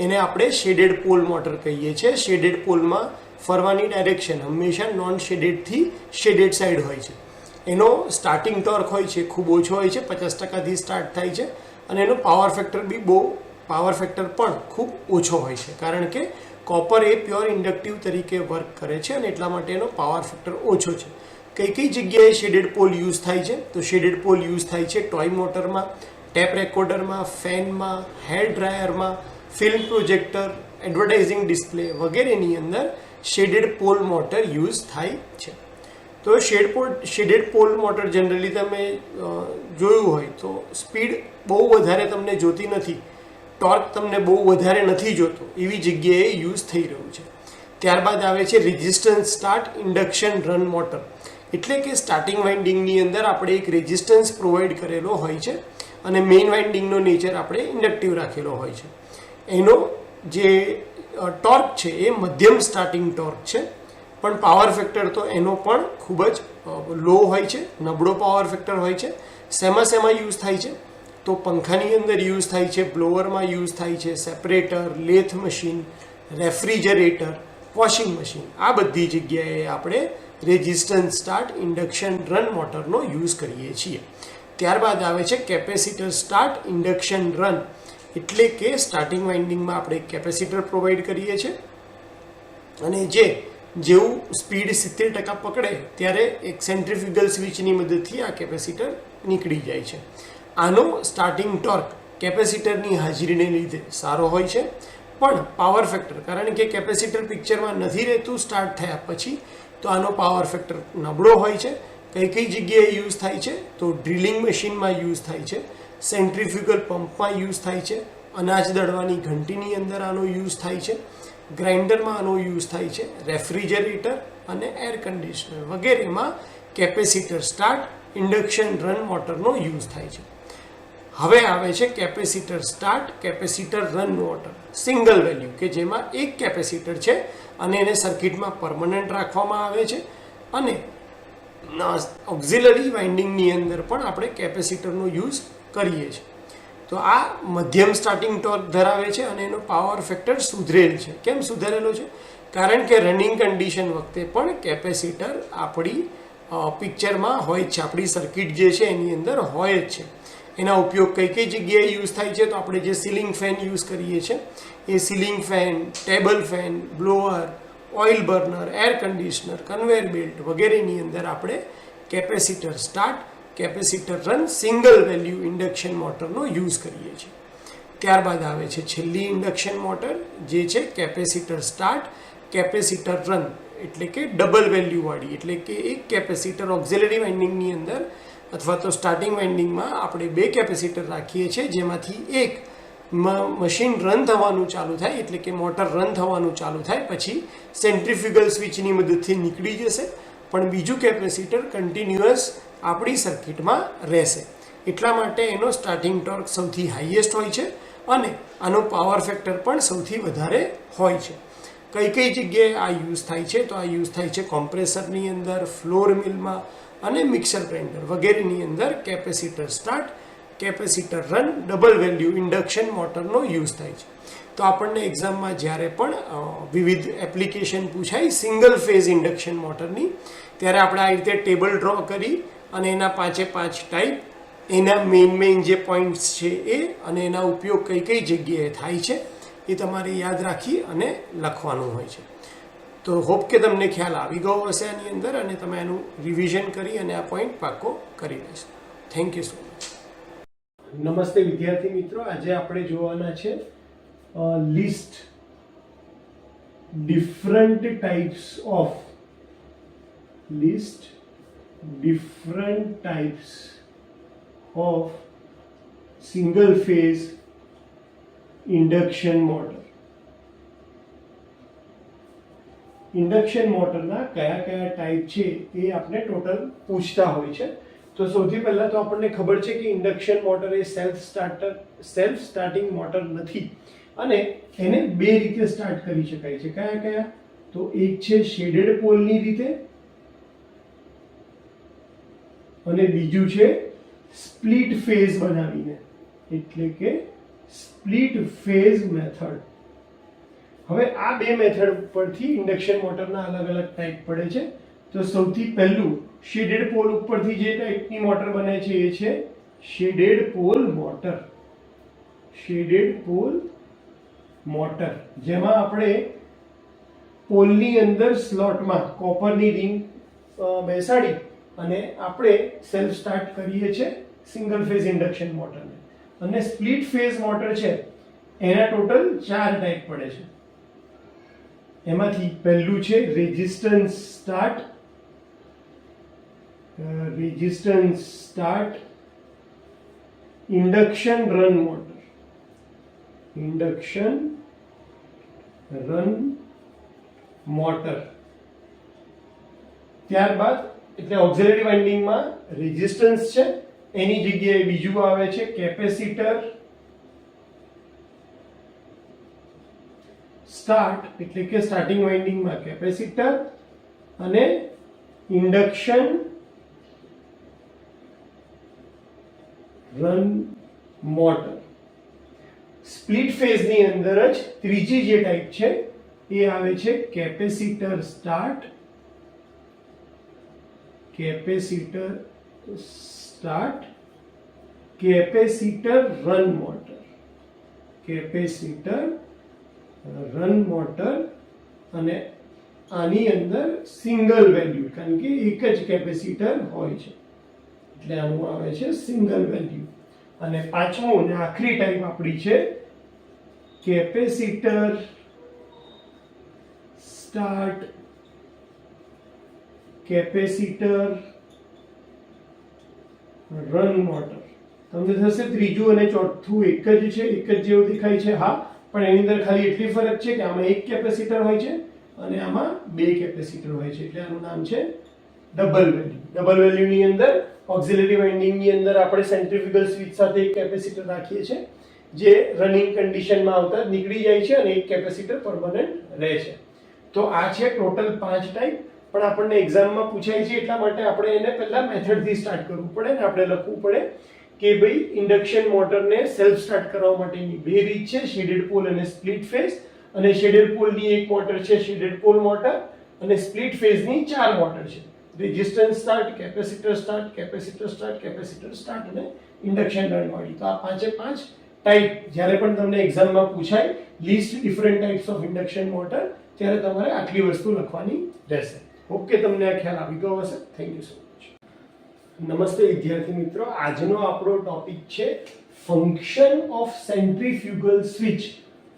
એને આપણે શેડેડ પોલ મોટર કહીએ છીએ. શેડેડ પોલમાં ફરવાની ડાયરેક્શન હંમેશા નોન શેડેડથી શેડેડ સાઈડ હોય છે. એનો સ્ટાર્ટિંગ ટોર્ક હોય છે ખૂબ ઓછો હોય છે, 50%થી સ્ટાર્ટ થાય છે, અને એનો પાવર ફેક્ટર પણ ખૂબ ઓછો હોય છે, કારણ કે કોપર એ પ્યોર ઇન્ડક્ટિવ તરીકે વર્ક કરે છે અને એટલા માટે એનો પાવર ફેક્ટર ઓછો છે. કઈ કઈ જગ્યાએ શેડેડ પોલ યુઝ થાય છે? તો શેડેડ પોલ યુઝ થાય છે ટોય મોટરમાં, ટેપ રેકોર્ડરમાં, ફેનમાં, હેર ડ્રાયરમાં, ફિલ્મ પ્રોજેક્ટર, એડવર્ટાઇઝિંગ ડિસ્પ્લે વગેરેની અંદર શેડેડ પોલ મોટર યુઝ થાય છે. તો શેડેડ પોલ મોટર જનરલી તમે જોયું હોય તો સ્પીડ બહુ વધારે તમને જોતી નથી, ટોર્ક તમને બહુ વધારે નથી જોતો, એવી જગ્યાએ યુઝ થઈ રહ્યું છે. ત્યારબાદ આવે છે resistance start induction run motor. એટલે કે સ્ટાર્ટિંગ વાઇન્ડિંગની અંદર આપણે એક રેઝિસ્ટન્સ પ્રોવાઈડ કરેલો હોય છે અને મેઇન વાઇન્ડિંગનો નેચર આપણે ઇન્ડક્ટિવ રાખેલો હોય છે. એનો જે ટોર્ક છે એ મધ્યમ સ્ટાર્ટિંગ ટોર્ક છે, પણ પાવર ફેક્ટર તો એનો પણ ખૂબ જ લો હોય છે, નબળો પાવર ફેક્ટર હોય છે. શેમાં યુઝ થાય છે? તો પંખાની અંદર યુઝ થાય છે, બ્લોવરમાં યુઝ થાય છે, separator, lathe machine, refrigerator, washing machine, આ બધી જગ્યાએ આપણે રેઝિસ્ટન્સ સ્ટાર્ટ ઇન્ડક્શન રન મોટરનો યુઝ કરીએ છીએ. ત્યારબાદ આવે છે કેપેસિટર સ્ટાર્ટ ઇન્ડક્શન રન. એટલે કે સ્ટાર્ટિંગ વાઇન્ડિંગમાં આપણે કેપેસિટર પ્રોવાઈડ કરીએ છીએ અને જેવું સ્પીડ 70% પકડે ત્યારે એક સેન્ટ્રીફ્યુગલ સ્વિચની મદદથી આ કેપેસિટર નીકળી જાય છે. આનો સ્ટાર્ટિંગ ટોર્ક કેપેસિટરની હાજરીને લીધે સારો હોય છે, પણ પાવર ફેક્ટર, કારણ કે કેપેસિટર પિક્ચરમાં નથી રહેતું સ્ટાર્ટ થયા પછી, તો આનો પાવર ફેક્ટર નબળો હોય છે. કઈ જગ્યાએ યુઝ થાય છે? તો ડ્રિલિંગ મશીનમાં યુઝ થાય છે, સેન્ટ્રીફ્યુગલ પંપમાં યુઝ થાય છે, અનાજ દળવાની ઘંટીની અંદર આનો યુઝ થાય છે, ગ્રાઇન્ડરમાં આનો યુઝ થાય છે, રેફ્રિજરેટર અને એર કન્ડિશનર વગેરેમાં કેપેસિટર સ્ટાર્ટ ઇન્ડક્શન રન મોટરનો યુઝ થાય છે. હવે આવે છે capacitor start capacitor run motor single value, કે જેમાં એક કેપેસિટર છે અને એને સર્કિટમાં પરમનન્ટ રાખવામાં આવે છે અને ઓક્ઝિલરી વાઇન્ડિંગની અંદર પણ આપણે કેપેસિટરનો યુઝ કરીએ છીએ. તો આ મધ્યમ સ્ટાર્ટિંગ ટોર્ક ધરાવે છે અને એનો પાવર ફેક્ટર સુધરેલ છે. કેમ સુધરેલો છે? કારણ કે રનિંગ કન્ડિશન વખતે પણ કેપેસિટર આપણી પિક્ચરમાં હોય છે, આપણી સર્કિટ જે છે એની અંદર હોય જ છે. એના ઉપયોગ કઈ જગ્યાએ યુઝ થાય છે? તો આપણે જે સીલિંગ ફેન યુઝ કરીએ છીએ એ ceiling fan, table fan, blower, oil burner, air conditioner, conveyor belt વગેરેની અંદર આપણે capacitor start capacitor run single value induction મોટરનો યુઝ કરીએ છીએ. ત્યારબાદ આવે છે છેલ્લી ઇન્ડક્શન મોટર, જે છે કેપેસિટર સ્ટાર્ટ, કેપેસિટર રન, એટલે કે ડબલ વેલ્યુવાળી, એટલે કે એક કેપેસિટર ઓક્ઝિલરી વાઇન્ડિંગની અંદર અથવા તો સ્ટાર્ટિંગ વાઇન્ડિંગમાં આપણે 2 કેપેસિટર રાખીએ છીએ, જેમાંથી એક મશીન રન થવાનું ચાલુ થાય, એટલે કે મોટર રન થવાનું ચાલુ થાય પછી સેન્ટ્રીફ્યુગલ સ્વિચની મદદથી નીકળી જશે, પણ બીજું કેપેસિટર કન્ટિન્યુઅસ આપણી સર્કિટમાં રહેશે. એટલા માટે એનો સ્ટાર્ટિંગ ટોર્ક સૌથી હાઈએસ્ટ હોય છે અને આનો પાવર ફેક્ટર પણ સૌથી વધારે હોય છે. કઈ કઈ જગ્યાએ આ યુઝ થાય છે? તો આ યુઝ થાય છે કોમ્પ્રેસરની અંદર, ફ્લોર મિલમાં અને મિક્સર ગ્રાઇન્ડર વગેરેની અંદર capacitor start, capacitor run, double value induction મોટરનો યુઝ થાય છે. તો આપણને એક્ઝામમાં જ્યારે પણ વિવિધ એપ્લિકેશન પૂછાય સિંગલ ફેઝ ઇન્ડક્શન મોટરની, ત્યારે આપણે આ રીતે ટેબલ ડ્રો કરી અને એના 5 ટાઈપ, એના મેઇન જે પોઈન્ટ્સ છે એ અને એના ઉપયોગ કઈ કઈ જગ્યાએ થાય છે એ તમારે યાદ રાખી અને લખવાનું હોય છે. તો હોપ કે તમને ખ્યાલ આવી ગયો હશે આની અંદર અને તમે એનું રિવિઝન કરી અને આ પોઈન્ટ પાક્કો કરી લેશો. Thank you so much. નમસ્તે વિદ્યાર્થી મિત્રો, આજે આપણે જોવાના છે list different types of single phase induction motor. Induction મોટરના કયા કયા ટાઈપ છે એ આપણે ટોટલ પૂછતા હોય છે. તો સૌથી પહેલા તો આપણને ખબર છે કે ઇન્ડક્શન મોટર એ સેલ્ફ સ્ટાર્ટિંગ મોટર નથી અને એને 2 રીતે સ્ટાર્ટ કરી શકાય છે. કયા કયા? તો એક છે શેડેડ પોલની રીતે અને બીજું છે સ્પ્લિટ ફેઝ બનાવીને, એટલે કે સ્પ્લિટ ફેઝ મેથડ. હવે આ 2 મેથડ પરથી ઇન્ડક્શન મોટરના અલગ અલગ ટાઈપ પડે છે. તો સૌથી પહેલું શેડેડ પોલ ઉપરથી જે ટાઈપની મોટર બને છે એ છે shaded pole motor. Shaded pole motor, જેમાં આપણે પોલની અંદર સ્લોટમાં કોપરની રિંગ બેસાડી અને આપણે સેલ્ફ સ્ટાર્ટ કરીએ છીએ સિંગલ ફેઝ ઇન્ડક્શન મોટરને. અને સ્પ્લિટ ફેઝ મોટર છે એના ટોટલ 4 ટાઈપ પડે છે. એમાંથી પહેલું છે resistance start, induction run motor, induction run motor. ત્યારબાદ એટલે ઓક્ઝિલરી વાઇન્ડિંગમાં રેઝિસ્ટન્સ છે, એની જગ્યાએ બીજું આવે છે કેપેસિટર સ્ટાર્ટ, એટલે કે સ્ટાર્ટિંગ વાઇન્ડિંગમાં કેપેસિટર અને ઇન્ડક્શન રન મોટર. સ્પ્લિટ ફેઝની અંદર જ ત્રીજી જે ટાઈપ છે એ આવે છે capacitor start, capacitor run motor, capacitor run motor. અને આની અંદર સિંગલ વેલ્યુ, કારણ કે એક જ કેપેસિટર હોય છે એટલે આનું આવે છે સિંગલ વેલ્યુ. અને પાંચમું અને આખરી ટાઈપ આપણી છે capacitor start, capacitor run motor. તમને થશે ત્રીજું અને ચોથું એક જ છે, એક જ જેવું દેખાય છે. હા, પણ એની અંદર ખાલી એટલી ફરક છે કે આમાં એક કેપેસિટર હોય છે અને આમાં 2 કેપેસિટર હોય છે, એટલે આનું નામ છે ડબલ વેલ્યુ. ડબલ વેલ્યુની અંદર ઓક્ઝિલરી વાઇન્ડિંગની અંદર આપણે સેન્ટ્રીફ્યુગલ સ્વિચ સાથે એક કેપેસિટર રાખીએ છીએ, જે રનિંગ કન્ડિશનમાં આવતા નીકળી જાય છે અને એક કેપેસિટર પરમનન્ટ રહે છે. તો આ છે ટોટલ 5 ટાઈપ. પણ આપણને એક્ઝામમાં પૂછાય છે એટલા માટે આપણે એને પહેલા મેથડથી સ્ટાર્ટ કરવું પડે ને આપણે લખવું પડે કે ભાઈ ઇન્ડક્શન મોટરને સેલ્ફ સ્ટાર્ટ કરવા માટેની 2 રીત છે, શેડેડ પોલ અને સ્પ્લિટ ફેઝ. અને શેડેડ પોલની એક મોટર છે શેડેડ પોલ મોટર અને સ્પ્લિટ ફેઝની 4 મોટર છે. Resistance start, capacitor start, capacitor start, capacitor start અને ઇન્ડક્શન રન વાળી. તો આ 5 ટાઈપ જ્યારે પણ તમને એક્ઝામમાં પૂછાય list different types of induction motor, ત્યારે તમારે આટલી વસ્તુ લખવાની રહેશે. ઓકે, તમને આ ખ્યાલ આવી ગયો હશે. Thank you so much. નમસ્તે વિદ્યાર્થી મિત્રો, આજનો આપણો ટોપિક છે function of centrifugal switch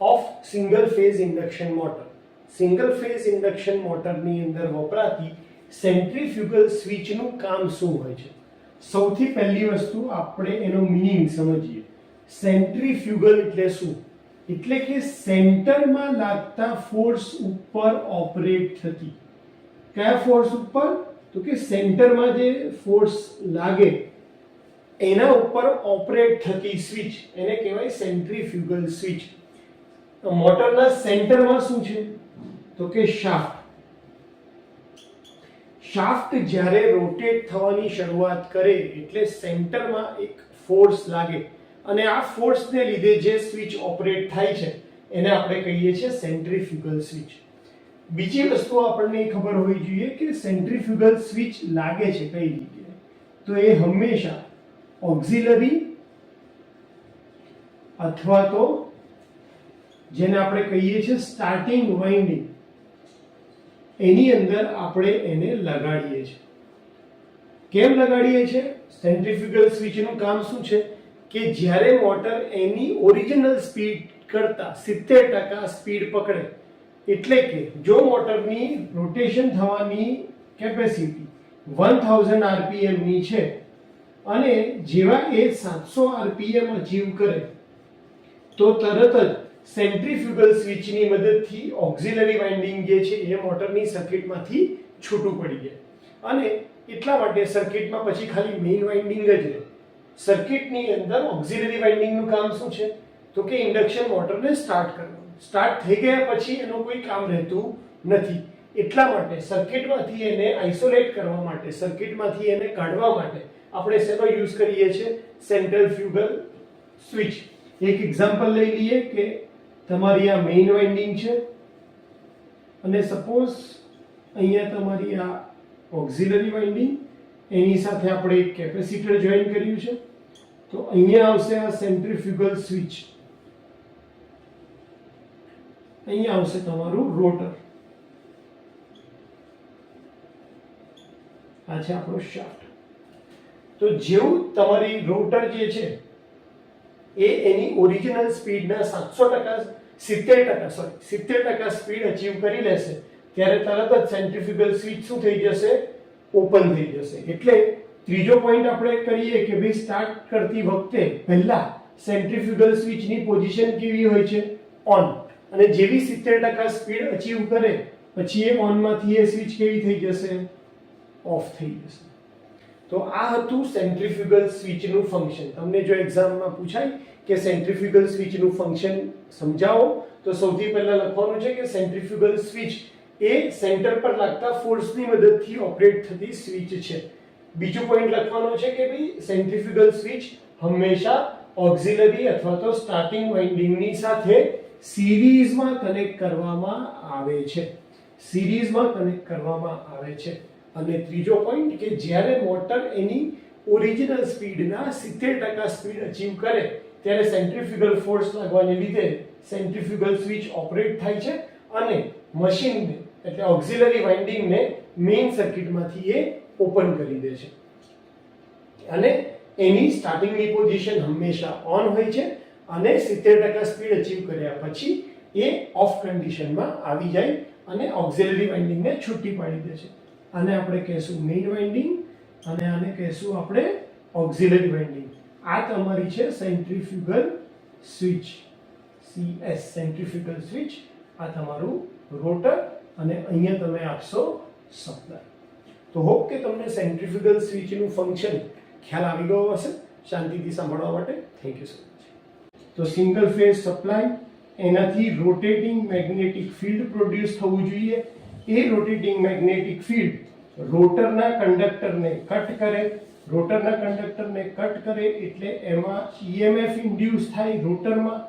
off single phase induction motor. Single phase induction મોટરની અંદર વપરાતી સેન્ટ્રીફ્યુગલ સ્વિચનું કામ શું હોય છે? સૌથી પહેલી વસ્તુ આપણે એનો મીનિંગ સમજીએ. સેન્ટ્રીફ્યુગલ એટલે શું? એટલે કે સેન્ટરમાં લાગતા ફોર્સ ઉપર ઓપરેટ થતી. કયા ફોર્સ ઉપર? તો કે સેન્ટરમાં જે ફોર્સ લાગે એના ઉપર ઓપરેટ થતી સ્વિચ, એને કહેવાય સેન્ટ્રીફ્યુગલ સ્વિચ. મોટરના સેન્ટરમાં શું છે? તો કે શાફ્ટ. શાફ્ટ જ્યારે રોટેટ થવાની શરૂઆત કરે એટલે સેન્ટરમાં એક ફોર્સ લાગે અને આ ફોર્સને લીધે જે સ્વિચ ઓપરેટ થાય છે એને આપણે કહીએ છીએ સેન્ટ્રીફ્યુગલ સ્વિચ. બીજી વસ્તુ આપણને ખબર હોવી જોઈએ કે સેન્ટ્રીફ્યુગલ સ્વિચ લાગે છે કઈ રીતે? તો એ હંમેશા ઓક્ઝિલરી અથવા તો જેને આપણે કહીએ છીએ સ્ટાર્ટિંગ વાઇન્ડિંગ, એની અંદર આપણે એને લગાડીએ છીએ. કેમ લગાડીએ છીએ? સેન્ટ્રીફ્યુગલ સ્વિચનું કામ શું છે કે જ્યારે મોટર એની ઓરિજિનલ સ્પીડ કરતા 70% સ્પીડ પકડે, એટલે કે જો મોટરની રોટેશન થવાની કેપેસિટી 1000 rpm ની છે અને જેવા એ 700 rpm અચીવ કરે તો તરત જ સેન્ટ્રીફ્યુગલ સ્વિચની મદદથી ઓક્ઝિલરી વાઇન્ડિંગ જે છે એ મોટરની સર્કિટમાંથી છૂટું પડી જાય અને એટલા માટે સર્કિટમાં પછી ખાલી મેઇન વાઇન્ડિંગ જ રહે. સર્કિટની અંદર ઓક્ઝિલરી વાઇન્ડિંગનું કામ શું છે? તો કે ઇન્ડક્શન મોટરને સ્ટાર્ટ કરવાનું. સ્ટાર્ટ થઈ ગયા પછી એનું કોઈ કામ રહેતું નથી. એટલા માટે સર્કિટમાંથી એને આઇસોલેટ કરવા માટે, સર્કિટમાંથી એને કાઢવા માટે આપણે શેનો યુઝ કરીએ છીએ? Centrifugal switch. એક એક્ઝામ્પલ લઈ લઈએ કે તમારી આ મેઇન વાઇન્ડિંગ છે અને સપોઝ અહીંયા તમારી આ ઓક્ઝિલરી વાઇન્ડિંગ, એની સાથે આપણે એક કેપેસિટર જોઈન કર્યું છે. તો અહીંયા આવશે આ સેન્ટ્રીફ્યુગલ સ્વિચ, અહીંયા આવશે તમારું રોટર, આ છે આપણો શાફ્ટ. તો જેવું તમારી રોટર જે છે એ એની ઓરિજિનલ સ્પીડના 70% સ્પીડ અચીવ કરી લેશે ત્યારે તરત જ સેન્ટ્રીફ્યુગલ સ્વિચ શું થઈ જશે? ઓપન થઈ જશે. એટલે ત્રીજો પોઈન્ટ આપણે કરીએ કે ભાઈ સ્ટાર્ટ કરતી વખતે પહેલા સેન્ટ્રીફ્યુગલ સ્વિચની પોઝિશન કેવી હોય છે? ઓન. અને જેવી 70% સ્પીડ અચીવ કરે પછી એ ઓન માંથી એ સ્વિચ કેવી થઈ જશે? ઓફ થઈ જશે. તો આ હતું સેન્ટ્રીફ્યુગલ સ્વિચનું ફંક્શન. તમને જો એક્ઝામમાં પૂછાય કે સેન્ટ્રીફ્યુગલ સ્વિચનું ફંક્શન સમજાવો તો સૌથી પહેલા લખવાનું છે કે સેન્ટ્રીફ્યુગલ સ્વિચ એ સેન્ટર પર લાગતા ફોર્સની મદદથી ઓપરેટ થતી સ્વિચ છે. બીજો પોઈન્ટ લખવાનો છે કે ભાઈ સેન્ટ્રીફ્યુગલ સ્વિચ હંમેશા ઓક્ઝિલરી અથવા તો સ્ટાર્ટિંગ વાઇન્ડિંગની સાથે સિરીઝમાં કનેક્ટ કરવામાં આવે છે. સિરીઝમાં કનેક્ટ કરવામાં આવે છે. અને ત્રીજો પોઈન્ટ કે જ્યારે મોટર એની ઓરિજિનલ સ્પીડના 70% સ્પીડ અચીવ કરે ત્યારે સેન્ટ્રીફ્યુગલ ફોર્સ લાગવાને લીધે સેન્ટ્રીફ્યુગલ સ્વિચ ઓપરેટ થાય છે અને મશીનને એટલે ઓક્ઝિલરી વાઇન્ડિંગને મેઇન સર્કિટમાંથી એ ઓપન કરી દે છે અને એની સ્ટાર્ટિંગની પોઝિશન હંમેશા ઓન હોય છે અને 70% સ્પીડ અચીવ કર્યા પછી એ ઓફ કન્ડિશનમાં આવી જાય અને ઓક્ઝિલરી વાઇન્ડિંગને છૂટી પાડી દે છે. આને આપણે કહેશું મેઇન વાઇન્ડિંગ અને આને કહેશું આપણે ઓક્ઝિલરી વાઇન્ડિંગ. આ તમારી છે centrifugal switch, CS centrifugal switch. આ તમારું રોટર અને અહીંયા તમે આપશો સપ્લાય. તો હોપ કે તમને સેન્ટ્રીફ્યુગલ સ્વિચનું ફંક્શન ખ્યાલ આવી ગયો હશે. શાંતિથી સાંભળવા માટે થેન્ક યુ સો મચ. તો સિંગલ ફેઝ સપ્લાય, એનાથી રોટેટિંગ મેગ્નેટિક ફિલ્ડ પ્રોડ્યુસ થવું જોઈએ. એ રોટેટિંગ મેગ્નેટિક ફિલ્ડ રોટરના કંડક્ટરને કટ કરે. રોટરના કંડક્ટરને કટ કરે એટલે એમાં EMF ઇન્ડ્યુસ થાય રોટરમાં.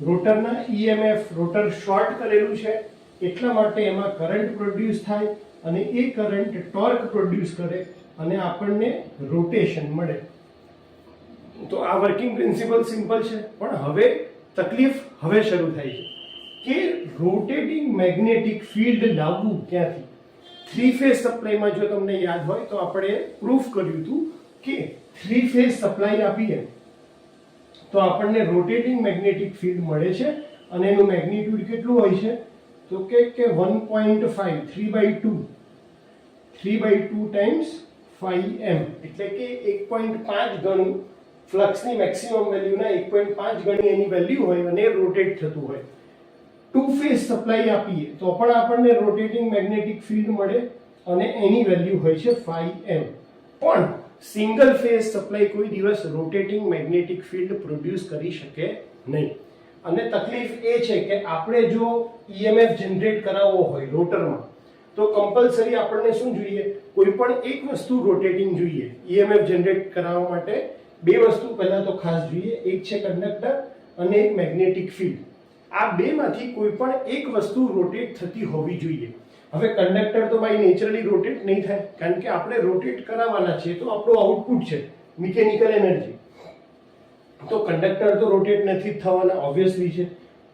રોટરના EMF, રોટર શોર્ટ કરેલું છે એટલા માટે એમાં કરંટ પ્રોડ્યુસ થાય અને એ કરંટ ટોર્ક પ્રોડ્યુસ કરે અને આપણને રોટેશન મળે. તો આ વર્કિંગ પ્રિન્સિપલ સિમ્પલ છે, પણ હવે તકલીફ હવે શરૂ થાય છે કે રોટેટિંગ મેગ્નેટિક ફિલ્ડ લાવવું ક્યાંથી? થ્રી ફેઝ સપ્લાયમાં જો તમને યાદ હોય તો આપણે પ્રૂફ કર્યું હતું કે 3 ફેઝ સપ્લાય આપીએ તો આપણને રોટેટિંગ મેગ્નેટિક ફિલ્ડ મળે છે અને એનું મેગ્નિટ્યુડ કેટલું હોય છે તો કે 1.5 3/2 ટાઈમ્સ 5m એટલે કે 1.5 ગણું ફ્લક્સની મેક્સિમમ વેલ્યુના 1.5 ગણી એની વેલ્યુ હોય અને રોટેટ થતું હોય. 2 ફેઝ સપ્લાય આપીએ તો પણ આપણને રોટેટિંગ મેગ્નેટિક ફિલ્ડ મળે અને એની વેલ્યુ હોય છે 5m. પણ સિંગલ ફેઝ સપ્લાય કોઈ દિવસ રોટેટિંગ મેગ્નેટિક ફિલ્ડ પ્રોડ્યુસ કરી શકે નહીં. અને તકલીફ એ છે કે આપણે જો EMF જનરેટ કરાવવો હોય રોટરમાં તો કમ્પલસરી આપણને શું જોઈએ, કોઈ પણ એક વસ્તુ રોટેટિંગ જોઈએ. EMF જનરેટ કરાવવા માટે બે વસ્તુ પહેલા તો ખાસ જોઈએ, એક છે કંડક્ટર અને એક મેગ્નેટિક ફિલ્ડ. આ બેમાંથી કોઈ પણ એક વસ્તુ રોટેટ થતી હોવી જોઈએ. હવે કંડક્ટર તો બાય નેચરલી રોટેટ નહીં થાય કારણ કે આપણે રોટેટ કરાવવાના છે તો આપણું આઉટપુટ છે મિકેનિકલ એનર્જી, તો કંડક્ટર તો રોટેટ નથી થવાના ઓબ્વિયસલી છે.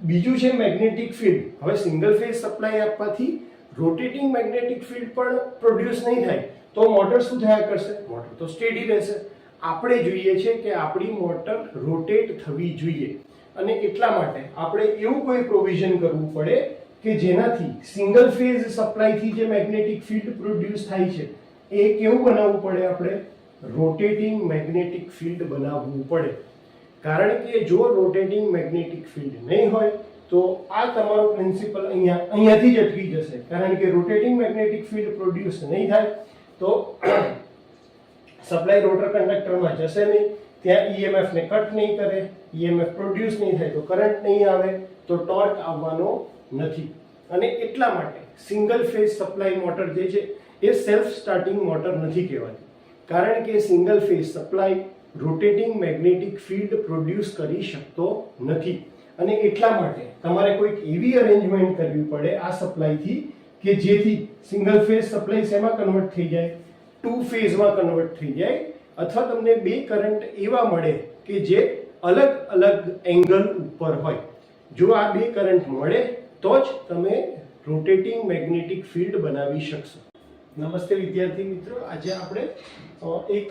બીજું છે મેગ્નેટિક ફિલ્ડ. હવે સિંગલ ફેઝ સપ્લાય આપવાથી રોટેટિંગ મેગ્નેટિક ફિલ્ડ પણ પ્રોડ્યુસ નહીં થાય તો મોટર શું થયા કરશે, મોટર તો સ્ટેડી રહેશે. આપણે જોઈએ છે કે આપણી મોટર રોટેટ થવી જોઈએ અને એટલા માટે આપણે એવું કોઈ પ્રોવિઝન કરવું પડે કે જેનાથી સિંગલ ફેઝ સપ્લાયથી જે મેગ્નેટિક ફિલ્ડ પ્રોડ્યુસ થાય છે એ કેવું બનાવવું પડે, આપણે રોટેટિંગ મેગ્નેટિક ફિલ્ડ બનાવવું પડે. કારણ કે જો રોટેટિંગ મેગ્નેટિક ફિલ્ડ નહીં હોય તો આ તમારો પ્રિન્સિપલ અહીંયાથી જ અટકી જશે. કારણ કે રોટેટિંગ મેગ્નેટિક ફિલ્ડ પ્રોડ્યુસ નહીં થાય તો સપ્લાય રોટર કંડક્ટરમાં જશે નહીં, ત્યાં EMF ને કટ નહીં કરે, EMF પ્રોડ્યુસ નહીં થાય તો કરંટ નહીં આવે, તો ટોર્ક આવવાનો નથી. અને એટલા માટે સિંગલ ફેઝ સપ્લાય મોટર જે છે એ સેલ્ફ સ્ટાર્ટિંગ મોટર નથી કહેવાતી. કારણ કે single phase supply rotating magnetic field produce કરી શકતો નથી. અને એટલા માટે તમારે કોઈક એવી અરેન્જમેન્ટ કરવી પડે આ સપ્લાયથી કે જેથી સિંગલ ફેઝ સપ્લાય શેમાં કન્વર્ટ થઈ જાય, 2 ફેઝમાં કન્વર્ટ થઈ જાય, અથવા તમને બે કરંટ એવા મળે કે જે અલગ અલગ એંગલ ઉપર હોય. જો આ બે કરંટ મળે તો જ તમે રોટેટિંગ મેગ્નેટિક ફિલ્ડ બનાવી શકશો. નમસ્તે વિદ્યાર્થી મિત્રો, આજે આપણે એક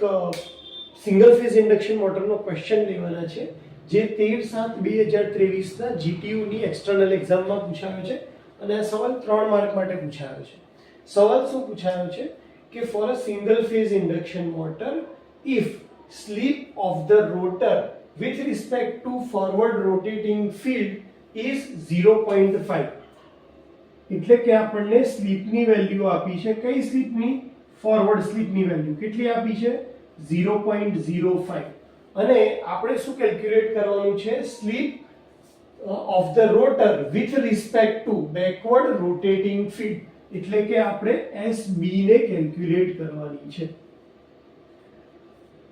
સિંગલ ફેઝ ઇન્ડક્શન મોટરનો ક્વેશ્ચન લેવાના છે જે 13/7/2023 ના GTU ની એક્સટર્નલ એક્ઝામમાં પૂછાયો છે અને આ સવાલ 3 માર્ક માટે પૂછાયો છે. સવાલ શું પૂછાયો છે કે for a single phase induction motor if slip of the rotor with respect to forward rotating field is 0.5. એટલે કે આપણને સ્લીપની વેલ્યુ આપી છે, કઈ સ્લીપની, ફોરવર્ડ સ્લીપની વેલ્યુ કેટલી આપી છે 0.05. અને આપણે શું કેલ્ક્યુલેટ કરવાનું છે, slip of the rotor with respect to backward rotating field. એટલે કે આપણે SB ને કેલ્ક્યુલેટ કરવાની છે.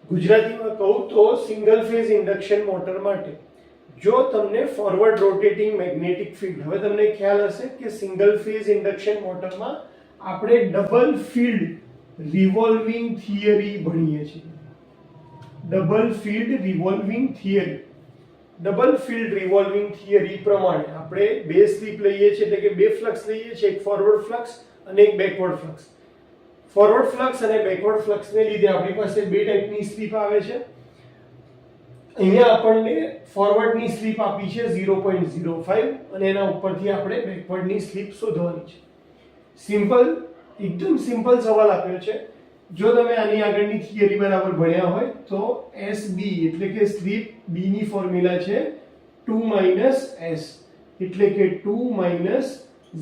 ગુજરાતીમાં કહું તો સિંગલ ફેઝ ઇન્ડક્શન મોટર માટે જો તમને ફોરવર્ડ રોટેટિંગ મેગ્નેટિક ફિલ્ડ, હવે તમને ખ્યાલ હશે કે સિંગલ ફેઝ ઇન્ડક્શન મોટરમાં આપણે ડબલ ફિલ્ડ રિવોલ્વિંગ થિયરી ભણીએ છીએ. Double field revolving theory. Double field revolving theory પ્રમાણે આપણે બે સ્લીપ લઈએ છીએ, એટલે કે બે ફ્લક્સ લઈએ છીએ, એક ફોરવર્ડ ફ્લક્સ અને એક બેકવર્ડ ફ્લક્સ. ફોરવર્ડ ફ્લક્સ અને બેકવર્ડ ફ્લક્સને લીધે આપણી પાસે બે ટાઈપની સ્લીપ આવે છે. અહીંયા આપણને ફોરવર્ડની સ્લીપ આપી છે 0.05 અને એના ઉપરથી આપણે બેકવર્ડની સ્લીપ શોધવાની છે. સિમ્પલ, એકદમ સિમ્પલ સવાલ આપ્યો છે. જો તમે આની આગળની થિયરી બરાબર ભણ્યા હોય તો SB એટલે કે સ્લીપ B ની ફોર્મ્યુલા છે 2 - S એટલે કે 2 -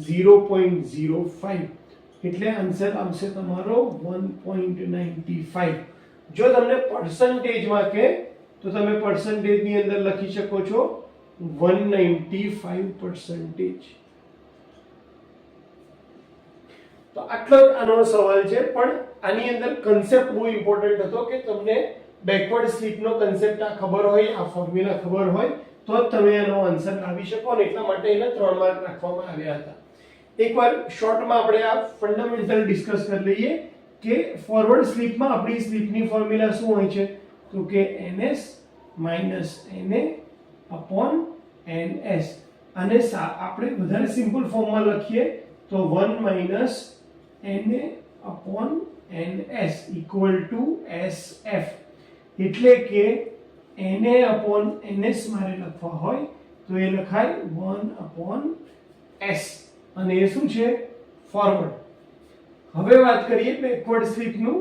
0.05 એટલે આન્સર આવશે તમારો 1.95. જો તમને પર્સન્ટેજમાં કે તો તમે પર્સન્ટેજ ની અંદર લખી શકો છો 195%. તો આટલો આનો સવાલ છે, પણ આની અંદર કન્સેપ્ટ બહુ ઇમ્પોર્ટન્ટ હતો કે તમને બેકવર્ડ સ્લીપનો કન્સેપ્ટ આ ખબર હોય, આ ફોર્મ્યુલા ખબર હોય તો જ તમે આનો આન્સર લાવી શકો અને એટલા માટે એને 3 માર્ક રાખવામાં આવ્યા હતા. એકવાર શોર્ટમાં આપણે આ ફંડામેન્ટલ ડિસ્કસ કરી લઈએ કે ફોરવર્ડ સ્લીપમાં આપણી સ્લીપની ફોર્મ્યુલા શું હોય છે, તો કે ns - na /ns. અને આપણે વધારે સિમ્પલ ફોર્મમાં લખીએ તો 1 - na NS equal to SF, એટલે કે Na/ns મારે લખવા હોય તો એ લખાય 1/s, અને એ શું છે? ફોરવર્ડ. હવે વાત કરીએ બેકવર્ડ સ્લીપનું.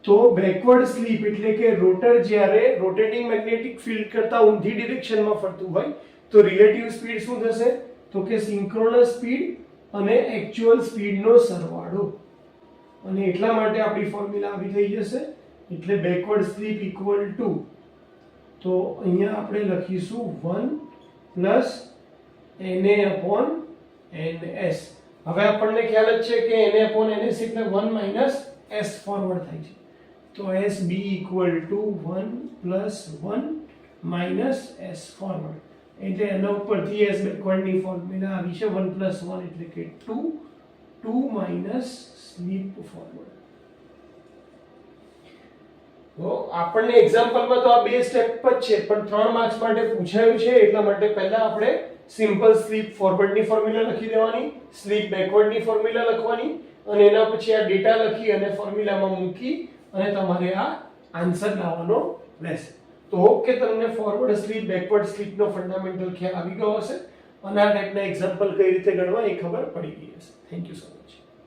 તો બેકવર્ડ સ્લીપ એટલે કે રોટર જ્યારે રોટેટિંગ મેગ્નેટિક ફિલ્ડ કરતા ઊંધી ડિરેક્શનમાં ફરતું હોય તો રિલેટિવ સ્પીડ શું થશે? તો કે સિન્ક્રોનસ સ્પીડ અને એક્ચ્યુઅલ સ્પીડનો સરવાળો. અને એટલા માટે આપણી ફોર્મ્યુલા આવી થઈ જશે. એટલે બેકવર્ડ સ્લીપ ઇક્વલ ટુ, તો અહીંયા આપણે લખીશું 1 પ્લસ Na/ns. હવે આપણને ખ્યાલ જ છે કે Na/ns એટલે 1 માઇનસ s ફોરવર્ડ થાય છે. તો SB equal to 1 plus 1 minus s forward. એટલે એના ઉપરથી s બેકવર્ડની ફોર્મ્યુલા આવી છે 1 પ્લસ 1 એટલે કે 2 માઇનસ સ્લીપ ફોરવર્ડ. તો આપણને એક્ઝામ્પલમાં તો આ બે સ્ટેપ જ છે, પણ 3 માર્ક્સ માટે પૂછાયું છે એટલા માટે પહેલા આપણે સિમ્પલ સ્લીપ ફોરવર્ડની ફોર્મ્યુલા લખી દેવાની, સ્લીપ બેકવર્ડની ફોર્મ્યુલા લખવાની, અને એના પછી આ ડેટા લખી અને ફોર્મ્યુલામાં મૂકી અને તમારે આ આન્સર લાવવાનો રહેશે. તો હોપ કે તમને ફોરવર્ડ સ્લીપ બેકવર્ડ સ્લીપનો ફંડામેન્ટલ ખ્યાલ આવી ગયો હશે અને આ ટાઈપના એક્ઝામ્પલ કઈ રીતે ગણવા એ ખબર પડી ગઈ હશે. Thank you so much.